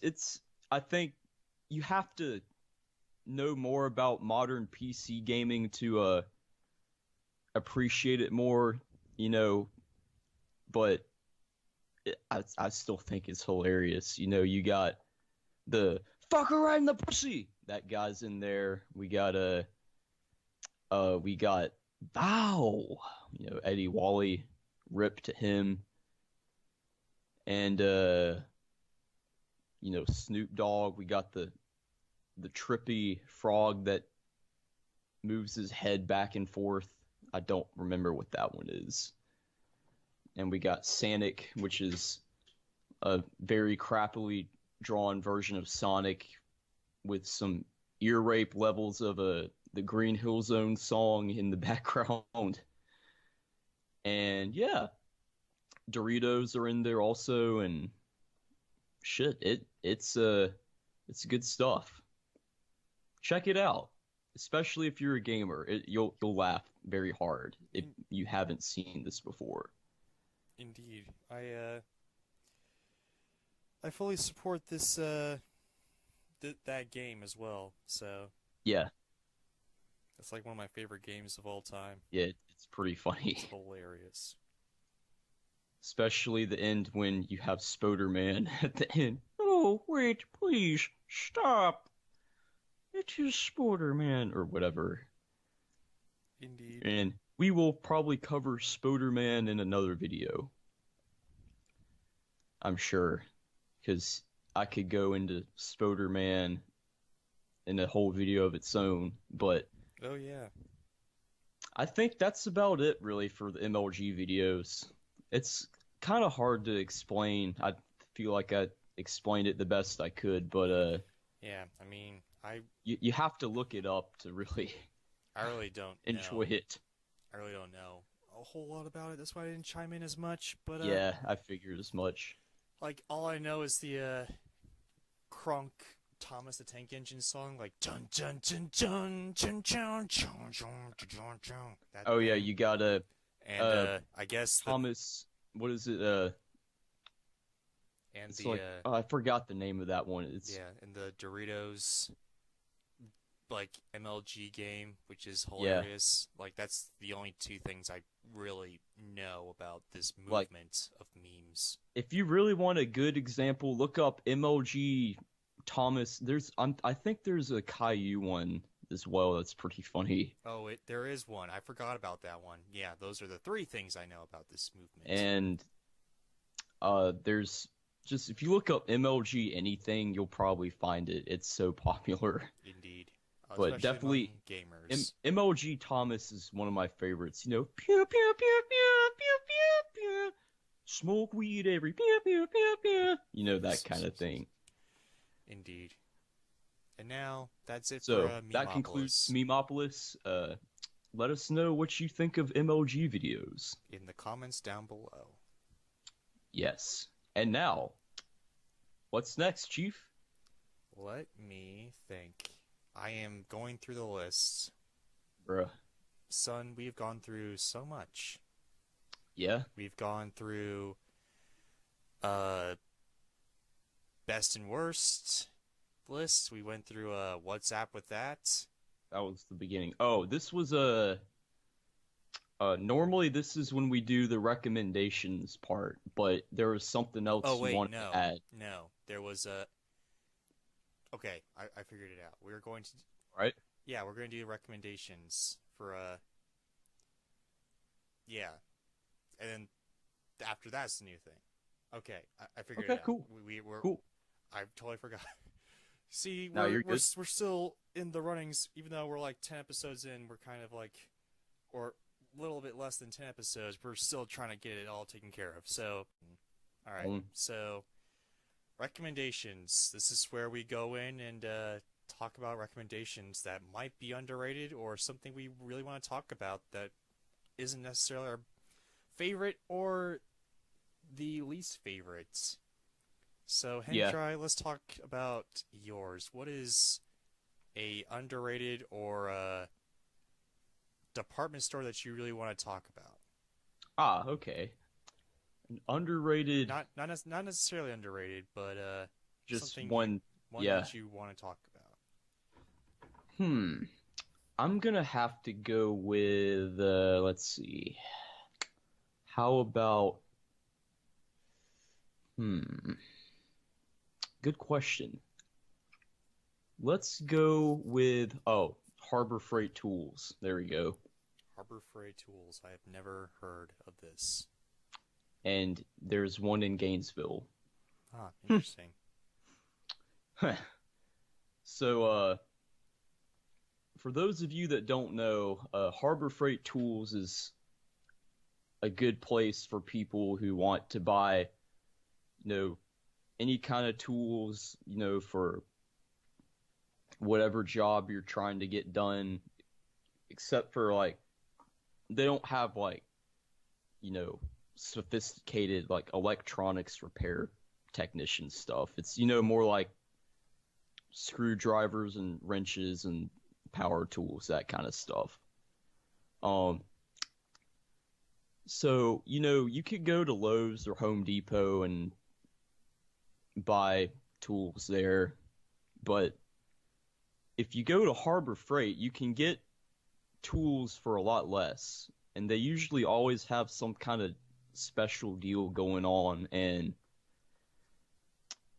I think you have to know more about modern PC gaming to appreciate it more, you know, but I still think it's hilarious. You know, you got the "fuck her right in the pussy," that guy's in there. We got Bow, you know, Eddie Wally, rip to him. And you know, Snoop Dogg, we got the trippy frog that moves his head back and forth. I don't remember what that one is. And we got Sonic, which is a very crappily drawn version of Sonic with some ear rape levels of the Green Hill Zone song in the background. And yeah, Doritos are in there also, and shit, it's good stuff. Check it out, especially if you're a gamer. You'll laugh very hard if you haven't seen this before. Indeed. I fully support this that game as well. So Yeah, it's like one of my favorite games of all time. yeah, it's pretty funny. It's hilarious. Especially the end when you have Spoderman at the end. Oh, wait, please, stop. It is Spoderman, or whatever. Indeed. And we will probably cover Spoderman in another video. I'm sure. Because I could go into Spoderman in a whole video of its own. But Oh yeah. I think that's about it, really, for the MLG videos. It's kind of hard to explain. I feel like I explained it the best I could, but Yeah. I mean, you have to look it up to really I really don't enjoy know. it. I really don't know a whole lot about it. That's why I didn't chime in as much. But Yeah, I figured as much. like all I know is the Crunk Thomas the Tank Engine song, like dun dun dun dun dun dun dun dun dun dun dun. That Oh yeah, thing. you gotta And I guess Thomas. What is it? and It's the like I forgot the name of that one. It's yeah, and the Doritos like MLG game, which is Yeah. hilarious. Like that's the only two things I really know about this Like- movement of memes. if you really want a good example, look up MLG Thomas. I think there's a Caillou one as well. That's pretty funny. Oh, there is one. I forgot about that one. Yeah, those are the three things I know about this movement. And there's just if you look up MLG anything, you'll probably find it. It's so popular. Indeed. But Especially definitely among gamers. MLG Thomas is one of my favorites. You know, pew pew pew pew pew pew pew. Smoke weed every pew pew pew pew. You know, that kind of thing. Indeed. And now that's it So for that concludes Memopolis. Memopolis. Let us know what you think of MLG videos. In the comments down below. Yes. And now, what's next, Chief? Let me think. I am going through the list. Bruh. Son, we've gone through so much. Yeah? We've gone through best and worst lists. We went through WhatsApp with that. That was the beginning. Oh, this was normally this is when we do the recommendations part, but there was something else Oh you wait, wanted no, to add, no. There was a. Okay, I figured it out. We're going to. right? Yeah, we're going to do recommendations for Yeah, and then after that's the new thing. Okay, I figured Okay, it out. cool. We're Cool. I totally forgot. See, No, you're we're good. we're still in the runnings, even though we're like 10 episodes in. We're kind of like, or a little bit less than 10 episodes. We're still trying to get it all taken care of. So, all right. So, recommendations. This is where we go in and talk about recommendations that might be underrated or something we really want to talk about that isn't necessarily our favorite or the least favorite. So, Yeah. Hendry, let's talk about yours. What is a underrated or a department store that you really want to talk about? Ah, okay. An underrated, Not necessarily underrated, but just something one. one yeah. that you want to talk about. I'm gonna have to go with, let's see. How about, good question. Let's go with, Harbor Freight Tools. There we go. Harbor Freight Tools. I have never heard of this. And there's one in Gainesville. Ah, interesting. So, for those of you that don't know, Harbor Freight Tools is a good place for people who want to buy, any kind of tools, for whatever job you're trying to get done, except for like they don't have like, you know, sophisticated like electronics repair technician stuff. It's, more like screwdrivers and wrenches and power tools, that kind of stuff. Um, so, you could go to Lowe's or Home Depot and buy tools there, but if you go to Harbor Freight, you can get tools for a lot less, and they usually always have some kind of special deal going on. And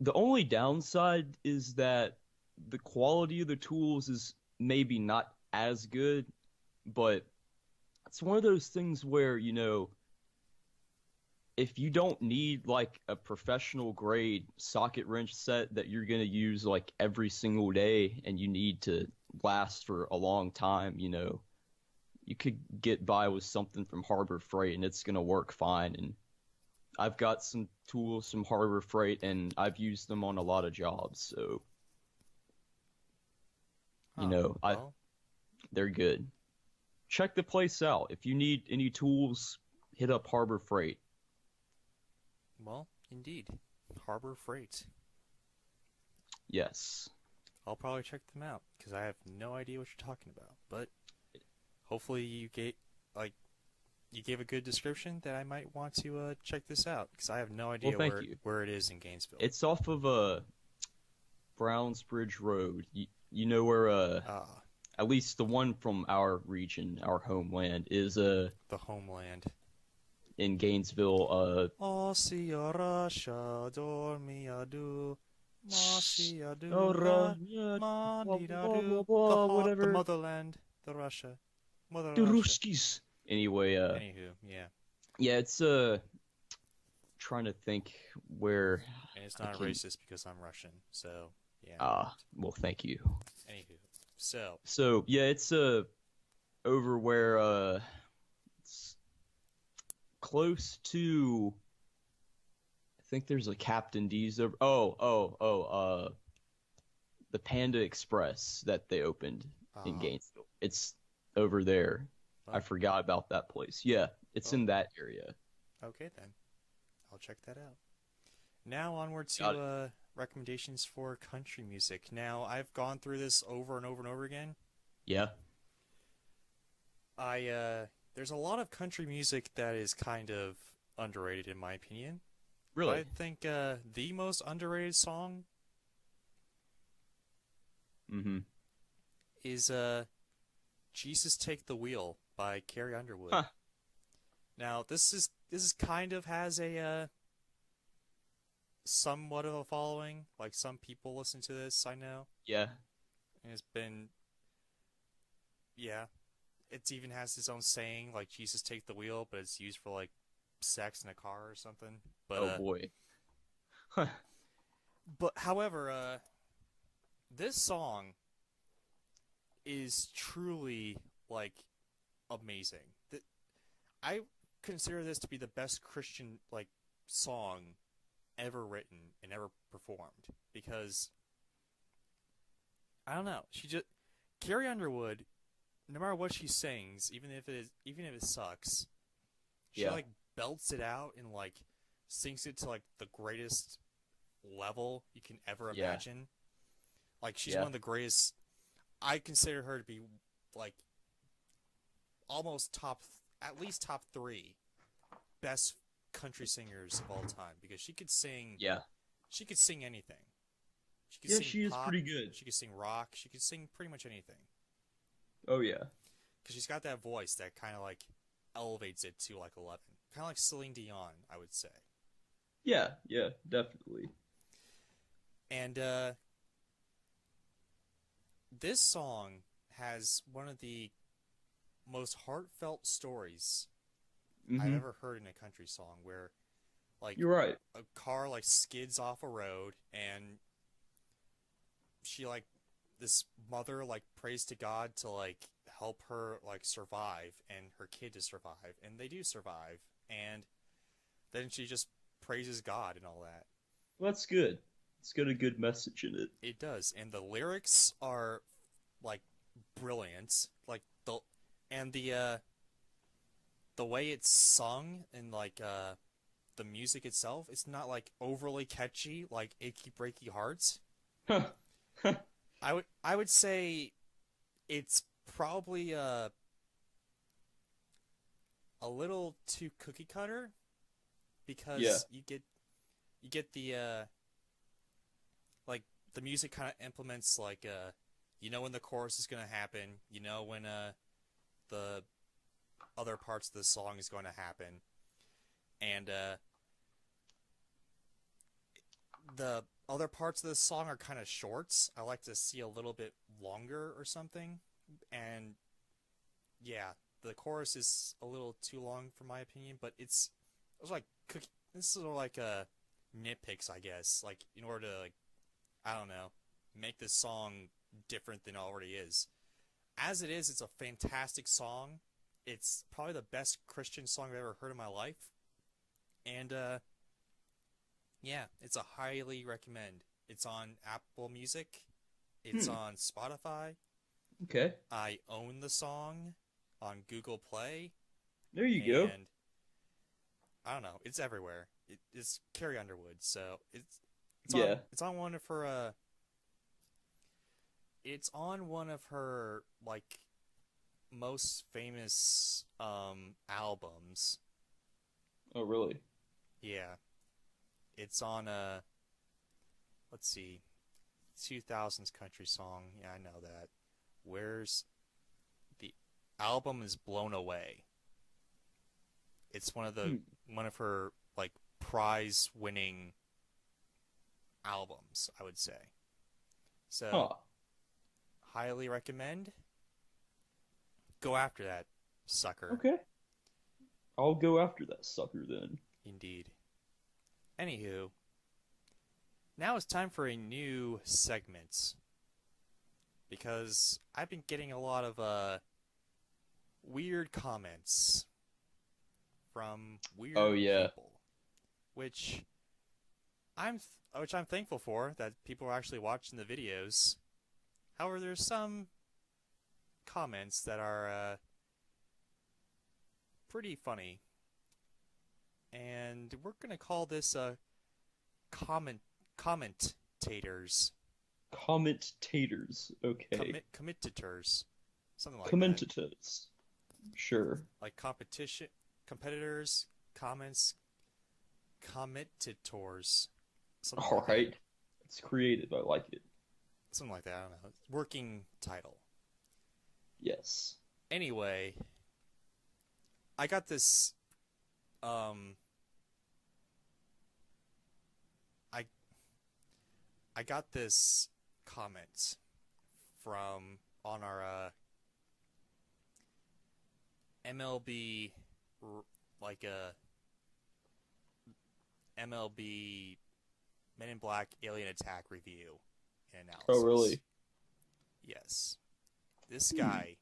the only downside is that the quality of the tools is maybe not as good, but it's one of those things where, if you don't need like a professional grade socket wrench set that you're going to use like every single day and you need to last for a long time, you could get by with something from Harbor Freight and it's going to work fine. And I've got some tools from Harbor Freight and I've used them on a lot of jobs. So, Well, they're good. Check the place out. If you need any tools, hit up Harbor Freight. well, indeed. Harbor Freight. Yes. I'll probably check them out because I have no idea what you're talking about. But hopefully you gave a good description that I might want to check this out because I have no idea Well, thank you. where it is in Gainesville. It's off of Brownsbridge Road. You know where at least the one from our region, our homeland, is the homeland. in Gainesville. Osia Russia, dormiadu, masiadu, mandidadu, whatever. the motherland, the Russia, mother The Russia. Ruskies. Anyway, Anywho, yeah, it's trying to think where. and it's I not can't- racist because I'm Russian, so yeah. Well, thank you. Anywho, so So yeah, it's over where it's close to. I think there's a Captain D's over. The Panda Express that they opened in Ah. Gainesville. It's over there. I Oh. forgot about that place. Yeah, it's in that area. okay then, I'll check that out. Now onward Got to recommendations for country music. Now I've gone through this over and over and over again. Yeah. There's a lot of country music that is kind of underrated in my opinion. Really? I think the most underrated song Mm-hmm. is Jesus Take the Wheel by Carrie Underwood. Huh. Now this is kind of has a somewhat of a following. Like some people listen to this, I know. Yeah. And it's been it even has its own saying like Jesus Take the Wheel, but it's used for like sex in a car or something. But Oh boy. But however, this song is truly like amazing. I consider this to be the best Christian like song ever written and ever performed because I don't know. Carrie Underwood, no matter what she sings, even if it sucks, she Yeah. like belts it out and like sings it to like the greatest level you can ever Yeah. imagine. Like she's Yeah. one of the greatest. I consider her to be like almost at least top 3 best country singers of all time because she could sing. Yeah. She could sing anything. She could Yeah, sing she is pop, pretty good. She could sing rock. She could sing pretty much anything Oh yeah. because she's got that voice that kind of like elevates it to like 11, kind of like Celine Dion, I would say. Yeah. Yeah. Definitely. And this song has one of the most heartfelt stories I've Mhm. ever heard in a country song where like You're right. a car like skids off a road and she like this mother like prays to God to like help her like survive and her kid to survive and they do survive and then she just praises God and all that. Well, that's good. It's got a good message in it. It does, and the lyrics are like brilliant. Like the way it's sung and like the music itself, it's not like overly catchy like Achy Breaky Hearts. Huh. I would say it's probably a little too cookie cutter because Yeah. you get the like the music kind of implements like you know when the chorus is going to happen, you know when the other parts of the song is going to happen, and the other parts of the song are kind of shorts. I like to see a little bit longer or something, and yeah, the chorus is a little too long for my opinion, but it's like this is like nitpicks, I guess, like in order to like I don't know, make this song different than it already is. As it is, it's a fantastic song. It's probably the best Christian song I've ever heard in my life. And yeah, it's a highly recommend. It's on Apple Music. It's on Spotify. Okay. I own the song on Google Play. There you go. And I don't know, it's everywhere. It's Carrie Underwood, so Yeah. it's on one of her it's on one of her like most famous albums. Oh, really? Yeah. It's on let's see, 2000s country song. Yeah, I know that. Where's the album is Blown Away. It's one of her like prize winning albums, I would say. So Huh. highly recommend. Go after that, sucker. Okay. I'll go after that sucker then. Indeed. Anywho, now it's time for a new segment. Because I've been getting a lot of weird comments from weird Oh, yeah. people, which I'm thankful for that people are actually watching the videos. However, there's some comments that are pretty funny, and we're gonna call this commentators, Commentators. Okay. commitators, something like that. Commentators. Sure. Like competitors, comments, commentators, something All like that. right. It's creative. I like it. Something like that. I don't know. Working title. Yes. Anyway, I got this. I I got this comment from on our MLB like a MLB Men in Black Alien Attack review and analysis. Oh, really? Yes. This guy,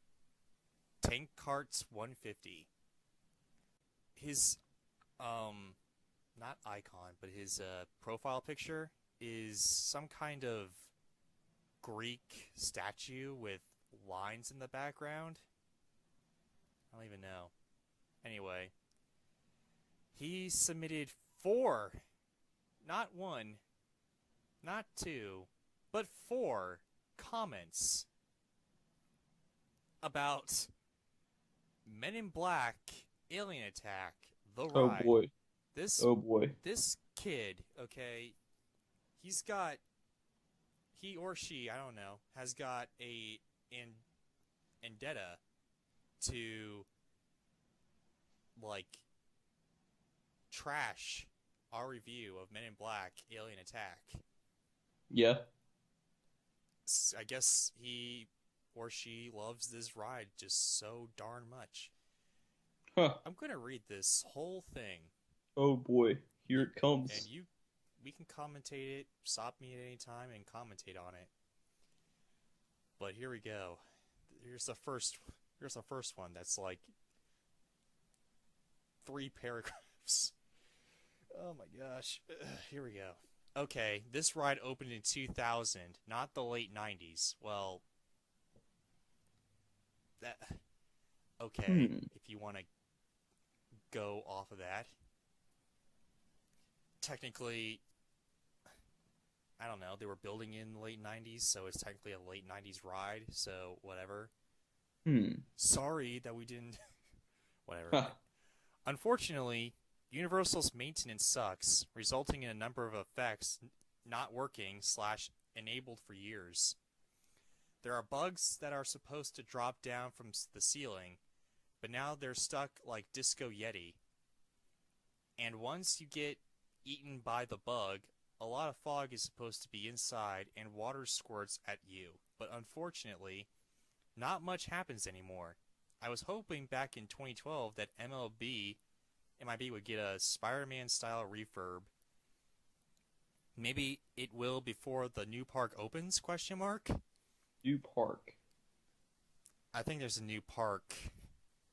Tank Carts 150. His not icon, but his profile picture is some kind of Greek statue with lines in the background. I don't even know. Anyway, he submitted 4, not 1, not 2, but 4 comments about Men in Black Alien Attack, The Oh Ride. boy. This Oh boy. this kid, okay, he or she, I don't know, has got a vendetta to like trash our review of Men in Black Alien Attack. Yeah. I guess he or she loves this ride just so darn much. Huh. I'm gonna read this whole thing, Oh boy. Here it comes. and we can commentate it. Stop me at any time and commentate on it. But here we go. Here's the first one. That's like 3 paragraphs. Oh my gosh. Here we go. okay, this ride opened in 2000, not the late 90s. Well, that okay, Hmm. if you want to go off of that. Technically, I don't know, they were building in the late 90s, so it's technically a late 90s ride, so whatever. Hmm. Sorry that we didn't whatever. Huh. Unfortunately, Universal's maintenance sucks, resulting in a number of effects not working / enabled for years. There are bugs that are supposed to drop down from the ceiling, but now they're stuck like Disco Yeti. And once you get eaten by the bug, a lot of fog is supposed to be inside and water squirts at you. But unfortunately, not much happens anymore. I was hoping back in 2012 that MIB would get a Spider-Man style refurb. Maybe it will before the new park opens, question mark? New park. I think there's a new park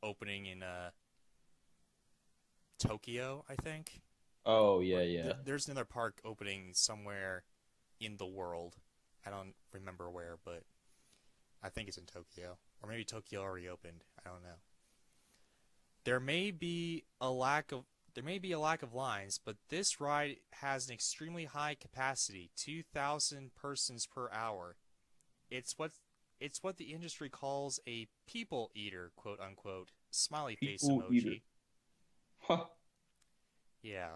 opening in Tokyo, I think. Oh, yeah. There's another park opening somewhere in the world. I don't remember where, but I think it's in Tokyo. Or maybe Tokyo already opened. I don't know. There may be a lack of lines, but this ride has an extremely high capacity, 2,000 persons per hour. It's what the industry calls a people eater, quote unquote. Smiley face People emoji. eater. Huh. Yeah.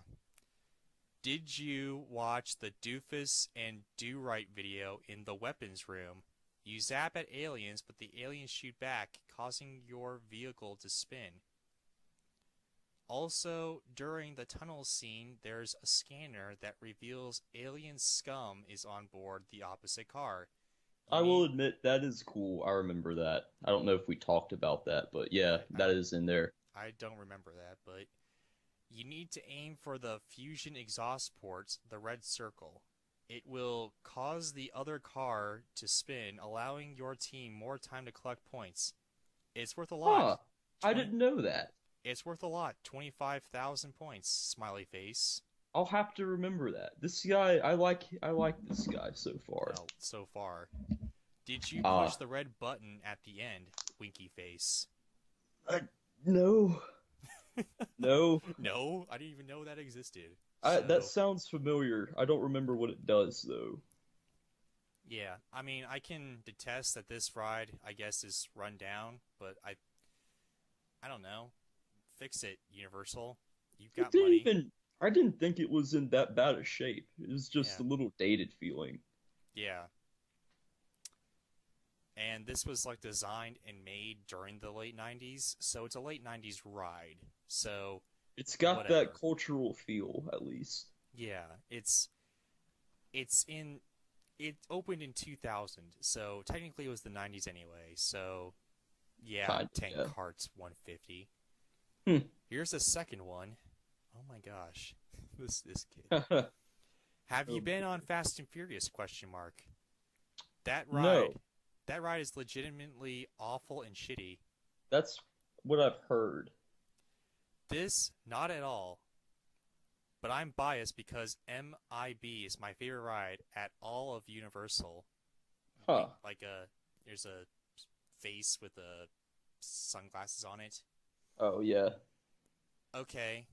Did you watch the Doofus and Do Right video in the weapons room? You zap at aliens, but the aliens shoot back, causing your vehicle to spin. Also, during the tunnel scene, there's a scanner that reveals alien scum is on board the opposite car. I will admit that is cool. I remember that. I don't know if we talked about that, but yeah, that is in there. I don't remember that, but you need to aim for the fusion exhaust ports, the red circle. It will cause the other car to spin, allowing your team more time to collect points. It's worth a lot. Huh. I didn't know that. It's worth a lot. 25,000 points, smiley face. I'll have to remember that. This guy, I like this guy so far. Well, so far. Did you Ah. push the red button at the end, winky face? No. No. No, I didn't even know that existed. That So, sounds familiar. I don't remember what it does though. yeah, I mean, I can detest that this ride, I guess, is run down, but I don't know. Fix it, Universal. You've got money. I didn't think it was in that bad a shape. It was just Yeah. a little dated feeling. Yeah. And this was like designed and made during the late 90s, so it's a late 90s ride. So, It's got Whatever. that cultural feel, at least. yeah, it opened in 2000, so technically it was the 90s anyway. So, yeah, Kinda, Tank yeah. Carts 150. Hmm. Here's the second one. Oh my gosh. this kid. Have you Oh, been on Fast and Furious, question mark? That No. ride. That ride is legitimately awful and shitty. That's what I've heard. This, not at all. But I'm biased because MIB is my favorite ride at all of Universal. Huh. Like there's a face with sunglasses on it. Oh yeah. Okay,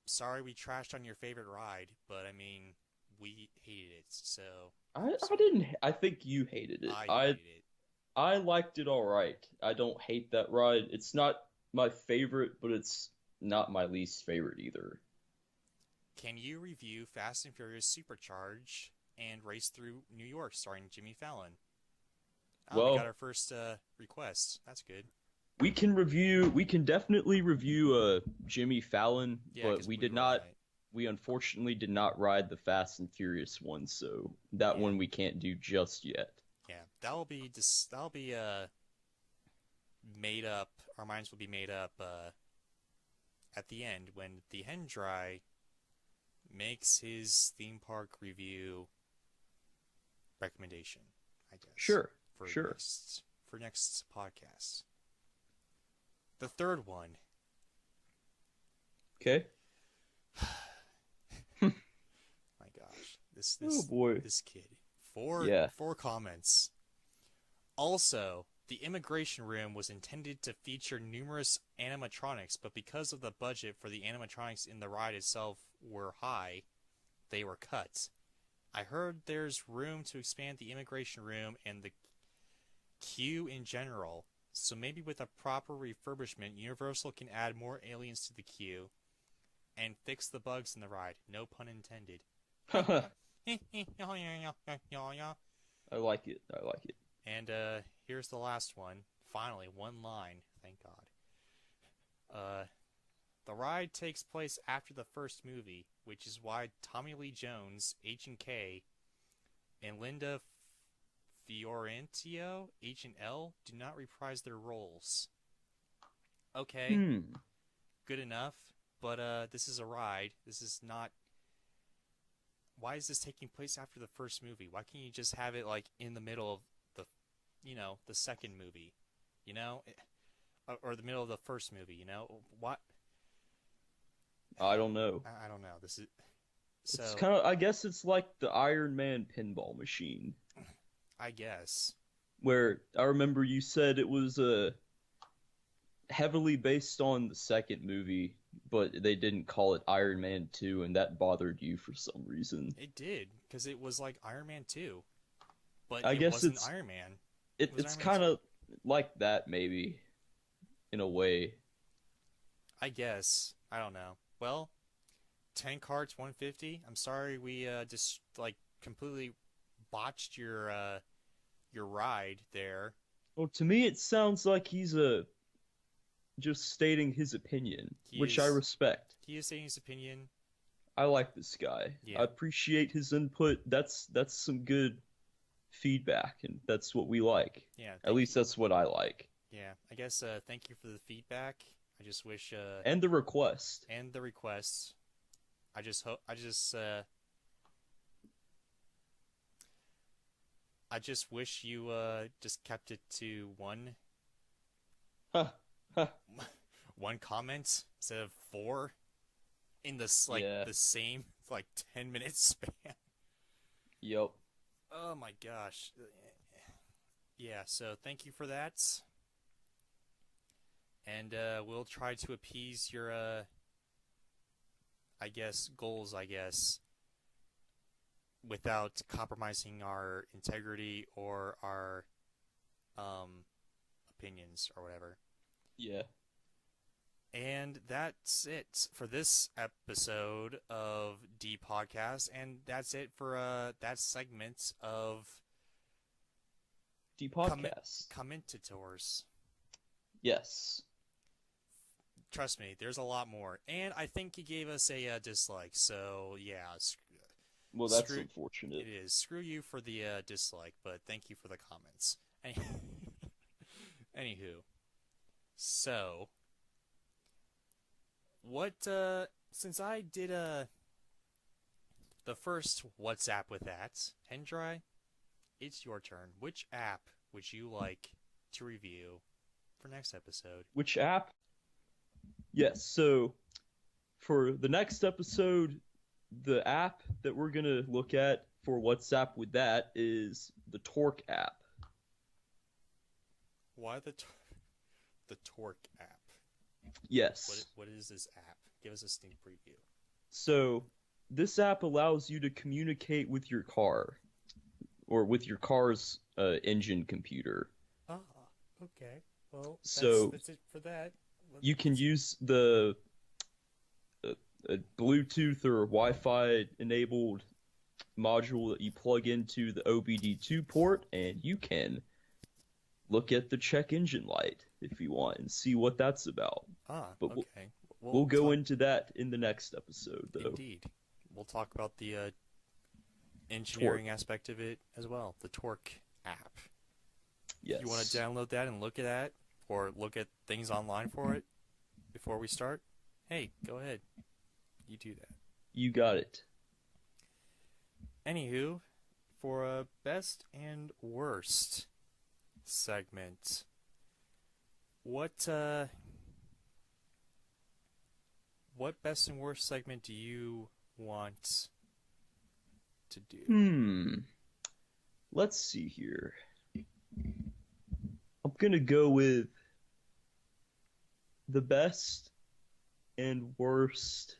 sorry we trashed on your favorite ride, but I mean, we hated it, so I didn't. I think you hated it. I hated it. I liked it all right. I don't hate that ride. It's not my favorite, but it's not my least favorite either. Can you review Fast and Furious Supercharge and Race Through New York starring Jimmy Fallon? Oh, Well- we got our first request. That's good. We can definitely review Jimmy Fallon, Yeah, but 'cause we did rode not. on it. We unfortunately did not ride the Fast and Furious one, so that Yeah. one we can't do just yet. Yeah, that'll be made up. Our minds will be made up at the end when the Hendry makes his theme park review recommendation. I guess. Sure. For Sure. next podcast. The third one. Okay. My gosh, Oh boy. This kid. Four Yeah. four comments. Also, the immigration room was intended to feature numerous animatronics, but because of the budget for the animatronics in the ride itself were high, they were cut. I heard there's room to expand the immigration room and the queue in general, so maybe with a proper refurbishment, Universal can add more aliens to the queue and fix the bugs in the ride. No pun intended. I like it. I like it. And here's the last one. Finally, one line. Thank God. The ride takes place after the first movie, which is why Tommy Lee Jones, Agent K, and Linda Fiorentino, Agent L, do not reprise their roles. Okay, good enough, but this is a ride. This is not... Why is this taking place after the first movie? Why can't you just have it, like, in the middle of the second movie, or the middle of the first movie, What? I don't know. I don't know. This is It's kind of. I guess it's like the Iron Man pinball machine, I guess. where I remember you said it was heavily based on the second movie, but they didn't call it Iron Man 2, and that bothered you for some reason. It did, because it was like Iron Man 2, but I it guess wasn't it's- Iron Man. It's Was Iron Man kind of like that, maybe, in a way. I guess. I don't know. Well, 10 carts, 150. I'm sorry we just like completely botched your ride there. Well, to me, it sounds like he's just stating his opinion, He which I is- respect. He is saying his opinion. I like this guy. Yeah. I appreciate his input. That's some good feedback, and that's what we like. Yeah. At least that's what I like. Yeah. I guess thank you for the feedback. I just wish And the request. and the requests. I just hope I just wish you just kept it to one Huh. Huh. one comment instead of 4 in this Yeah. the same 10-minute span. Yep. Oh my gosh. Yeah, so thank you for that. And we'll try to appease your I guess goals, without compromising our integrity or our opinions or whatever. Yeah. And that's it for this episode of D Podcast, and that's it for that segment of D podcast. commentators. Yes. Trust me, there's a lot more, and I think he gave us a dislike. So yeah, Well, that's Screw- unfortunate. it is. Screw you for the dislike, but thank you for the comments. Anywho, so what? Since I did the first WhatsApp with that, Hendry, it's your turn. Which app would you like to review for next episode? Which app? Yes, so for the next episode, the app that we're going to look at for WhatsApp with that is the Torque app. Why the Torque app? Yes. What is this app? Give us a sneak preview. So this app allows you to communicate with your car or with your car's engine computer. Ah, okay. Well, So- that's it for that. You can use the Bluetooth or Wi-Fi enabled module that you plug into the OBD2 port, and you can look at the check engine light if you want and see what that's about. Ah, but okay. We'll go into that in the next episode, though. Indeed. We'll talk about the engineering aspect of it as well. The Torque app. Yes. You want to download that and look at that, or look at things online for it before we start? Hey, go ahead. You do that. You got it. Anywho, for a best and worst segment, what best and worst segment do you want to do. Let's see here. I'm gonna go with the best and worst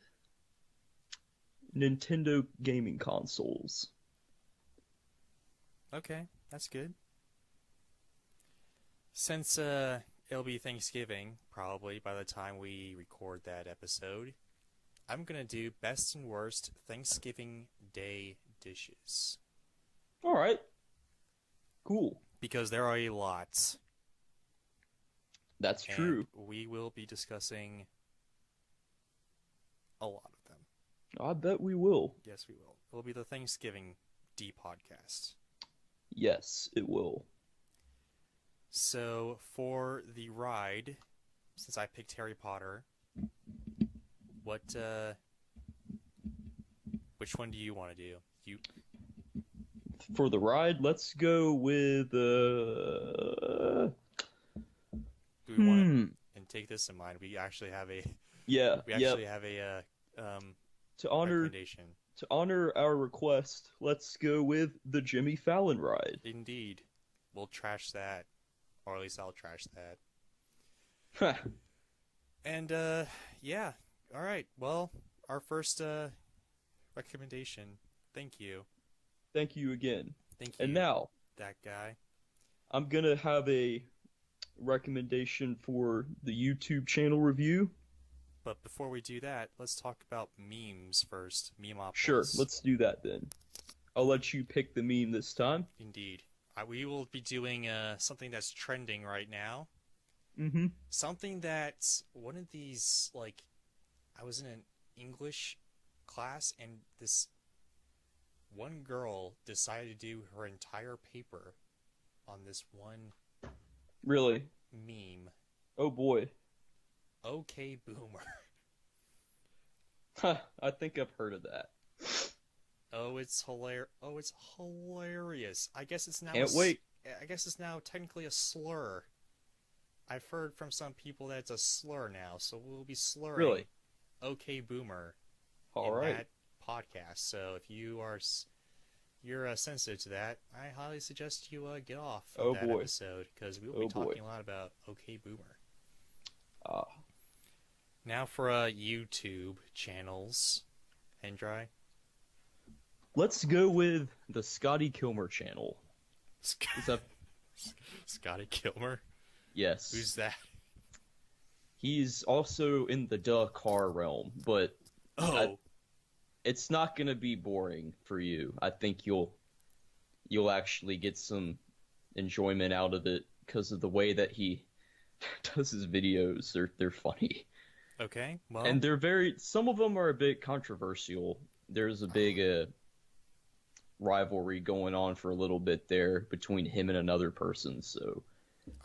Nintendo gaming consoles. Okay, that's good. Since it'll be Thanksgiving probably by the time we record that episode, I'm gonna do best and worst Thanksgiving Day dishes All right. Cool. because there are a lot. That's And true. we will be discussing a lot of them. I bet we will. Yes, we will. It'll be the Thanksgiving D podcast. Yes, it will. So for the ride, since I picked Harry Potter, which one do you want to do? For the ride, let's go with Do we want to, and take this in mind, we actually have a yeah, to honor recommendation. our request, let's go with the Jimmy Fallon ride. Indeed. We'll trash that. Or at least I'll trash that. Huh. And yeah. Alright. Well, our first recommendation. Thank you. Thank you again. Thank you. And now, that guy. I'm gonna have a recommendation for the YouTube channel review. But before we do that, let's talk about memes first. Memeopolis. Sure, let's do that then. I'll let you pick the meme this time. Indeed. We will be doing something that's trending right now. Mm-hmm. Something that one of these, like, I was in an English class and this one girl decided to do her entire paper on this one Really? meme. Oh boy. Okay, boomer. Huh, I think I've heard of that. Oh, it's hilarious. I guess it's now Can't wait. I guess it's now technically a slur. I've heard from some people that it's a slur now, so we'll be slurring Really? Okay, boomer All in right. that podcast. So if you're sensitive to that, I highly suggest you get off of Oh, that boy. episode because we will be Oh, boy. talking a lot about Okay, boomer. Ah, Now for YouTube channels, Hendry. let's go with the Scotty Kilmer channel. Is that Scotty Kilmer. yes? Who's that? He's also in the duh car realm, but Oh, it's not gonna be boring for you. I think you'll actually get some enjoyment out of it because of the way that he does his videos. They're funny. okay. Well, And some of them are a bit controversial. There's a big rivalry going on for a little bit there between him and another person, so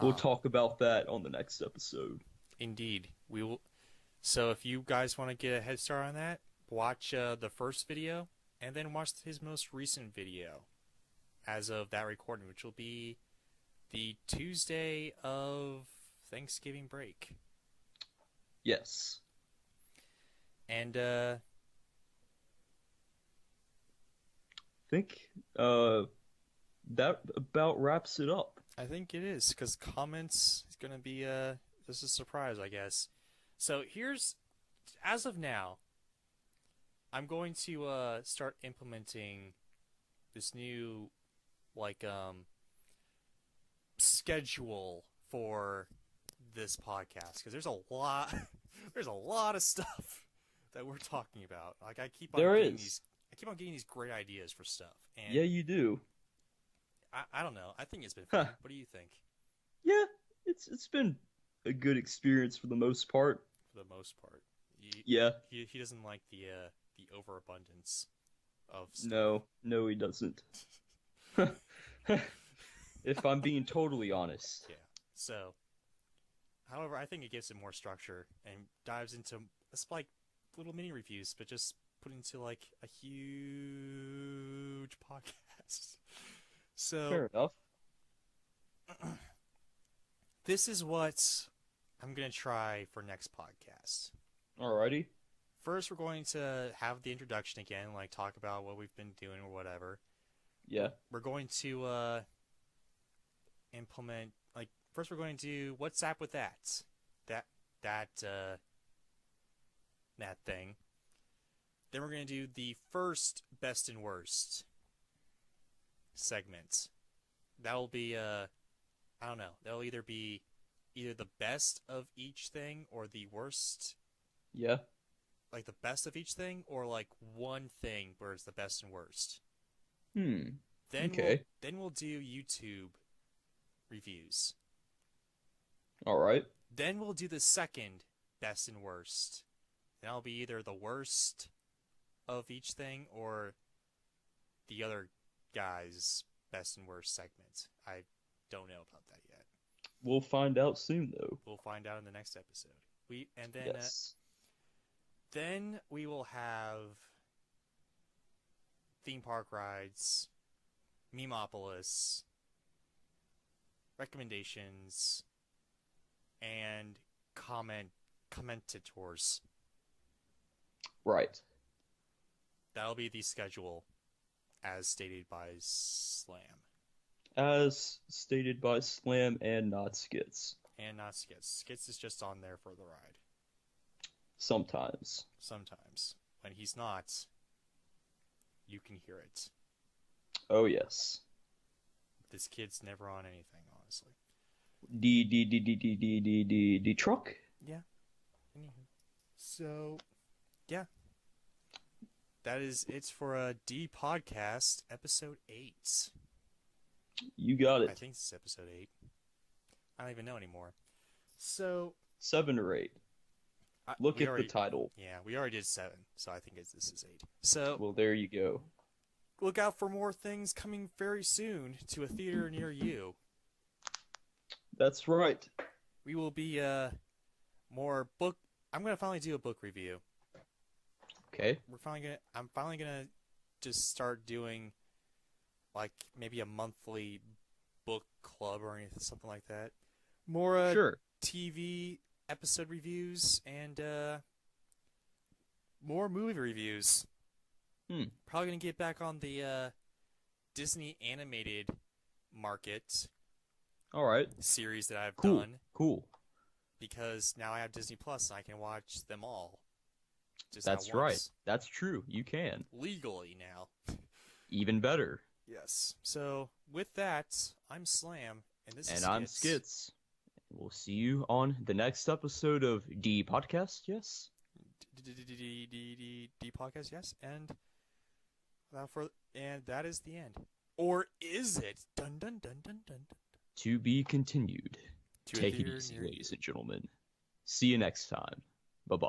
we'll talk about that on the next episode. indeed, we will. So if you guys want to get a head start on that, watch the first video and then watch his most recent video as of that recording, which will be the Tuesday of Thanksgiving break. Yes. And I think that about wraps it up. I think it is because comments is gonna be just a surprise, I guess. So here's, as of now, I'm going to start implementing this new schedule for this podcast because there's a lot of stuff that we're talking about. Like I keep on getting these great ideas for stuff. And Yeah, you do. I don't know. I think it's been fun. What do you think? Yeah, it's been a good experience for the most part. For the most part. Yeah. He doesn't like the overabundance of stuff. No, he doesn't. If I'm being totally honest. Yeah. So, however, I think it gives it more structure and dives into it's like little mini reviews, but just put into like a huge podcast. So Fair enough. this is what I'm gonna try for next podcast. Alrighty. first we're going to have the introduction again, like talk about what we've been doing or whatever. Yeah. We're going to implement, like, first we're going to do what's up with that thing. Then we're going to do the first best and worst segment. That'll be I don't know. That'll either be either the best of each thing or the worst, Yeah. like the best of each thing, or like one thing where it's the best and worst. Hmm. Then Okay. we'll do YouTube reviews. All right. Then we'll do the second best and worst. And that'll be either the worst of each thing or the other guy's best and worst segment. I don't know about that yet. We'll find out soon, though. We'll find out in the next episode. Yes. Then we will have theme park rides, Memopolis, recommendations, and commentators. Right. That'll be the schedule as stated by Slam. As stated by Slam and not Skits. And not Skits. Skits is just on there for the ride. Sometimes. Sometimes. When he's not, you can hear it. Oh, yes. This kid's never on anything, honestly. The truck? Yeah. Anywho. So, yeah. That is it for a D podcast, episode 8. You got I it. think this is episode 8. I don't even know anymore. So, 7 or 8. Look we at already, the title. Yeah, we already did 7, so I think this is 8. So, Well, there you go. look out for more things coming very soon to a theater near you. That's right. We will be more book. I'm gonna finally do a book review. Okay. I'm finally gonna just start doing like maybe a monthly book club or anything, something like that. More Sure. TV episode reviews and more movie reviews. Probably gonna get back on the Disney animated market All right. series that I've Cool. done Cool. because now I have Disney Plus and I can watch them all. Just That's at right. once. That's true. You can. Legally now. Even better. Yes. So with that, I'm Slam, and this is And I'm Skits. We'll see you on the next episode of D Podcast, yes? D podcast, yes, and that is the end, or is it? Dun dun dun dun dun. To be continued. To a Take it theater easy, near you. ladies and gentlemen. See you next time. Bye-bye.